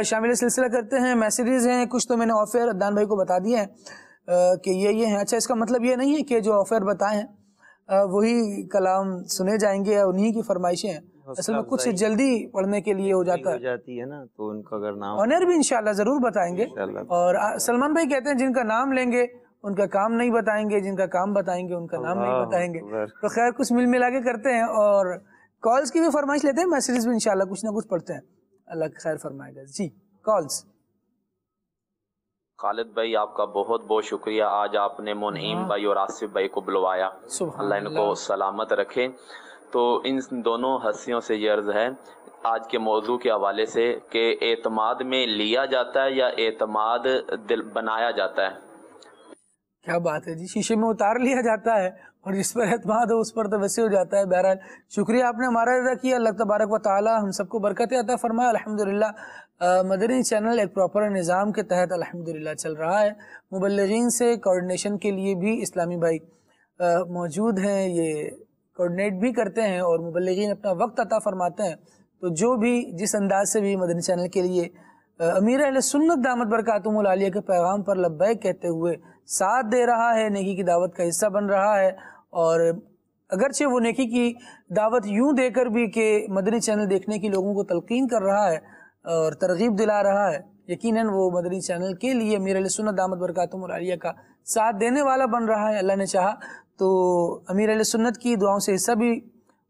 شامل سلسلہ کرتے ہیں، میسیجز ہیں، کچھ تو میں نے آف ایئر عدنان بھائی کو بتا دیے ہیں کہ یہ ہیں۔ اچھا، اس کا مطلب یہ نہیں ہے کہ جو آف ایئر بتائے ہیں وہی کلام سنے جائیں گے، انہی کی فرمائشیں ہیں، اصل میں کچھ جلدی پڑھنے کے لیے ہو جاتی ہے نا، تو ان کا اگر نام آنر بھی انشاءاللہ ضرور بتائیں گے۔ اور سلمان بھائی کہتے ہیں جن کا نام لیں گے ان کا کام نہیں بتائیں گے، جن کا کام بتائیں گے ان کا نام نہیں بتائیں گے، تو خیر کچھ مل ملا کے کرتے ہیں، اور کالز کی بھی فرمائش لیتے ہیں، میسیجز بھی انشاءاللہ کچھ نہ کچھ پڑھتے ہیں، اللہ خیر فرمائے گا۔ جی کالز۔ خالد بھائی آپ کا بہت بہت شکریہ، آج آپ نے منعیم بھائی اور آصف بھائی کو بلوایا، اللہ ان کو سلامت رکھے۔ تو ان دونوں ہستیوں سے یہ عرض ہے آج کے موضوع کے حوالے سے کہ اعتماد میں لیا جاتا ہے یا اعتماد دل بنایا جاتا ہے؟ کیا بات ہے جی، شیشے میں اتار لیا جاتا ہے اور جس پر اعتماد ہو اس پر تو ویسے ہو جاتا ہے۔ بہرحال شکریہ آپ نے ہمارا ادا کیا، اللہ تبارک و تعالی ہم سب کو برکتیں عطا فرمائے۔ الحمدللہ مدنی چینل ایک پراپر نظام کے تحت الحمدللہ چل رہا ہے، مبلغین سے کوارڈینیشن کے لیے بھی اسلامی بھائی موجود ہیں، یہ کوارڈینیٹ بھی کرتے ہیں اور مبلغین اپنا وقت عطا فرماتے ہیں، تو جو بھی جس انداز سے بھی مدنی چینل کے لیے امیر اہل سنت دامت برکاتہم العالیہ کے پیغام پر لبیک کہتے ہوئے ساتھ دے رہا ہے، نیکی کی دعوت کا حصہ بن رہا ہے، اور اگرچہ وہ نیکی کی دعوت یوں دے کر بھی کہ مدنی چینل دیکھنے کی لوگوں کو تلقین کر رہا ہے اور ترغیب دلا رہا ہے، یقیناً وہ مدنی چینل کے لیے امیر اہل سنت دامت برکاتہم العالیہ کا ساتھ دینے والا بن رہا ہے۔ اللہ نے چاہا تو امیر اہل سنت کی دعاؤں سے حصہ بھی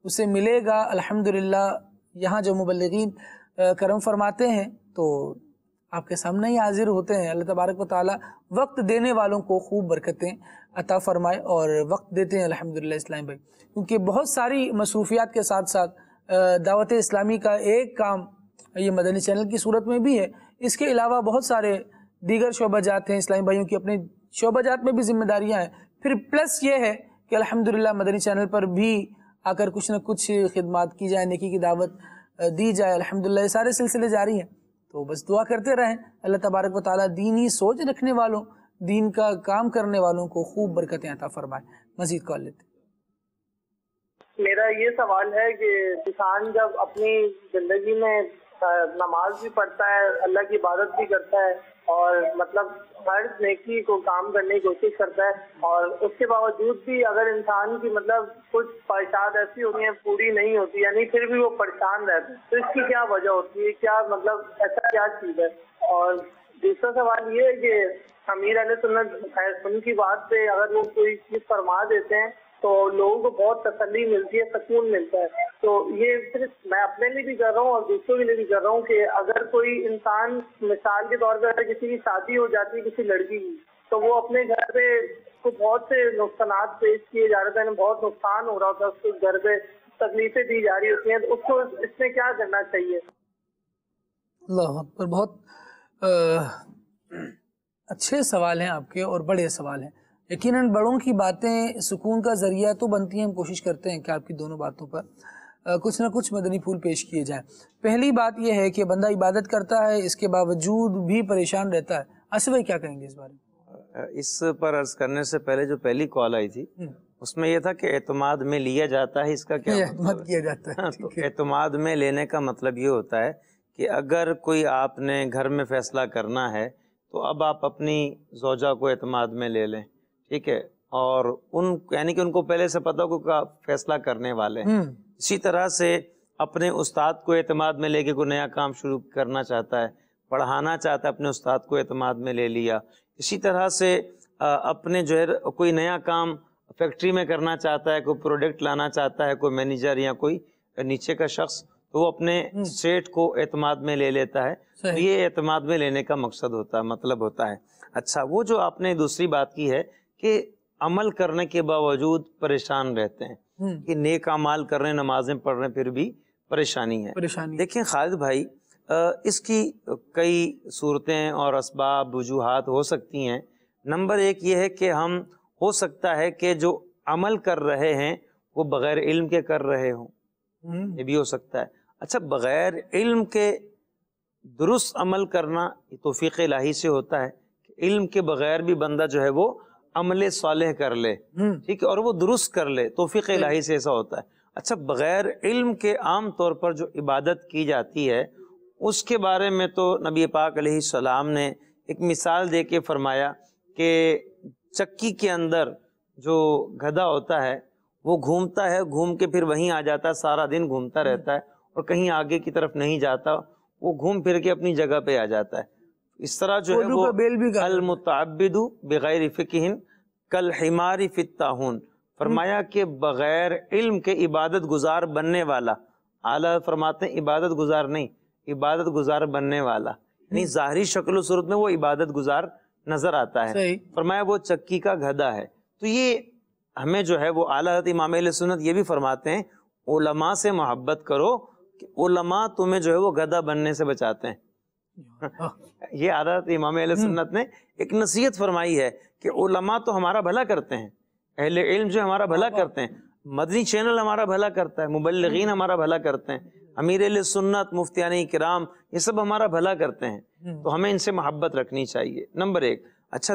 اسے ملے گا۔ الحمدللہ یہاں جو مبلغین کرم فرماتے ہیں تو آپ کے سامنے ہی حاضر ہوتے ہیں، اللہ تبارک و تعالی وقت دینے والوں کو خوب برکتیں عطا فرمائے، اور وقت دیتے ہیں الحمدللہ اسلام بھائی، کیونکہ بہت ساری مصروفیات کے ساتھ ساتھ دعوت اسلامی کا ایک کام یہ مدنی چینل کی صورت میں بھی ہے، اس کے علاوہ بہت سارے دیگر شعبہ جات ہیں، اسلامی بھائیوں کی اپنی شعبہ جات میں بھی ذمہ داریاں ہیں. پھر پلس یہ ہے کہ الحمدللہ مدنی چینل پر بھی آ کر کچھ نہ کچھ خدمات کی جائے, نیکی کی دعوت دی جائے. الحمدللہ یہ سارے سلسلے جاری ہیں. تو بس دعا کرتے رہیں, اللہ تبارک و تعالیٰ دینی سوچ رکھنے والوں, دین کا کام کرنے والوں کو خوب برکتیں عطا فرمائے. مزید کال لیتے. میرا یہ سوال ہے کہ انسان جب اپنی زندگی میں نماز بھی پڑھتا ہے, اللہ کی عبادت بھی کرتا ہے, اور مطلب ہر نیکی کو کام کرنے کی کوشش کرتا ہے, اور اس کے باوجود بھی اگر انسان کی مطلب کچھ خواہشات ایسی ہوتی ہیں پوری نہیں ہوتی, یعنی پھر بھی وہ پریشان رہتا ہے, تو اس کی کیا وجہ ہوتی ہے؟ کیا مطلب ایسا کیا چیز ہے؟ اور دوسرا سوال یہ ہے کہ امیر اہل سنت ان کی بات پہ اگر وہ کوئی چیز فرما دیتے ہیں تو لوگوں کو بہت تسلی ملتی ہے, سکون ملتا ہے. تو یہ صرف میں اپنے لیے بھی کر رہا ہوں اور دوسروں کے لیے بھی کر رہا ہوں کہ اگر کوئی انسان مثال کے طور پر کسی کی شادی ہو جاتی ہے کسی لڑکی کی, تو وہ اپنے گھر پہ کو بہت سے نقصانات پیش کیے جا رہے ہیں, بہت نقصان ہو رہا ہوتا ہے, اس کے گھر پہ تکلیفیں دی جا رہی ہوتی ہیں, تو اس کو اس میں کیا کرنا چاہیے؟ اللہ اکبر, بہت اچھے سوال ہیں آپ کے اور بڑے سوال ہیں. یقیناً بڑوں کی باتیں سکون کا ذریعہ تو بنتی ہیں. ہم کوشش کرتے ہیں کہ آپ کی دونوں باتوں پر کچھ نہ کچھ مدنی پھول پیش کیے جائیں. پہلی بات یہ ہے کہ بندہ عبادت کرتا ہے, اس کے باوجود بھی پریشان رہتا ہے. آصف بھائی کیا کہیں گے اس بارے میں؟ اس پر عرض کرنے سے پہلے جو پہلی کال آئی تھی اس میں یہ تھا کہ اعتماد میں لیا جاتا ہے, اس کا کیا مطلب کیا جاتا ہے؟ تو اعتماد میں لینے کا مطلب یہ ہوتا ہے کہ اگر کوئی آپ نے گھر میں فیصلہ کرنا ہے تو اب آپ اپنی زوجہ کو اعتماد میں لے لیں, ٹھیک ہے, اور ان یعنی کہ ان کو پہلے سے پتہ کو کا فیصلہ کرنے والے ہیں. اسی طرح سے اپنے استاد کو اعتماد میں لے کے کوئی نیا کام شروع کرنا چاہتا ہے, پڑھانا چاہتا ہے, اپنے استاد کو اعتماد میں لے لیا. اسی طرح سے اپنے جو ہے کوئی نیا کام فیکٹری میں کرنا چاہتا ہے, کوئی پروڈکٹ لانا چاہتا ہے, کوئی مینیجر یا کوئی نیچے کا شخص, تو وہ اپنے سیٹ کو اعتماد میں لے لیتا ہے. تو یہ اعتماد میں لینے کا مقصد ہوتا ہے, مطلب ہوتا ہے. اچھا, وہ جو آپ نے دوسری بات کی ہے کہ عمل کرنے کے باوجود پریشان رہتے ہیں, کہ نیک اعمال کر رہے ہیں, نمازیں پڑھ رہے ہیں, پھر بھی پریشانی ہے. دیکھیں خالد بھائی, اس کی کئی صورتیں اور اسباب وجوہات ہو سکتی ہیں. نمبر ایک یہ ہے کہ ہم ہو سکتا ہے کہ جو عمل کر رہے ہیں وہ بغیر علم کے کر رہے ہوں, یہ بھی ہو سکتا ہے. اچھا, بغیر علم کے درست عمل کرنا توفیق الہی سے ہوتا ہے, علم کے بغیر بھی بندہ جو ہے وہ عمل صالح کر لے, ٹھیک ہے, اور وہ درست کر لے, توفیق الہی سے ایسا ہوتا ہے. اچھا, بغیر علم کے عام طور پر جو عبادت کی جاتی ہے اس کے بارے میں تو نبی پاک علیہ السلام نے ایک مثال دے کے فرمایا کہ چکی کے اندر جو گدھا ہوتا ہے وہ گھومتا ہے, گھوم کے پھر وہیں آ جاتا ہے, سارا دن گھومتا رہتا ہے اور کہیں آگے کی طرف نہیں جاتا, وہ گھوم پھر کے اپنی جگہ پہ آ جاتا ہے. اس طرح جو ہے وہ المتعبد بغیر فقہ کالحمار فی الطاحون, فرمایا کہ بغیر علم کے عبادت گزار بننے والا, اعلیٰ فرماتے ہیں عبادت گزار نہیں, عبادت گزار بننے والا, یعنی ظاہری شکل و صورت میں وہ عبادت گزار نظر آتا ہے. فرمایا وہ چکی کا گدھا ہے. تو یہ ہمیں جو ہے وہ اعلیٰ حضرت امام اہل سنت یہ بھی فرماتے ہیں علماء سے محبت کرو کہ علماء تمہیں جو ہے وہ گدھا بننے سے بچاتے ہیں. یہ عادت امام اہل سنت نے ایک نصیحت فرمائی ہے کہ علماء تو ہمارا بھلا کرتے ہیں, اہل علم جو ہمارا بھلا کرتے ہیں, مدنی چینل ہمارا بھلا کرتا ہے, مبلغین ہمارا بھلا کرتے ہیں, امیر اہل سنت, مفتیان کرام, یہ سب ہمارا بھلا کرتے ہیں, تو ہمیں ان سے محبت رکھنی چاہیے, نمبر ایک. اچھا,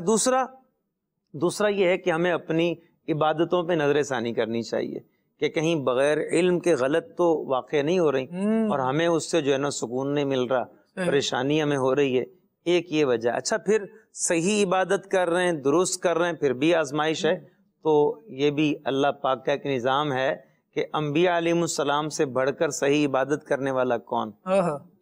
دوسرا یہ ہے کہ ہمیں اپنی عبادتوں پہ نظر ثانی کرنی چاہیے کہ کہیں بغیر علم کے غلط تو واقع نہیں ہو رہی اور ہمیں اس سے جو ہے نا سکون نہیں مل رہا, پریشانی ہمیں ہو رہی ہے. ایک یہ وجہ. اچھا, پھر صحیح عبادت کر رہے ہیں, درست کر رہے ہیں, پھر بھی آزمائش ہے, تو یہ بھی اللہ پاک کا ایک نظام ہے کہ انبیاء علیہ السلام سے بڑھ کر صحیح عبادت کرنے والا کون,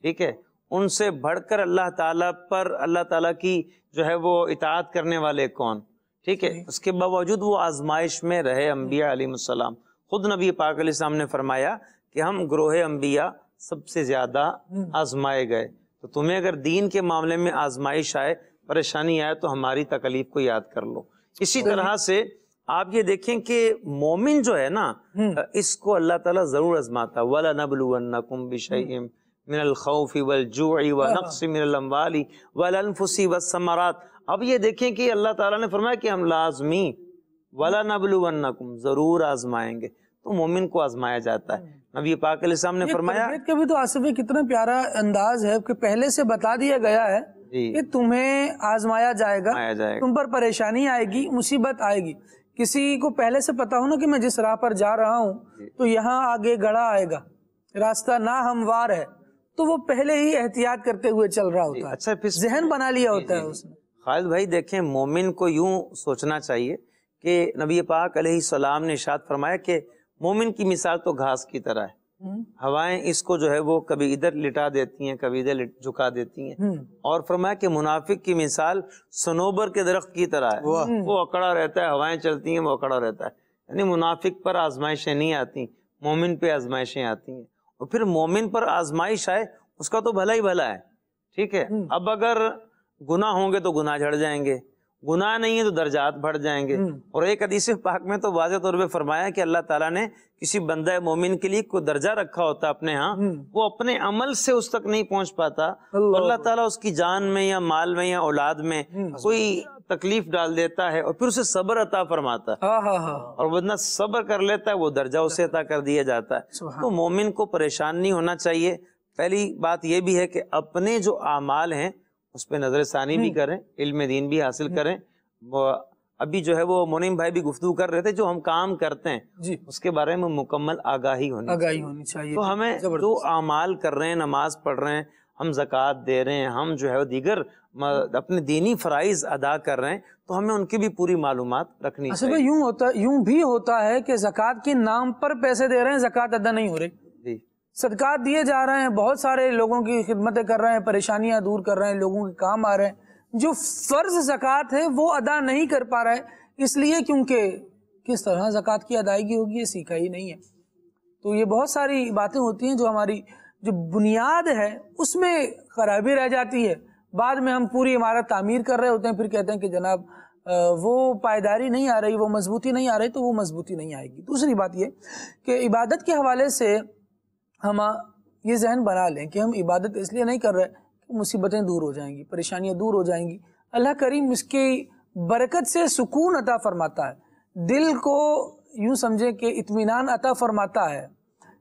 ٹھیک ہے, ان سے بڑھ کر اللہ تعالیٰ پر اللہ تعالیٰ کی جو ہے وہ اطاعت کرنے والے کون, ٹھیک ہے. اس کے باوجود وہ آزمائش میں رہے انبیاء علیہ السلام. خود نبی پاک علیہ السلام نے فرمایا کہ ہم گروہ انبیاء سب سے زیادہ آزمائے گئے. تو تمہیں اگر دین کے معاملے میں آزمائش آئے, پریشانی آئے, تو ہماری تکلیف کو یاد کر لو. اسی طرح سے آپ یہ دیکھیں کہ مومن جو ہے نا, اس کو اللہ تعالیٰ ضرور آزماتا. وَلَنَبْلُوَنَّكُمْ بِشَيْءٍ مِنَ الْخَوْفِ وَالْجُوعِ وَنَقْصٍ مِنَ الْأَمْوَالِ وَالْأَنفُسِ وَالثَّمَرَاتِ. اب یہ دیکھیں کہ اللہ تعالیٰ نے فرمایا کہ ہم لازمی وَلَنَبْلُوَنَّكُمْ ضرور آزمائیں گے، تو مومن کو آزمایا جاتا ہے۔ نبی پاک علیہ السلام نے فرمایا، تربیت کا بھی تو آصف کتنا پیارا انداز ہے کہ پہلے سے بتا دیا گیا ہے کہ تمہیں آزمایا جائے گا، تم پر پریشانی آئے گی، مصیبت آئے گی۔ کسی کو پہلے سے پتا ہو نا کہ میں جس راہ پر جا رہا ہوں تو یہاں آگے گڑھا آئے گا، راستہ ناہموار ہے، تو وہ پہلے ہی احتیاط کرتے ہوئے چل رہا ہوتا ہے، اچھا ذہن بنا لیا ہوتا ہے اس نے۔ خالد بھائی دیکھیں، مومن کو یوں سوچنا چاہیے کہ نبی پاک علیہ السلام نے ارشاد فرمایا کہ مومن کی مثال تو گھاس کی طرح ہے، ہوائیں اس کو جو ہے وہ کبھی ادھر لٹا دیتی ہیں، کبھی ادھر جھکا دیتی ہیں، اور فرمایا کہ منافق کی مثال صنوبر کے درخت کی طرح ہے، وہ اکڑا رہتا ہے، ہوائیں چلتی ہیں وہ اکڑا رہتا ہے۔ یعنی منافق پر آزمائشیں نہیں آتی، مومن پہ آزمائشیں آتی ہیں، اور پھر مومن پر آزمائش آئے اس کا تو بھلا ہی بھلا ہے، ٹھیک ہے۔ اب اگر گناہ ہوں گے تو گناہ جھڑ جائیں گے، گناہ نہیں ہے تو درجات بڑھ جائیں گے۔ اور ایک حدیث پاک میں تو واضح طور پہ فرمایا کہ اللہ تعالیٰ نے کسی بندہ مومن کے لیے کوئی درجہ رکھا ہوتا اپنے ہاں، وہ اپنے عمل سے اس تک نہیں پہنچ پاتا، تو اللہ تعالیٰ اس کی جان میں یا مال میں یا اولاد میں کوئی تکلیف ڈال دیتا ہے اور پھر اسے صبر عطا فرماتا ہے، اور وہ اتنا صبر کر لیتا ہے وہ درجہ اسے عطا کر دیا جاتا ہے۔ تو مومن کو پریشان نہیں ہونا چاہیے۔ پہلی بات یہ بھی ہے کہ اپنے جو اعمال ہیں اس پہ نظر ثانی بھی کریں، علم دین بھی حاصل کریں۔ ابھی جو ہے وہ مونیم بھائی بھی گفتگو کر رہے تھے، جو ہم کام کرتے ہیں اس کے بارے میں مکمل آگاہی ہونی چاہیے۔ تو ہمیں جو اعمال کر رہے ہیں، نماز پڑھ رہے ہیں، ہم زکوٰۃ دے رہے ہیں، ہم جو ہے دیگر اپنے دینی فرائض ادا کر رہے ہیں، تو ہمیں ان کی بھی پوری معلومات رکھنی چاہیے۔ یوں بھی ہوتا ہے کہ زکوٰۃ کے نام پر پیسے دے رہے ہیں، زکوٰۃ ادا نہیں ہو رہی، صدقات دیے جا رہے ہیں، بہت سارے لوگوں کی خدمتیں کر رہے ہیں، پریشانیاں دور کر رہے ہیں، لوگوں کے کام آ رہے ہیں، جو فرض زکوٰۃ ہے وہ ادا نہیں کر پا رہا ہے، اس لیے کیونکہ کس طرح زکوٰۃ کی ادائیگی ہوگی یہ سیکھا ہی نہیں ہے۔ تو یہ بہت ساری باتیں ہوتی ہیں جو ہماری جو بنیاد ہے اس میں خرابی رہ جاتی ہے، بعد میں ہم پوری عمارت تعمیر کر رہے ہوتے ہیں، پھر کہتے ہیں کہ جناب وہ پائیداری نہیں آ رہی، وہ مضبوطی نہیں آ رہی، تو وہ مضبوطی نہیں آئے گی۔ دوسری بات یہ کہ عبادت کے حوالے سے ہم یہ ذہن بنا لیں کہ ہم عبادت اس لیے نہیں کر رہے کہ مصیبتیں دور ہو جائیں گی، پریشانیاں دور ہو جائیں گی۔ اللہ کریم اس کی برکت سے سکون عطا فرماتا ہے، دل کو یوں سمجھے کہ اطمینان عطا فرماتا ہے،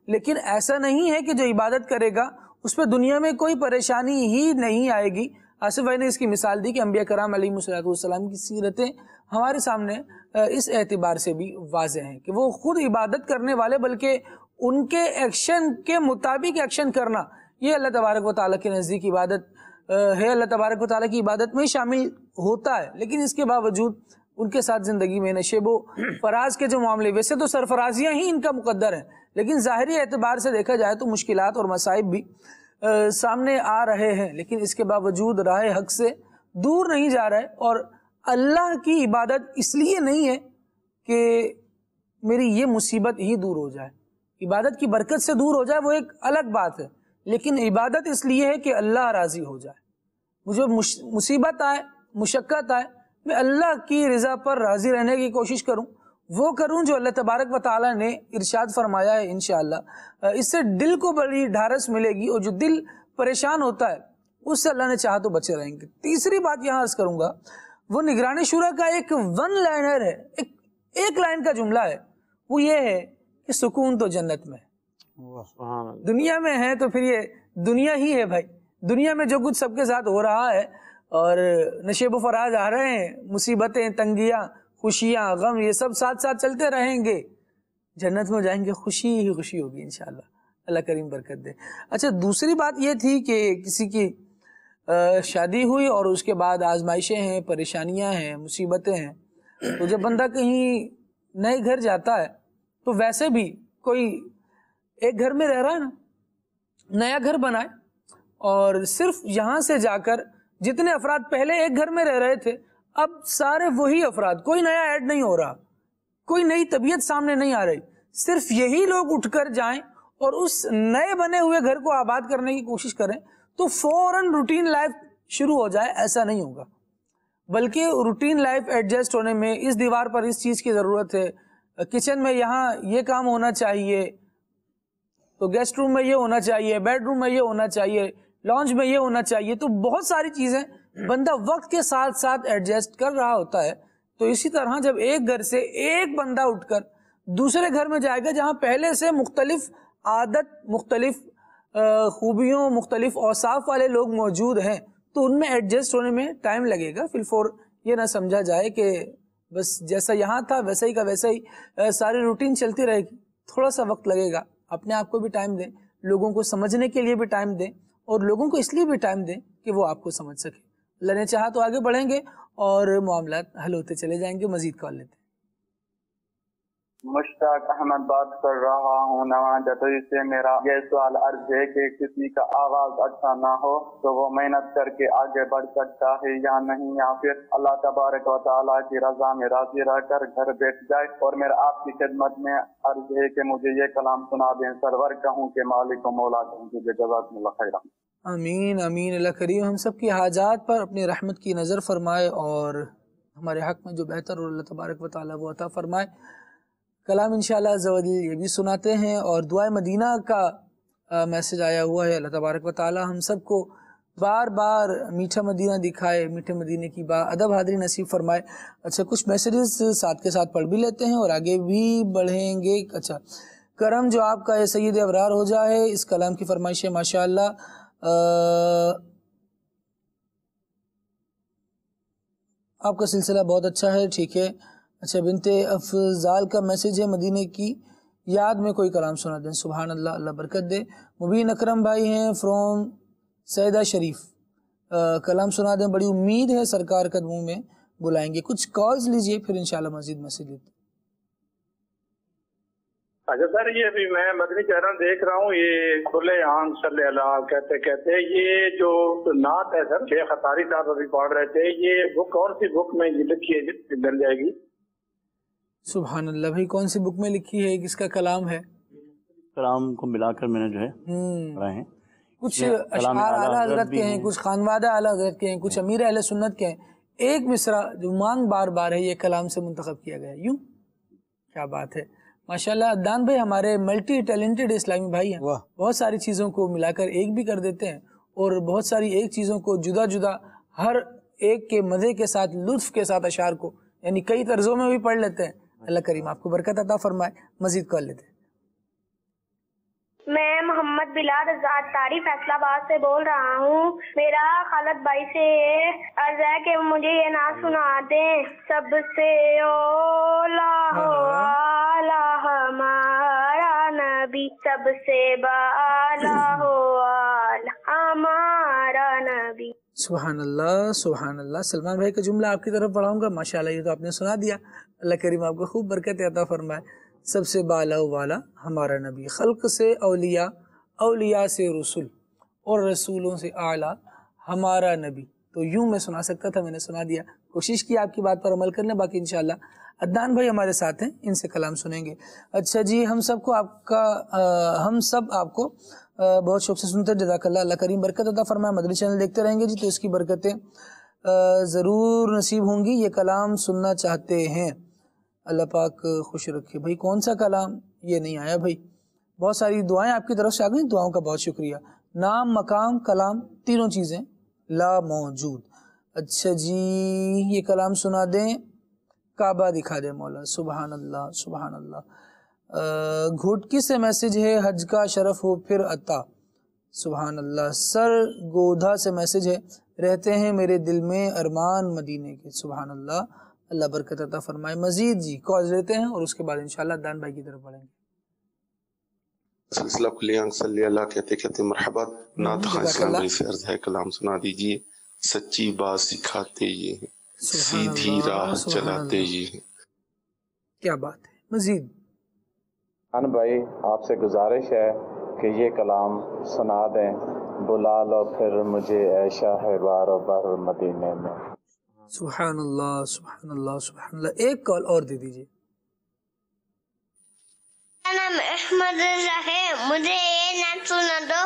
لیکن ایسا نہیں ہے کہ جو عبادت کرے گا اس پہ دنیا میں کوئی پریشانی ہی نہیں آئے گی۔ آصف بھائی نے اس کی مثال دی کہ انبیاء کرام علیہ السلام کی سیرتیں ہمارے سامنے اس اعتبار سے بھی واضح ہیں کہ وہ خود عبادت کرنے والے، بلکہ ان کے ایکشن کے مطابق ایکشن کرنا، یہ اللہ تبارک و تعالیٰ کے نزدیک عبادت ہے، اللہ تبارک و تعالیٰ کی عبادت میں شامل ہوتا ہے۔ لیکن اس کے باوجود ان کے ساتھ زندگی میں نشیب و فراز کے جو معاملے، ویسے تو سرفرازیاں ہی ان کا مقدر ہیں، لیکن ظاہری اعتبار سے دیکھا جائے تو مشکلات اور مصائب بھی سامنے آ رہے ہیں، لیکن اس کے باوجود راہ حق سے دور نہیں جا رہے۔ اور اللہ کی عبادت اس لیے نہیں ہے کہ میری یہ مصیبت ہی دور ہو جائے، عبادت کی برکت سے دور ہو جائے وہ ایک الگ بات ہے، لیکن عبادت اس لیے ہے کہ اللہ راضی ہو جائے۔ مجھے مصیبت آئے، مشقت آئے، میں اللہ کی رضا پر راضی رہنے کی کوشش کروں، وہ کروں جو اللہ تبارک و تعالیٰ نے ارشاد فرمایا ہے۔ انشاءاللہ اس سے دل کو بڑی ڈھارس ملے گی، اور جو دل پریشان ہوتا ہے اس سے اللہ نے چاہا تو بچے رہیں گے۔ تیسری بات یہاں عرض کروں گا، وہ نگران شورا کا ایک ون لائنر ہے، ایک لائن کا جملہ ہے، وہ یہ ہے کہ سکون تو جنت میں ہے، دنیا میں ہے تو پھر یہ دنیا ہی ہے بھائی، دنیا میں جو کچھ سب کے ساتھ ہو رہا ہے اور نشیب و فراز آ رہے ہیں، مصیبتیں، تنگیاں، خوشیاں، غم، یہ سب ساتھ ساتھ چلتے رہیں گے، جنت میں جائیں گے خوشی ہی خوشی ہوگی انشاءاللہ، اللہ کریم برکت دے۔ اچھا، دوسری بات یہ تھی کہ کسی کی شادی ہوئی اور اس کے بعد آزمائشیں ہیں، پریشانیاں ہیں، مصیبتیں ہیں، تو جب بندہ کہیں نئے گھر جاتا ہے تو ویسے بھی کوئی ایک گھر میں رہ رہا ہے نا، نیا گھر بنائے اور صرف یہاں سے جا کر جتنے افراد پہلے ایک گھر میں رہ رہے تھے اب سارے وہی افراد، کوئی نیا ایڈ نہیں ہو رہا، کوئی نئی طبیعت سامنے نہیں آ رہی، صرف یہی لوگ اٹھ کر جائیں اور اس نئے بنے ہوئے گھر کو آباد کرنے کی کوشش کریں تو فوراً روٹین لائف شروع ہو جائے، ایسا نہیں ہوگا، بلکہ روٹین لائف ایڈجسٹ ہونے میں اس دیوار پر اس چیز کی ضرورت ہے، کچن میں یہاں یہ کام ہونا چاہیے، تو گیسٹ روم میں یہ ہونا چاہیے، بیڈ روم میں یہ ہونا چاہیے، لانج میں یہ ہونا چاہیے، تو بہت ساری چیزیں بندہ وقت کے ساتھ ساتھ ایڈجسٹ کر رہا ہوتا ہے، تو اسی طرح جب ایک گھر سے ایک بندہ اٹھ کر دوسرے گھر میں جائے گا جہاں پہلے سے مختلف عادت، مختلف خوبیوں، مختلف اوصاف والے لوگ موجود ہیں، تو ان میں ایڈجسٹ ہونے میں ٹائم لگے گا. فی الفور یہ نہ سمجھا جائے کہ بس جیسا یہاں تھا ویسا ہی کا ویسا ہی ساری روٹین چلتی رہے گی. تھوڑا سا وقت لگے گا. اپنے آپ کو بھی ٹائم دیں، لوگوں کو سمجھنے کے لیے بھی ٹائم دیں، اور لوگوں کو اس لیے بھی ٹائم دیں کہ وہ آپ کو سمجھ سکے. اللہ نے چاہا تو آگے بڑھیں گے اور معاملات حل ہوتے چلے جائیں گے. مزید کال لیتے ہیں. مشتاق احمد بات کر رہا ہوں نواں جتوئی سے. میرا یہ سوال عرض ہے کہ کسی کا آغاز اچھا نہ ہو تو وہ محنت کر کے آگے بڑھ سکتا ہے یا نہیں، یا پھر اللہ تبارک و تعالیٰ کی رضا میں راضی رہ کر گھر بیٹھ جائے. اور میرا آپ کی خدمت میں عرض ہے کہ مجھے یہ کلام سنا دیں. سرور کہوں کہ مالک و مولا کہوں کہ جزاکم اللہ خیرا. آمین آمین. اللہ کریم ہم سب کی حاجات پر اپنی رحمت کی نظر فرمائے اور ہمارے حق میں جو بہتر اور اللہ تبارک و تعالیٰ وہ عطا فرمائے. کلام انشاءاللہ عز و جل یہ بھی سناتے ہیں، اور دعائے مدینہ کا میسج آیا ہوا ہے. اللہ تبارک و تعالیٰ ہم سب کو بار بار میٹھا مدینہ دکھائے، میٹھے مدینہ کی با ادب حاضری نصیب فرمائے. اچھا کچھ میسیجز ساتھ کے ساتھ پڑھ بھی لیتے ہیں اور آگے بھی بڑھیں گے. اچھا کرم جو آپ کا سید ابرار ہو جائے، اس کلام کی فرمائش ہے. ماشاءاللہ آپ کا سلسلہ بہت اچھا ہے. ٹھیک ہے. اچھا بنت افضال کا میسیج ہے، مدینے کی یاد میں کوئی کلام سنا دیں. سبحان اللہ، اللہ برکت دے. مبین اکرم بھائی ہیں فرام سیدہ شریف، کلام سنا دیں. بڑی امید ہے سرکار قدموں میں بلائیں گے. کچھ کالز لیجئے پھر انشاءاللہ مزید میسیج لیتے. اچھا سر، یہ بھی میں مدنی چینل دیکھ رہا ہوں، یہ کھلے عام صلی اللہ کہتے یہ جو نعت ہے سر، شیخ اطاری صاحب ابھی پڑھ رہے تھے، یہ بک کون سی بک میں لکھی ہے مل جائے گی؟ سبحان اللہ بھائی، کون سی بک میں لکھی ہے؟ کس کا کلام ہے؟ کلام کو ملا کر میں نے جو ہے پڑھا ہے. کچھ اشعار اعلیٰ حضرت کے ہیں، کچھ خانوادہ اعلیٰ حضرت کے ہیں، کچھ امیر اہل سنت کے ہیں. ایک مصرع جو مانگ بار بار ہے یہ کلام سے منتخب کیا گیا ہے. یوں کیا بات ہے ماشاءاللہ. عدنان بھائی ہمارے ملٹی ٹیلنٹڈ اسلامی بھائی ہیں، بہت ساری چیزوں کو ملا کر ایک بھی کر دیتے ہیں، اور بہت ساری ایک چیزوں کو جدا جدا ہر ایک کے مزے کے ساتھ، لطف کے ساتھ اشعار کو یعنی کئی طرزوں میں بھی پڑھ لیتے ہیں. اللہ کریم آپ کو برکت عطا فرمائے. مزید کر لیتے ہیں. میں محمد بلال آزاد تاری فیصلہ آباد سے بول رہا ہوں. میرا خالد بھائی سے عرض ہے کہ مجھے یہ نعت سنا دیں. سب سے اولا ہو اعلیٰ ہمارا نبی، سب سے بالا ہو اعلیٰ ہمارا نبی. سبحان اللہ سبحان اللہ. سلمان بھائی کا جملہ آپ کی طرف پڑھاؤں گا. ماشاءاللہ یہ تو آپ نے سنا دیا. اللہ کریم آپ کو خوب برکت عطا فرمائے. سب سے بالا والا ہمارا نبی، خلق سے اولیاء، اولیاء سے رسول، اور رسولوں سے اعلیٰ ہمارا نبی. تو یوں میں سنا سکتا تھا، میں نے سنا دیا. کوشش کی آپ کی بات پر عمل کرنے. باقی انشاءاللہ عدنان بھائی ہمارے ساتھ ہیں، ان سے کلام سنیں گے. اچھا جی، ہم سب آپ کو بہت شوق سے سنتے. جزاک اللہ. اللہ کریم برکت عطا فرمائے. مدنی چینل دیکھتے رہیں گے جی تو اس کی برکتیں ضرور نصیب ہوں گی. یہ کلام سننا چاہتے ہیں، اللہ پاک خوش رکھے. بھائی کون سا کلام؟ یہ نہیں آیا بھائی. بہت ساری دعائیں آپ کی طرف سے آ گئی، دعاؤں کا بہت شکریہ. نام، مقام، کلام، تینوں چیزیں لا موجود. اچھا جی، یہ کلام سنا دیں. کعبہ دکھا دیں مولا. سبحان اللہ سبحان اللہ. گھوٹکی سے میسج ہے، حج کا شرف ہو پھر عطا. سبحان اللہ. سر گودھا سے میسج ہے، رہتے ہیں میرے دل میں ارمان مدینے کے. سبحان اللہ. اللہ برکت عطا فرمائے. مزید جی کال لیتے ہیں اور اس کے بعد انشاءاللہ دان بھائی کی طرف بڑھیں گے. سلسلہ کھلی آنکھ صلی اللہ کہتے مرحبا. نعت خواہ اسلام بھائی سے عرض ہے کلام سنا دیجئے. سچی بات سکھاتے یہ ہیں، سیدھی راہ چلاتے یہ ہیں. کیا بات ہے. مزید ان بھائی آپ سے گزارش ہے کہ یہ کلام سنا دیں. بلا لو پھر مجھے اے شاہ بار و بر مدینے میں. سبحان اللہ سبحان اللہ سبحان اللہ. ایک کال اور دے دیجئے. نام احمد ہے، مجھے یہ نعت سنا دو.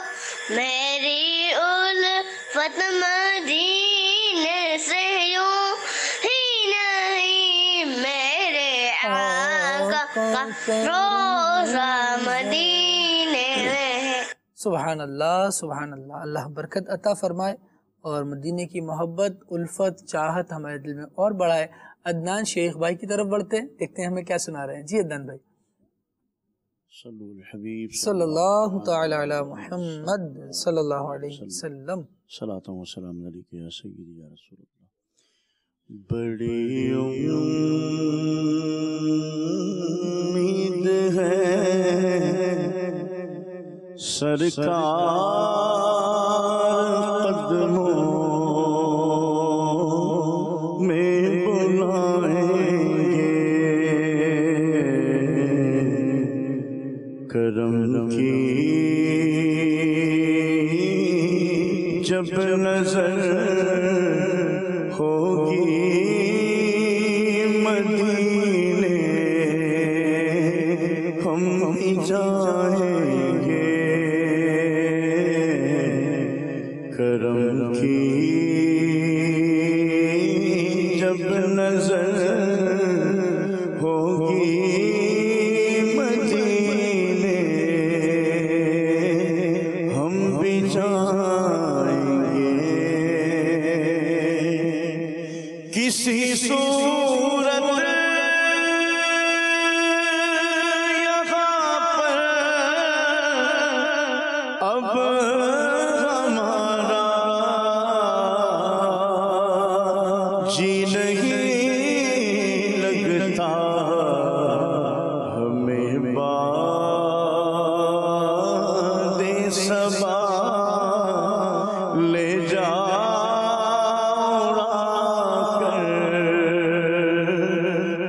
میری الفت مدینے سے یوں ہی نہیں، میرے آقا کا روزہ مدینے میں ہے. سبحان اللہ سبحان اللہ. اللہ برکت عطا فرمائے اور مدینے کی محبت، الفت، چاہت ہمارے دل میں اور بڑھائے۔ عدنان شیخ بھائی کی طرف بڑھتے ہیں، دیکھتے ہیں ہمیں کیا سنا رہے ہیں۔ جی عدنان بھائی۔ صلی اللہ تعالی علی محمد صلی اللہ علیہ وسلم۔ صلاۃ و سلام علیک یا سیدی یا رسول اللہ۔ بڑی امید ہے سرکار قدموں میں بلائیں گے، کرم کی جب نظر ہوگی مدینے ہم بھی جائیں گے، کرم کی جب نظر ہوگی مدینے ہم بھی جائیں گے، کسی صورت یہاں پر اب ہمارا جی نہیں لگتا، ہمیں باد صبا لے جا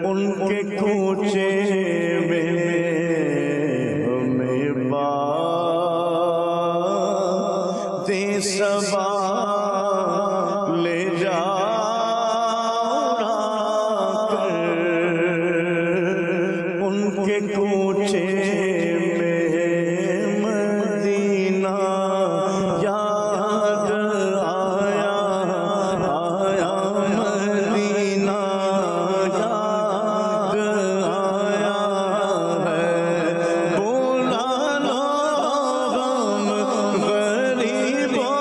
ان کے کوچے میں، ہمیں باد صبا لے جا ان کے کوچے میں، مدینہ یاد آیا آیا، مدینہ یاد آیا ہے، بولا لو غم غریبوں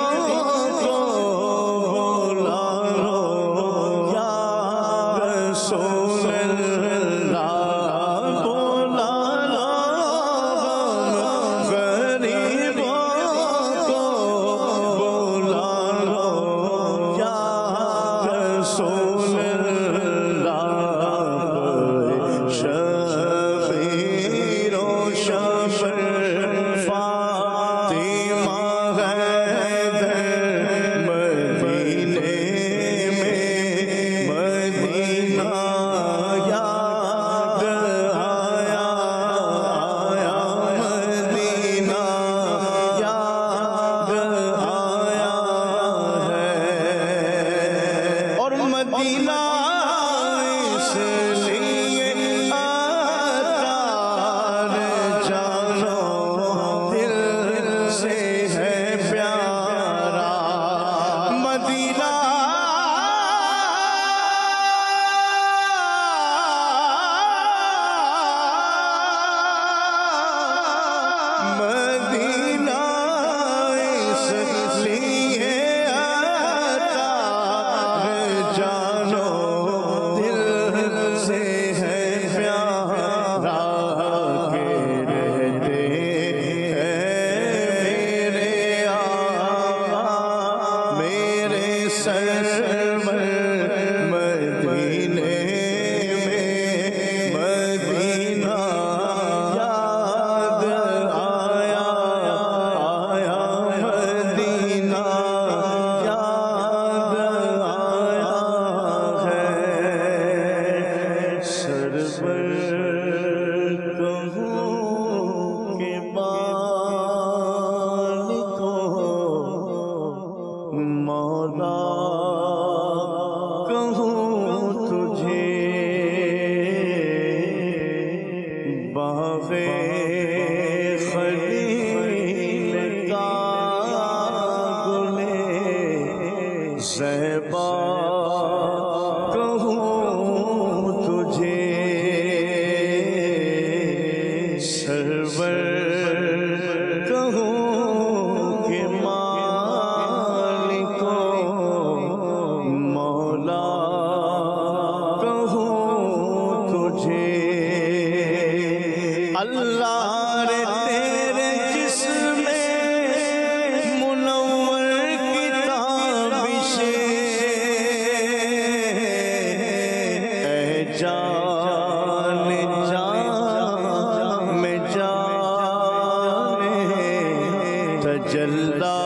تجلا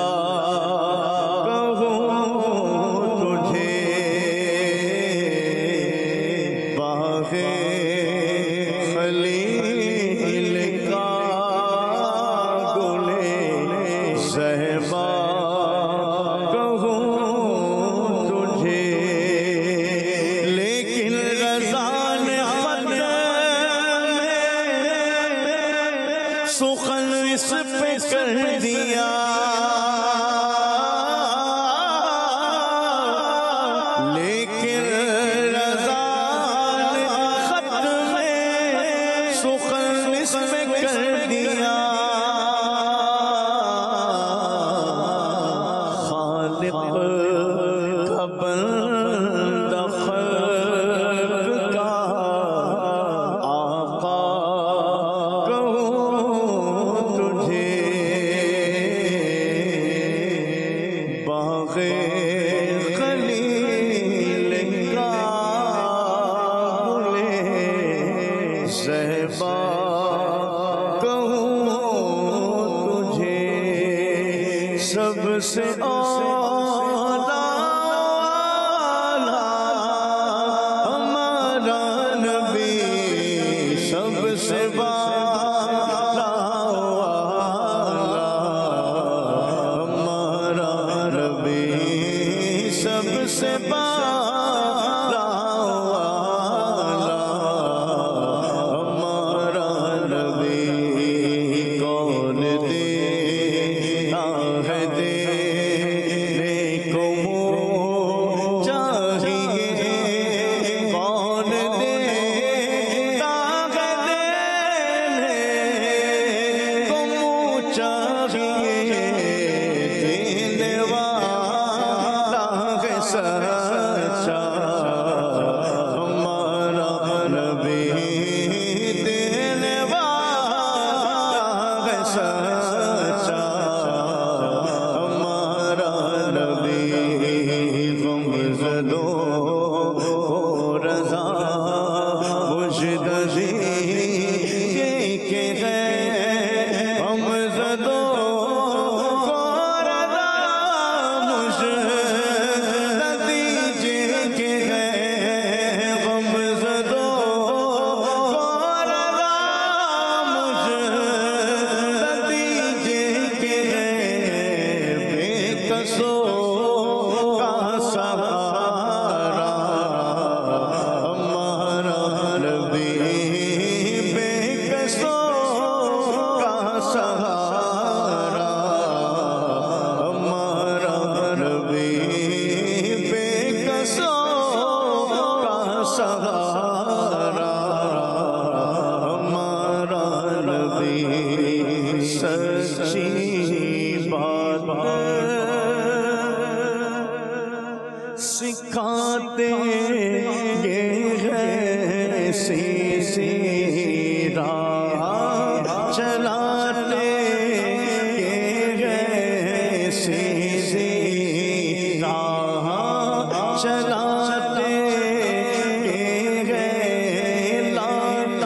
کہوں تجھے باغ خلیل کا گل صہبا کہوں تجھے، لیکن رضا نے خط میں سخن اس پہ کر دیا، لیکن رضا نے خط میں سخن اس پہ کر دیا، خالق کا بندہ خلق کا آقا کہوں تجھے، باغ خلیل کا گل صہبا کہوں تجھے، سب سے اولا ہمارا نبی، سب سے بالا ہمارا نبی، سب سے بالا ہمارا نبی، کون دیتا ہے دینے کو منہ چاہیے، کون دیتا ہے دینے کو منہ چاہیے، دینے والا ہے سچا ہمارا نبی، دینے والا ہے سچا ہمارا نبی، غم زدوں کو رضا مجددی کے ہے، غم زدوں کو رضا مجددی کے ہے، غم زدوں کو رضا مجددی کے ہے، بے کسوں کا سہارا ہمارا نبی، بے کسوں کا سہارا ہمارا نبی، بے کسوں کا سہارا ہمارا نبی، سچی بات سکھاتے یہ ہے، سی راہ چلاتے یہ ہے، سی راہ چلاتے یہ ہے، لاکھ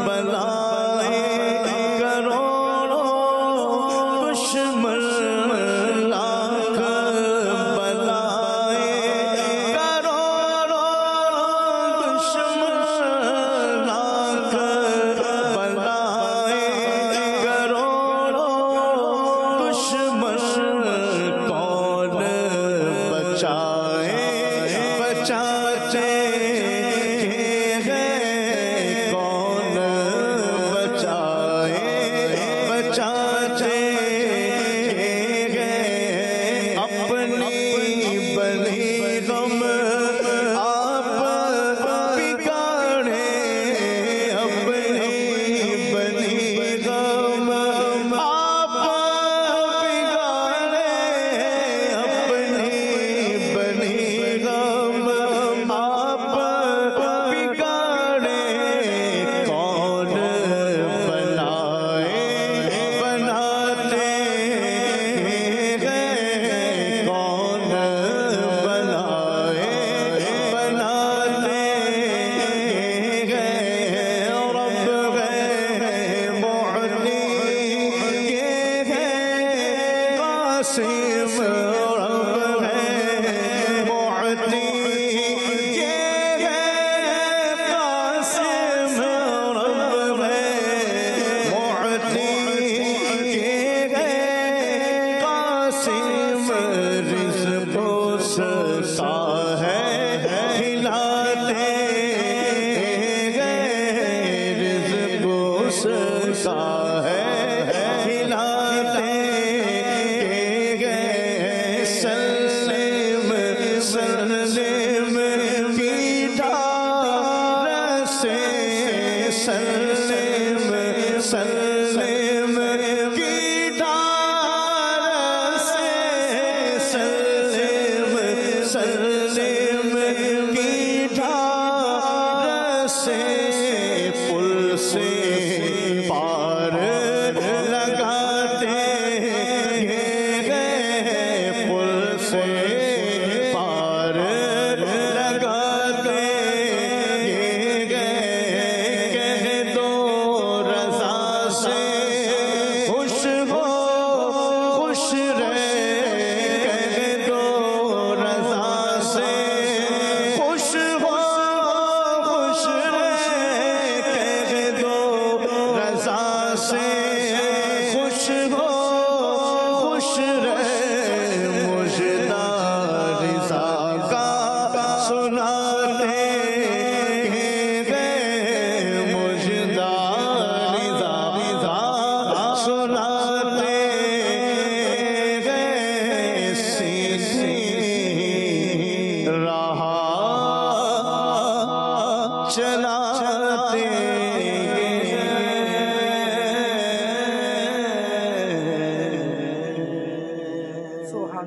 بلائیں کروڑوں دشمن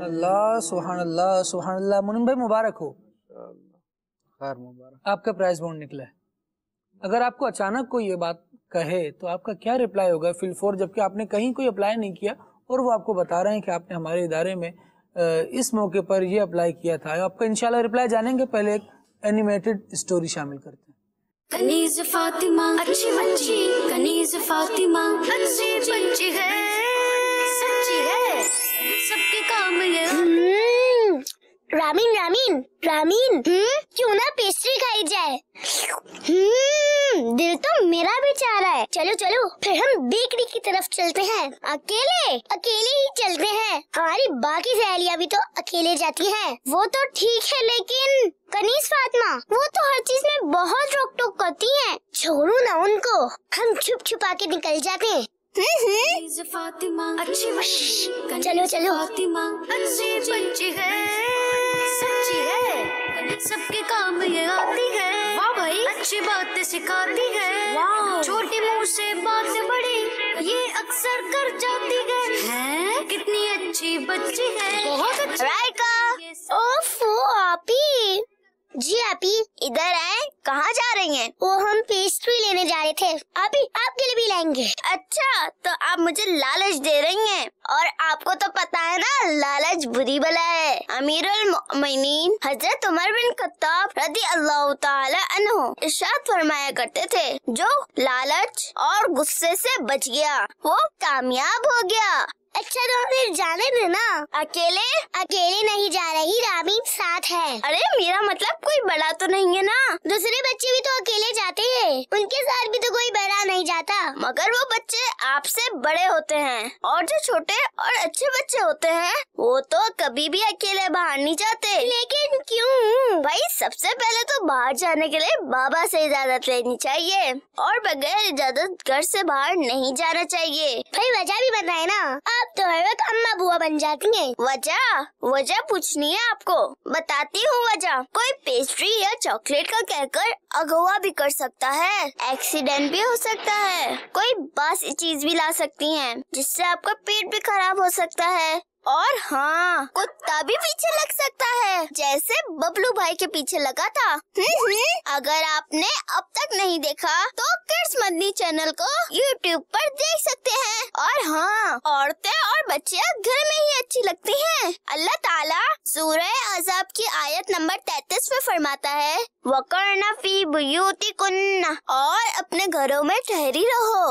سبحان اللہ سبحان اللہ سبحان اللہ. منیم بھائی مبارک ہو, خیر مبارک. آپ کا پرائز بونڈ نکلا ہے. اگر آپ کو اچانک کوئی یہ بات کہے تو آپ کا کیا ریپلائی ہوگا فی الفور, جبکہ آپ نے کہیں کوئی اپلائی نہیں کیا اور وہ آپ کو بتا رہے ہیں کہ آپ نے ہمارے ادارے میں اس موقع پر یہ اپلائی کیا تھا. آپ کا انشاءاللہ ریپلائی جانیں گے, پہلے ایک اینیمیٹڈ اسٹوری شامل کرتے ہیں. کنیز فاطمہ اچھی بچی, کنیز فاطمہ اچھی بچی ہے, سچی ہے, سب کے کام یہ. رامین رامین رامین کیوں نہ پیسٹری کھائی جائے؟ دل تو میرا بھی چاہ رہا ہے. چلو چلو پھر ہم بیکری کی طرف چلتے ہیں. اکیلے ہی چلتے ہیں, ہماری باقی سہیلیاں بھی تو اکیلے جاتی ہیں. وہ تو ٹھیک ہے لیکن کنیز فاطمہ وہ تو ہر چیز میں بہت روک ٹوک کرتی ہیں. چھوڑو نا ان کو, ہم چھپ چھپا کے نکل جاتے ہیں. فاطمہ اچھی بچی, چلو چلو. فاطمہ اچھی بچی ہے, سچی ہے, سب کے کام یہ آتی ہے. واہ بھائی, اچھی باتیں سکھاتی ہے. چھوٹی منہ سے بات بڑی یہ اکثر کر جاتی ہے. کتنی اچھی بچی ہے, بہت اچھی. رائکا, اوفو آپی. جی آپی ادھر آئے, کہاں جا رہی ہیں؟ وہ ہم پیسٹری لینے جا رہے تھے. آپی آپ کے لیے بھی لائیں گے. اچھا تو آپ مجھے لالچ دے رہی ہیں, اور آپ کو تو پتا ہے نا لالچ بری بلا ہے. امیر المؤمنین حضرت عمر بن خطاب رضی اللہ تعالی عنہ ارشاد فرمایا کرتے تھے, جو لالچ اور غصے سے بچ گیا وہ کامیاب ہو گیا. اچھا تو پھر جانے دے نا. اکیلے نہیں جا رہی, رامین ساتھ ہے. ارے میرا مطلب کوئی بڑا تو نہیں ہے نا, دوسرے بچے بھی تو اکیلے جاتے ہیں, ان کے ساتھ بھی تو کوئی بڑا نہیں جاتا. مگر وہ بچے آپ سے بڑے ہوتے ہیں, اور جو چھوٹے اور اچھے بچے ہوتے ہیں وہ تو کبھی بھی اکیلے باہر نہیں جاتے. لیکن کیوں بھائی؟ سب سے پہلے تو باہر جانے کے لیے بابا سے اجازت لینی چاہیے, اور بغیر اجازت گھر سے باہر نہیں جانا چاہیے. بھائی وجہ بھی بتائے نا, آپ تو ہر وقت اماں بوا بن جاتی ہیں. وجہ پوچھنی ہے آپ کو, بتاتی ہوں وجہ. کوئی پیسٹری یا چاکلیٹ کا کہہ کر اغوا بھی کر سکتا ہے, ایکسیڈنٹ بھی ہو سکتا ہے. کوئی باسی چیز بھی لا سکتی ہیں جس سے آپ کا پیٹ بھی خراب ہو سکتا ہے. اور ہاں, کتا بھی پیچھے لگ سکتا ہے, جیسے ببلو بھائی کے پیچھے لگا تھا. اگر آپ نے اب تک نہیں دیکھا تو کڈس مدنی چینل کو یوٹیوب پر دیکھ سکتے ہیں. اور ہاں, عورتیں اور بچے گھر میں ہی اچھی لگتی ہیں. اللہ تعالیٰ سورہ احزاب کی آیت نمبر 33 میں فرماتا ہے, وَقَرْنَ فِي بُيُوتِكُنَّ, اور اپنے گھروں میں ٹھہری رہو.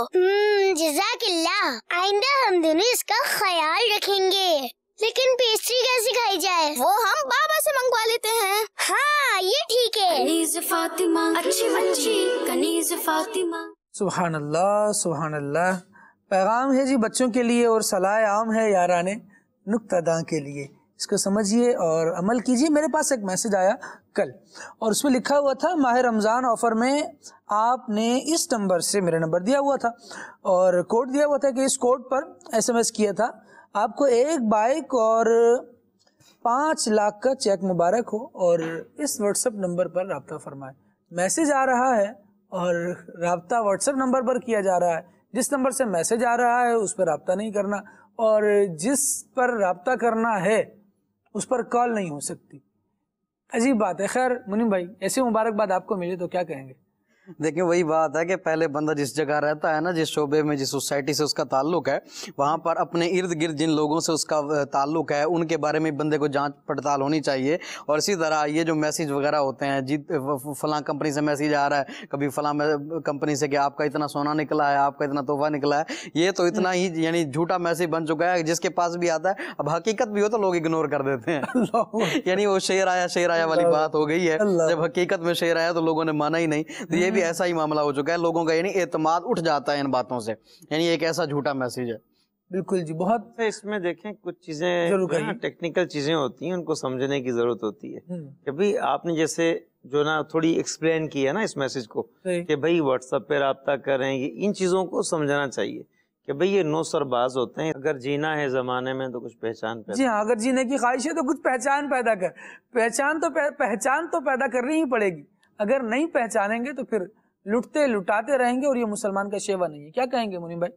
جزاک اللہ, آئندہ ہم دونوں اس کا خیال رکھیں گے. لیکن پیسٹری کیسے کھائی جائے؟ وہ ہم بابا سے منگوا لیتے ہیں. ہاں یہ ٹھیک ہے. کنیز فاطمہ اچھی بچی, کنیز فاطمہ. سبحان اللہ سبحان اللہ. پیغام ہے جی بچوں کے لیے, اور صلاح عام ہے یاران نکتہ داں کے لیے. اس کو سمجھیے اور عمل کیجیے. میرے پاس ایک میسج آیا کل, اور اس میں لکھا ہوا تھا ماہ رمضان آفر میں آپ نے اس نمبر سے, میرا نمبر دیا ہوا تھا اور کوڈ دیا ہوا تھا کہ اس کوڈ پر SMS کیا تھا, آپ کو 1 بائک اور 5 لاکھ کا چیک مبارک ہو, اور اس واٹس ایپ نمبر پر رابطہ فرمائے. میسج آ رہا ہے اور رابطہ واٹس ایپ نمبر پر کیا جا رہا ہے. جس نمبر سے میسج آ رہا ہے اس پر رابطہ نہیں کرنا, اور جس پر رابطہ کرنا ہے اس پر کال نہیں ہو سکتی. عجیب بات ہے. خیر منیم بھائی, ایسی مبارکباد آپ کو ملی تو کیا کہیں گے؟ دیکھیں وہی بات ہے کہ پہلے بندہ جس جگہ رہتا ہے نا, جس شعبے میں, جس سوسائٹی سے اس کا تعلق ہے, وہاں پر اپنے ارد گرد جن لوگوں سے اس کا تعلق ہے ان کے بارے میں بندے کو جانچ پڑتال ہونی چاہیے. اور اسی طرح یہ جو میسیج وغیرہ ہوتے ہیں, جی فلاں کمپنی سے میسیج آ رہا ہے, کبھی فلاں کمپنی سے کہ آپ کا اتنا سونا نکلا ہے, آپ کا اتنا تحفہ نکلا ہے, یہ تو اتنا ہی یعنی جھوٹا میسیج بن چکا ہے. جس کے پاس بھی آتا ہے, اب حقیقت بھی ہو تو لوگ اگنور کر دیتے ہیں. یعنی وہ شعر آیا والی بات ہو گئی ہے. جب حقیقت میں شعر آیا تو لوگوں نے مانا ہی نہیں. تو یہ بھی ایسا ہی معاملہ ہو چکا ہے. لوگوں کا یعنی اعتماد اٹھ جاتا ہے ان باتوں سے, یعنی ایک ایسا جھوٹا میسیج ہے. بالکل جی. بہت اس میں دیکھیں کچھ چیزیں ٹیکنیکل چیزیں ہوتی ہیں, ان کو سمجھنے کی ضرورت ہوتی ہے. کہ بھئی آپ نے جیسے جو نا تھوڑی ایکسپلین کیا نا اس میسیج کو, کہ بھئی واٹس ایپ پہ رابطہ کریں, ان چیزوں کو سمجھنا چاہیے کہ بھئی یہ نو سر باز ہوتے ہیں. اگر جینا ہے زمانے میں تو کچھ پہچان پیدا. جی ہاں, اگر جینے کی خواہش ہے تو کچھ پہچان پیدا کر. پہچان تو پیدا کرنی ہی پڑے گی. اگر نہیں پہچانیں گے تو پھر لٹتے لٹاتے رہیں گے, اور یہ مسلمان کا شیوا نہیں ہے. کیا کہیں گے منیم بھائی؟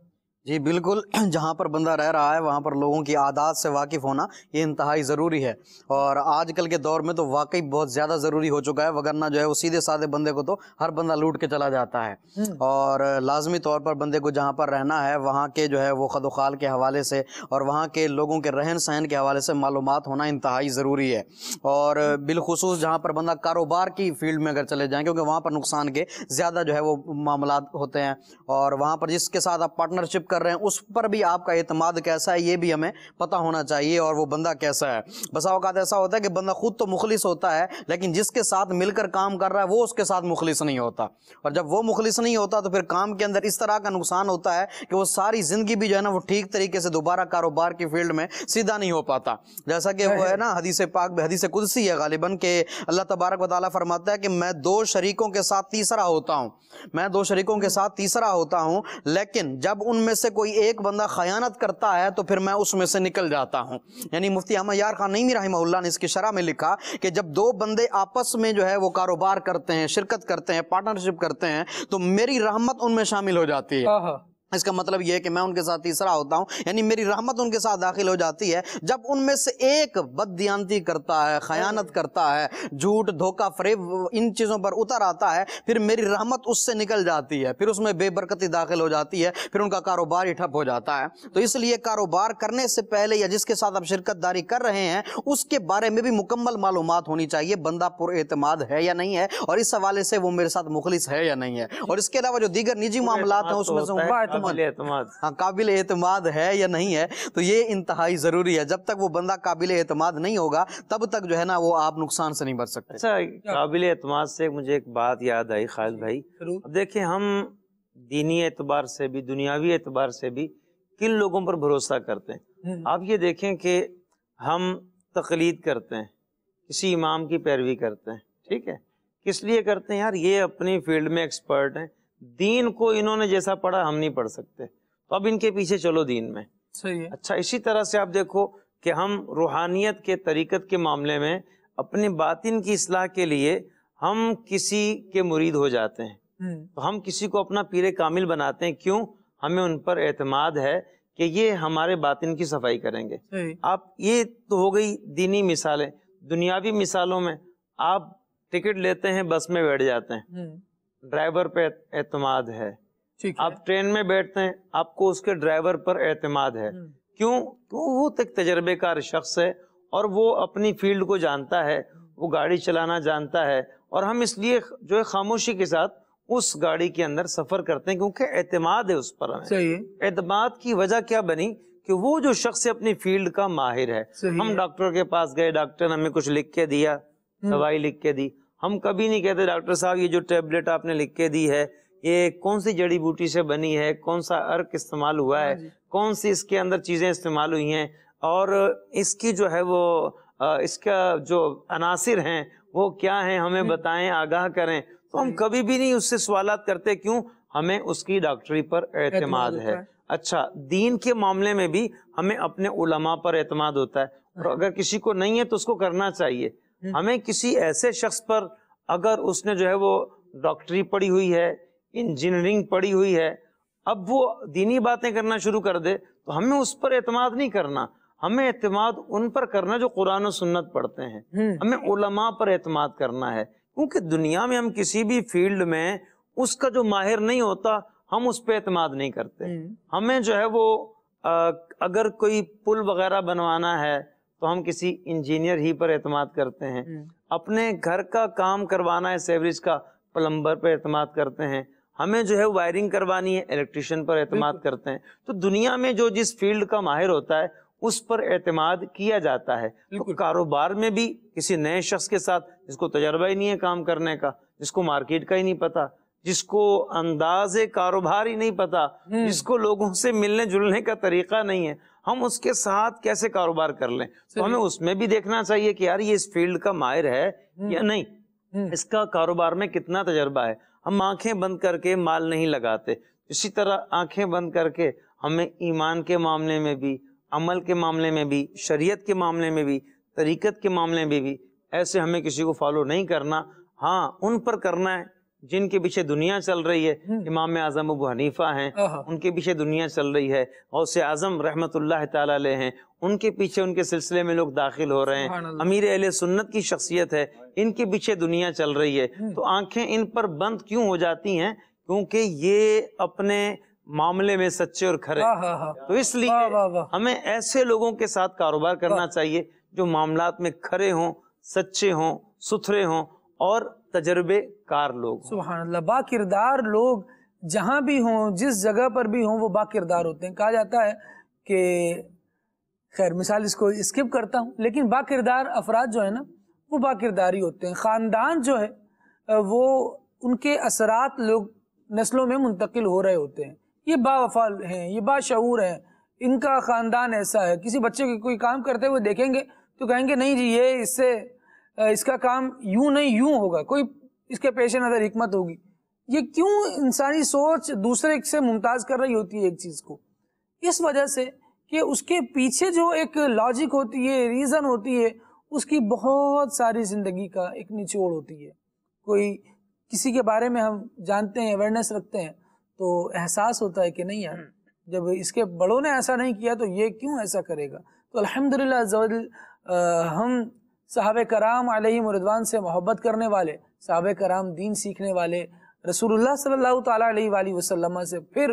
جی بالکل، جہاں پر بندہ رہ رہا ہے وہاں پر لوگوں کی عادات سے واقف ہونا یہ انتہائی ضروری ہے، اور آج کل کے دور میں تو واقعی بہت زیادہ ضروری ہو چکا ہے، وگرنہ جو ہے وہ سیدھے سادے بندے کو تو ہر بندہ لوٹ کے چلا جاتا ہے، اور لازمی طور پر بندے کو جہاں پر رہنا ہے وہاں کے جو ہے وہ خد و خال کے حوالے سے اور وہاں کے لوگوں کے رہن سہن کے حوالے سے معلومات ہونا انتہائی ضروری ہے، اور بالخصوص جہاں پر بندہ کاروبار کی فیلڈ میں اگر چلے جائیں، کیونکہ وہاں پر نقصان کے زیادہ جو ہے وہ معاملات ہوتے ہیں، اور وہاں پر جس کے ساتھ آپ پارٹنرشپ کر رہے ہیں اس پر بھی آپ کا اعتماد کیسا ہے یہ بھی ہمیں پتہ ہونا چاہیے، اور وہ بندہ کیسا ہے۔ بسا اوقات ایسا ہوتا ہے کہ بندہ خود تو مخلص ہوتا ہے لیکن جس کے ساتھ مل کر کام کر رہا ہے وہ اس کے ساتھ مخلص نہیں ہوتا، اور جب وہ مخلص نہیں ہوتا تو پھر کام کے اندر اس طرح کا نقصان ہوتا ہے کہ وہ ساری زندگی بھی جو ہے نا وہ ٹھیک طریقے سے دوبارہ کاروبار کی فیلڈ میں سیدھا نہیں ہو پاتا، جیسا کہ وہ ہے نا حدیث پاک میں حدیث قدسی ہے غالباً کہ اللہ تبارک و تعالیٰ فرماتا ہے کہ میں دو شریکوں کے ساتھ تیسرا ہوتا ہوں، میں دو شریکوں کے ساتھ تیسرا ہوتا ہوں، لیکن جب ان میں سے کوئی ایک بندہ خیانت کرتا ہے تو پھر میں اس میں سے نکل جاتا ہوں۔ یعنی مفتی احمد یار خان نعیمی رحمہ اللہ نے اس کی شرح میں لکھا کہ جب دو بندے آپس میں جو ہے وہ کاروبار کرتے ہیں، شرکت کرتے ہیں، پارٹنرشپ کرتے ہیں تو میری رحمت ان میں شامل ہو جاتی ہے۔ اس کا مطلب یہ ہے کہ میں ان کے ساتھ تیسرا ہوتا ہوں، یعنی میری رحمت ان کے ساتھ داخل ہو جاتی ہے۔ جب ان میں سے ایک بددیانتی کرتا ہے، خیانت کرتا ہے، جھوٹ دھوکہ فریب ان چیزوں پر اتر آتا ہے، پھر میری رحمت اس سے نکل جاتی ہے، پھر اس میں بے برکتی داخل ہو جاتی ہے، پھر ان کا کاروبار ہی ٹھپ ہو جاتا ہے۔ تو اس لیے کاروبار کرنے سے پہلے یا جس کے ساتھ آپ شرکت داری کر رہے ہیں اس کے بارے میں بھی مکمل معلومات ہونی چاہیے، بندہ پر اعتماد ہے یا نہیں ہے، اور اس حوالے سے وہ میرے ساتھ مخلص ہے یا نہیں ہے، اور اس کے علاوہ جو دیگر نجی معاملات ہیں اس میں سے قابل اعتماد ہے یا نہیں ہے، تو یہ انتہائی ضروری ہے۔ جب تک وہ بندہ قابل اعتماد نہیں ہوگا تب تک جو ہے نا وہ آپ نقصان سے نہیں بچ سکتے۔ اچھا، قابل اعتماد سے مجھے ایک بات یاد آئی خالد بھائی، اب دیکھیں ہم دینی اعتبار سے بھی دنیاوی اعتبار سے بھی کن لوگوں پر بھروسہ کرتے ہیں۔ آپ یہ دیکھیں کہ ہم تقلید کرتے ہیں، کسی امام کی پیروی کرتے ہیں، ٹھیک ہے، کس لیے کرتے ہیں؟ یار یہ اپنی فیلڈ میں ایکسپرٹ ہیں، دین کو انہوں نے جیسا پڑھا ہم نہیں پڑھ سکتے، تو اب ان کے پیچھے چلو دین میں۔ صحیح ہے۔ اچھا، اسی طرح سے آپ دیکھو کہ ہم روحانیت کے طریقت کے معاملے میں اپنی باطن کی اصلاح کے لیے ہم کسی کے مرید ہو جاتے ہیں، تو ہم کسی کو اپنا پیر کامل بناتے ہیں، کیوں؟ ہمیں ان پر اعتماد ہے کہ یہ ہمارے باطن کی صفائی کریں گے۔ آپ یہ تو ہو گئی دینی مثالیں۔ دنیاوی مثالوں میں آپ ٹکٹ لیتے ہیں، بس میں بیٹھ جاتے ہیں، ڈرائیور پہ اعتماد ہے، آپ ٹرین میں بیٹھتے ہیں، آپ کو اس کے ڈرائیور پر اعتماد ہے، کیوں؟ وہ ایک تجربے کار شخص ہے اور وہ اپنی فیلڈ کو جانتا ہے، وہ گاڑی چلانا جانتا ہے، اور ہم اس لیے جو ہے خاموشی کے ساتھ اس گاڑی کے اندر سفر کرتے ہیں کیونکہ اعتماد ہے اس پر ہمیں۔ اعتماد کی وجہ کیا بنی کہ وہ جو شخص اپنی فیلڈ کا ماہر ہے۔ ہم ڈاکٹر کے پاس گئے، ڈاکٹر نے ہمیں کچھ لکھ کے دیا، دوائی لکھ کے دی، ہم کبھی نہیں کہتے ڈاکٹر صاحب یہ جو ٹیبلٹ آپ نے لکھ کے دی ہے یہ کون سی جڑی بوٹی سے بنی ہے، کون سا ارک استعمال ہوا ہے، کون سی اس کے اندر چیزیں استعمال ہوئی ہیں، اور اس کی جو ہے وہ اس کا جو عناصر ہیں وہ کیا ہیں، ہمیں بتائیں، آگاہ کریں۔ تو ہم کبھی بھی نہیں اس سے سوالات کرتے، کیوں؟ ہمیں اس کی ڈاکٹری پر اعتماد ہے۔ اچھا، دین کے معاملے میں بھی ہمیں اپنے علماء پر اعتماد ہوتا ہے، اور اگر کسی کو نہیں ہے تو اس کو کرنا چاہیے۔ ہمیں کسی ایسے شخص پر اگر اس نے جو ہے وہ ڈاکٹری پڑھی ہوئی ہے، انجینئرنگ پڑھی ہوئی ہے، اب وہ دینی باتیں کرنا شروع کر دے تو ہمیں اس پر اعتماد نہیں کرنا، ہمیں اعتماد ان پر کرنا جو قرآن و سنت پڑھتے ہیں، ہمیں علماء پر اعتماد کرنا ہے، کیونکہ دنیا میں ہم کسی بھی فیلڈ میں اس کا جو ماہر نہیں ہوتا ہم اس پہ اعتماد نہیں کرتے۔ ہمیں جو ہے وہ اگر کوئی پل وغیرہ بنوانا ہے تو ہم کسی انجینئر ہی پر اعتماد کرتے ہیں، اپنے گھر کا کام کروانا ہے سیوریج کا، پلمبر پر اعتماد کرتے ہیں، ہمیں جو ہے وائرنگ کروانی ہے، الیکٹریشین پر اعتماد کرتے ہیں۔ تو دنیا میں جو جس فیلڈ کا ماہر ہوتا ہے اس پر اعتماد کیا جاتا ہے۔ تو کاروبار میں بھی کسی نئے شخص کے ساتھ جس کو تجربہ ہی نہیں ہے کام کرنے کا، جس کو مارکیٹ کا ہی نہیں پتا، جس کو انداز کاروبار ہی نہیں پتا، جس کو لوگوں سے ملنے جلنے کا طریقہ نہیں ہے، ہم اس کے ساتھ کیسے کاروبار کر لیں؟ تو ہمیں اس میں بھی دیکھنا چاہیے کہ یار یہ اس فیلڈ کا ماہر ہے یا نہیں، اس کا کاروبار میں کتنا تجربہ ہے۔ ہم آنکھیں بند کر کے مال نہیں لگاتے، اسی طرح آنکھیں بند کر کے ہمیں ایمان کے معاملے میں بھی، عمل کے معاملے میں بھی، شریعت کے معاملے میں بھی، طریقت کے معاملے میں بھی ایسے ہمیں کسی کو فالو نہیں کرنا۔ ہاں، ان پر کرنا ہے جن کے پیچھے دنیا چل رہی ہے، امام اعظم ابو حنیفہ ہیں، ان کے پیچھے دنیا چل رہی ہے، غوث اعظم رحمت اللہ تعالی علیہ ہیں، ان کے پیچھے ان کے سلسلے میں لوگ داخل ہو رہے ہیں، امیر اہل سنت کی شخصیت ہے، ان کے پیچھے دنیا چل رہی ہے، تو آنکھیں ان پر بند کیوں ہو جاتی ہیں؟ کیونکہ یہ اپنے معاملے میں سچے اور کھرے، تو اس لیے ہمیں ایسے لوگوں کے ساتھ کاروبار کرنا چاہیے جو معاملات میں کھرے ہوں، سچے ہوں، ستھرے ہوں اور تجربے کار لوگ ہوں۔ سبحان اللہ، با کردار لوگ جہاں بھی ہوں، جس جگہ پر بھی ہوں، وہ با کردار ہوتے ہیں۔ کہا جاتا ہے کہ خیر مثال اس کو اسکپ کرتا ہوں، لیکن با کردار افراد جو ہے نا وہ با کرداری ہوتے ہیں۔ خاندان جو ہے وہ ان کے اثرات لوگ نسلوں میں منتقل ہو رہے ہوتے ہیں۔ یہ با وفا ہیں، یہ با شعور ہیں، ان کا خاندان ایسا ہے۔ کسی بچے کے کوئی کام کرتے ہوئے دیکھیں گے تو کہیں گے نہیں جی یہ اس کا کام یوں نہیں یوں ہوگا، کوئی اس کے پیش نظر حکمت ہوگی۔ یہ کیوں انسانی سوچ دوسرے سے ممتاز کر رہی ہوتی ہے ایک چیز کو؟ اس وجہ سے کہ اس کے پیچھے جو ایک لاجک ہوتی ہے، ریزن ہوتی ہے، اس کی بہت ساری زندگی کا ایک نچوڑ ہوتی ہے۔ کوئی کسی کے بارے میں ہم جانتے ہیں، اویئرنیس رکھتے ہیں، تو احساس ہوتا ہے کہ نہیں یار جب اس کے بڑوں نے ایسا نہیں کیا تو یہ کیوں ایسا کرے گا۔ تو الحمدللہ ہم صحابہ کرام علیہم رضوان سے محبت کرنے والے، صحابہ کرام دین سیکھنے والے، رسول اللہ صلی اللہ تعالیٰ علیہ وآلہ وسلم سے پھر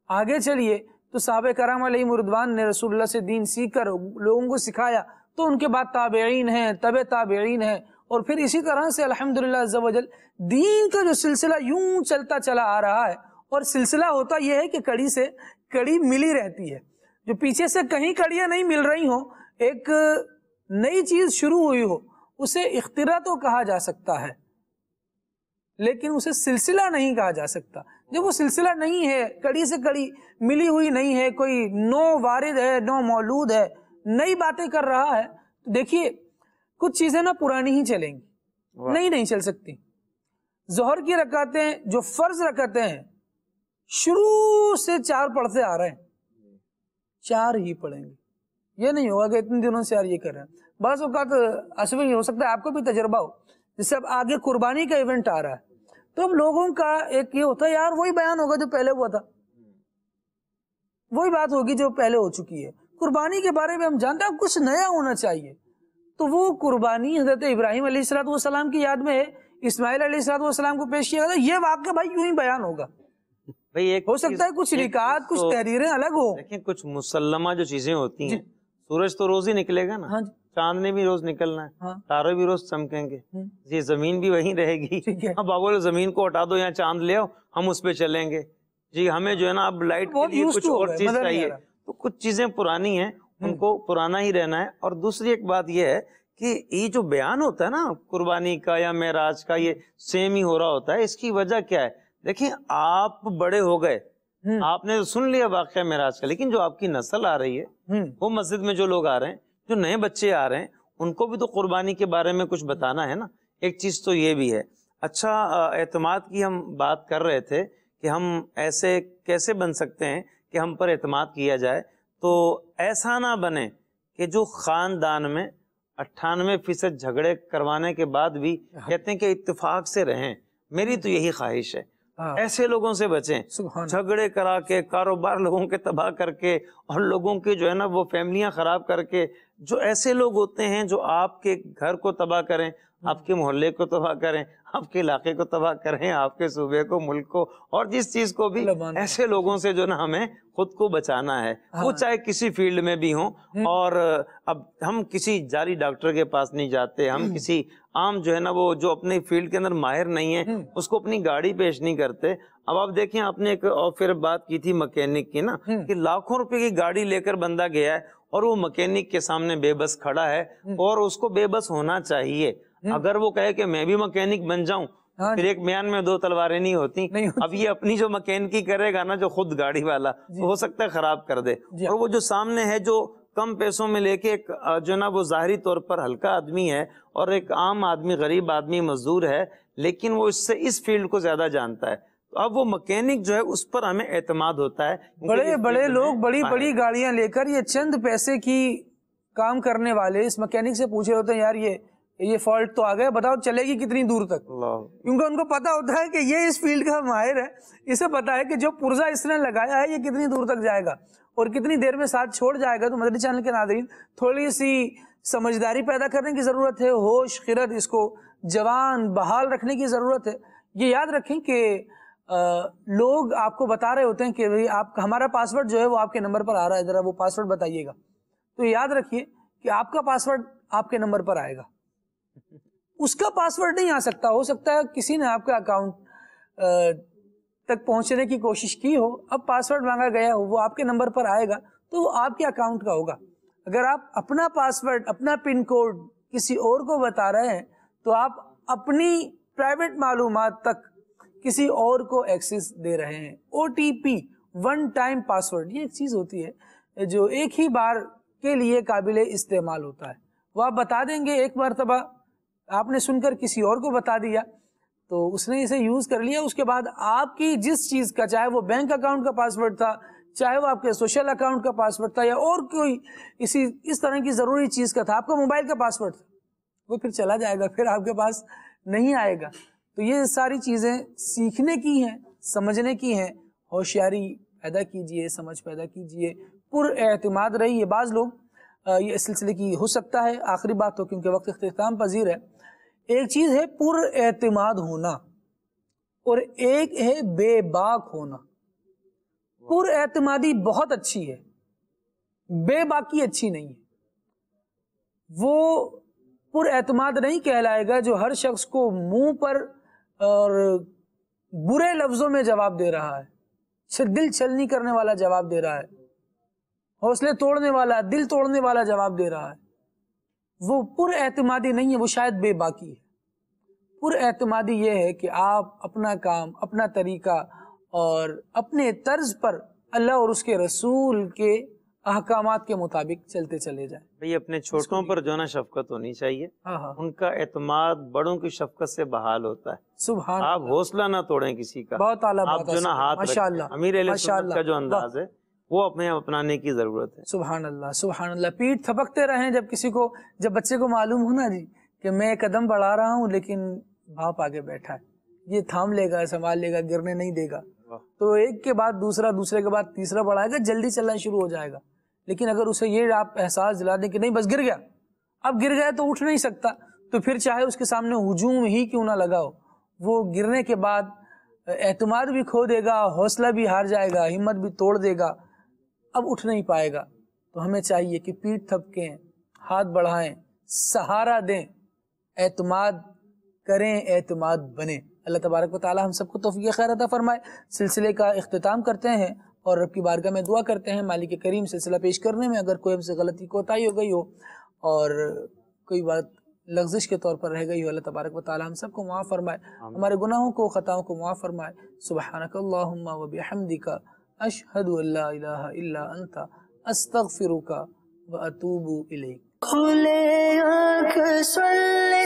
آگے چلیے تو صحابہ کرام علیہم رضوان نے رسول اللہ سے دین سیکھ کر لوگوں کو سکھایا، تو ان کے بعد تابعین ہیں، تبع تابعین ہیں، اور پھر اسی طرح سے الحمدللہ عز و جل دین کا جو سلسلہ یوں چلتا چلا آ رہا ہے۔ اور سلسلہ ہوتا یہ ہے کہ کڑی سے کڑی ملی رہتی ہے، جو پیچھے سے کہیں کڑیاں نہیں مل رہی ہوں، ایک نئی چیز شروع ہوئی ہو، اسے اختراع تو کہا جا سکتا ہے لیکن اسے سلسلہ نہیں کہا جا سکتا۔ جب وہ سلسلہ نہیں ہے، کڑی سے کڑی ملی ہوئی نہیں ہے، کوئی نو وارد ہے، نو مولود ہے، نئی باتیں کر رہا ہے، تو دیکھیے کچھ چیزیں نا پرانی ہی چلیں گی، نئی نہیں چل سکتی۔ ظہر کی رکعتیں جو فرض رکعتیں ہیں شروع سے 4 پڑھتے آ رہے ہیں، 4 ہی پڑھیں گے، یہ نہیں ہوگا کہ اتنے دنوں سے یار یہ کر رہے ہیں۔ بعض اوقات ایسا بھی ہو سکتا ہے آپ کو بھی تجربہ ہو، جیسے اب آگے قربانی کا ایونٹ آ رہا ہے تو اب لوگوں کا ایک یہ ہوتا ہے یار وہی بیان ہوگا جو پہلے ہوا تھا، وہی بات ہوگی جو پہلے ہو چکی ہے۔ قربانی کے بارے میں ہم جانتے ہیں کچھ نیا ہونا چاہیے، تو وہ قربانی حضرت ابراہیم علیہ السلام کی یاد میں ہے، اسماعیل علیہ السلام کو پیش کیا گیا، یہ واقعہ بھائی یوں ہی بیان ہوگا۔ بھائی ایک ہو سکتا ہے کچھ رکعات، کچھ تحریریں الگ ہو، لیکن کچھ مسلمہ جو چیزیں ہوتی ہیں، سورج تو روز ہی نکلے گا نا، چاند نے بھی روز نکلنا ہے، تارے بھی روز چمکیں گے، یہ زمین بھی وہیں رہے گی۔ اب بابا زمین کو ہٹا دو، یہاں چاند لے آؤ، ہم اس پہ چلیں گے جی، ہمیں جو ہے نا اب لائٹ کے لیے کچھ اور چیز چاہیے، تو کچھ چیزیں پرانی ہیں، ان کو پرانا ہی رہنا ہے۔ اور دوسری ایک بات یہ ہے کہ یہ جو بیان ہوتا ہے نا قربانی کا یا معراج کا، یہ سیم ہی ہو رہا ہوتا ہے۔ اس کی وجہ کیا ہے؟ دیکھیں آپ بڑے ہو گئے، آپ نے سن لیا واقعہ معراج کا، لیکن جو آپ کی نسل آ رہی ہے، وہ مسجد میں جو لوگ آ رہے ہیں، جو نئے بچے آ رہے ہیں، ان کو بھی تو قربانی کے بارے میں کچھ بتانا ہے نا۔ ایک چیز تو یہ بھی ہے۔ اچھا، اعتماد کی ہم بات کر رہے تھے کہ ہم ایسے کیسے بن سکتے ہیں کہ ہم پر اعتماد کیا جائے، تو ایسا نہ بنے کہ جو خاندان میں 98% جھگڑے کروانے کے بعد بھی کہتے ہیں کہ اتفاق سے رہیں۔ میری تو یہی خواہش ہے، ایسے لوگوں سے بچیں، جھگڑے کرا کے، کاروبار لوگوں کے تباہ کر کے، اور لوگوں کے جو ہے نا وہ فیملیاں خراب کر کے، جو ایسے لوگ ہوتے ہیں جو آپ کے گھر کو تباہ کریں، آپ کے محلے کو تباہ کریں، آپ کے علاقے کو تباہ کریں، آپ کے صوبے کو، ملک کو، اور جس چیز کو بھی، ایسے لوگوں سے جو نا ہمیں خود کو بچانا ہے، وہ چاہے کسی فیلڈ میں بھی ہوں۔ اور اب ہم کسی جاری ڈاکٹر کے پاس نہیں جاتے، ہم کسی عام جو ہے نا وہ جو اپنے فیلڈ کے اندر ماہر نہیں ہے اس کو اپنی گاڑی پیش نہیں کرتے۔ اب آپ دیکھیں، آپ نے ایک اور پھر بات کی تھی مکینک کی نا، کہ لاکھوں روپے کی گاڑی لے کر بندہ گیا ہے اور وہ مکینک کے سامنے بے بس کھڑا ہے، اور اس کو بے بس ہونا چاہیے۔ اگر وہ کہے کہ میں بھی مکینک بن جاؤں، پھر ایک میان میں 2 تلواریں نہیں ہوتی۔ اب یہ اپنی جو مکینکی کرے گا نا، جو خود گاڑی والا، ہو سکتا ہے خراب کر دے، اور وہ جو سامنے ہے جو کم پیسوں میں لے کے ایک جو نا وہ ظاہری طور پر ہلکا آدمی ہے، اور ایک عام آدمی، غریب آدمی، مزدور ہے، لیکن وہ اس سے اس فیلڈ کو زیادہ جانتا ہے، تو اب وہ مکینک جو ہے اس پر ہمیں اعتماد ہوتا ہے۔ بڑے بڑے لوگ بڑی بڑی گاڑیاں لے کر، یہ چند پیسے کی کام کرنے والے اس مکینک سے پوچھ رہے ہوتے ہیں یار یہ یہ فالٹ تو آ گیا، بتاؤ چلے گی کتنی دور تک، کیونکہ ان کو پتا ہوتا ہے کہ یہ اس فیلڈ کا ماہر ہے، اسے پتا ہے کہ جو پرزہ اس نے لگایا ہے یہ کتنی دور تک جائے گا اور کتنی دیر میں ساتھ چھوڑ جائے گا۔ تو مدنی چینل کے ناظرین تھوڑی سی سمجھداری پیدا کرنے کی ضرورت ہے، ہوش خرد اس کو جوان بحال رکھنے کی ضرورت ہے۔ یہ یاد رکھیں کہ لوگ آپ کو بتا رہے ہوتے ہیں کہ بھئی آپ ہمارا پاسورڈ جو ہے وہ آپ کے نمبر پر آ رہا ہے، ذرا وہ پاسورڈ بتائیے گا، تو یاد رکھیے کہ آپ کا پاسورڈ آپ کے نمبر پر آئے گا، اس کا پاسورڈ نہیں آ سکتا۔ ہو سکتا ہے کسی نے آپ کا اکاؤنٹ تک پہنچنے کی کوشش کی ہو، اب پاسورڈ مانگا گیا ہو، وہ آپ کے نمبر پر آئے گا تو وہ آپ کے اکاؤنٹ کا ہوگا۔ اگر آپ اپنا پاسورڈ اپنا پن کوڈ کسی اور کو بتا رہے ہیں تو آپ اپنی پرائیویٹ معلومات تک کسی اور کو ایکسس دے رہے ہیں۔ O T P one time password یہ ایک چیز ہوتی ہے جو ایک ہی بار کے لیے قابل استعمال ہوتا ہے، وہ آپ بتا دیں گے ایک مرتبہ، آپ نے سن کر کسی اور کو بتا دیا تو اس نے اسے یوز کر لیا، اس کے بعد آپ کی جس چیز کا، چاہے وہ بینک اکاؤنٹ کا پاسورڈ تھا، چاہے وہ آپ کے سوشل اکاؤنٹ کا پاسورڈ تھا، یا اور کوئی اس طرح کی ضروری چیز کا تھا، آپ کا موبائل کا پاسورڈ تھا، وہ پھر چلا جائے گا، پھر آپ کے پاس نہیں آئے گا۔ تو یہ ساری چیزیں سیکھنے کی ہیں، سمجھنے کی ہیں، ہوشیاری پیدا کیجئے، سمجھ پیدا کیجئے، پر اعتماد رہیے۔ بعض لوگ یہ اس سلسلے کی ہو سکتا ہے آخری بات ہو کیونکہ وقت اختتام پذیر ہے، ایک چیز ہے پر اعتماد ہونا اور ایک ہے بے باک ہونا۔ پر اعتمادی بہت اچھی ہے، بے باکی اچھی نہیں ہے۔ وہ پر اعتماد نہیں کہلائے گا جو ہر شخص کو منہ پر اور برے لفظوں میں جواب دے رہا ہے، دل چھلنی کرنے والا جواب دے رہا ہے، حوصلے توڑنے والا، دل توڑنے والا جواب دے رہا ہے، وہ پر اعتمادی نہیں ہے، وہ شاید بے باکی ہے۔ پر اعتمادی یہ ہے کہ آپ اپنا کام، اپنا طریقہ اور اپنے طرز پر اللہ اور اس کے رسول کے احکامات کے مطابق چلتے چلے جائیں۔ بھئی اپنے چھوٹوں پر جو نا شفقت ہونی چاہیے، ان کا اعتماد بڑوں کی شفقت سے بحال ہوتا ہے۔ سبحان آپ حوصلہ نہ توڑیں کسی کا، بہت اعلیٰ آپ جو نا ہاتھ رکھیں۔ امیر اہل سنت کا جو انداز ہے وہ اپنے اپنانے کی ضرورت ہے۔ سبحان اللہ، سبحان اللہ۔ پیٹھ تھپکتے رہیں جب بچے کو معلوم ہونا جی کہ میں قدم بڑھا رہا ہوں لیکن باپ آگے بیٹھا ہے، یہ تھام لے گا، سنبھال لے گا، گرنے نہیں دے گا، تو ایک کے بعد دوسرا، دوسرے کے بعد تیسرا بڑھائے گا، جلدی چلنا شروع ہو جائے گا۔ لیکن اگر اسے یہ آپ احساس دلا دیں کہ نہیں بس گر گیا، اب گر گیا تو اٹھ نہیں سکتا، تو پھر چاہے اس کے سامنے ہجوم ہی کیوں نہ لگاؤ، وہ گرنے کے بعد اعتماد بھی کھو دے گا، حوصلہ بھی ہار جائے گا، ہمت بھی توڑ دے گا، اب اٹھ نہیں پائے گا۔ تو ہمیں چاہیے کہ پیٹھ تھپکیں، ہاتھ بڑھائیں، سہارا دیں، اعتماد کریں، اعتماد بنیں۔ اللہ تبارک و تعالی ہم سب کو توفیق خیر عطا فرمائے۔ سلسلے کا اختتام کرتے ہیں اور رب کی بارگاہ میں دعا کرتے ہیں مالک کریم سلسلہ پیش کرنے میں اگر کوئی ہم سے غلطی کوتاہی ہو گئی ہو اور کوئی بات لغزش کے طور پر رہ گئی ہو، اللہ تبارک و تعالی ہم سب کو معاف فرمائے، ہمارے گناہوں کو، خطاؤں کو معاف فرمائے۔ سبحانک اللہم و بحمدک اشہد ان لا الہ الا انت استغفرک و اتوب الیک۔ کھلے آنکھ سن لے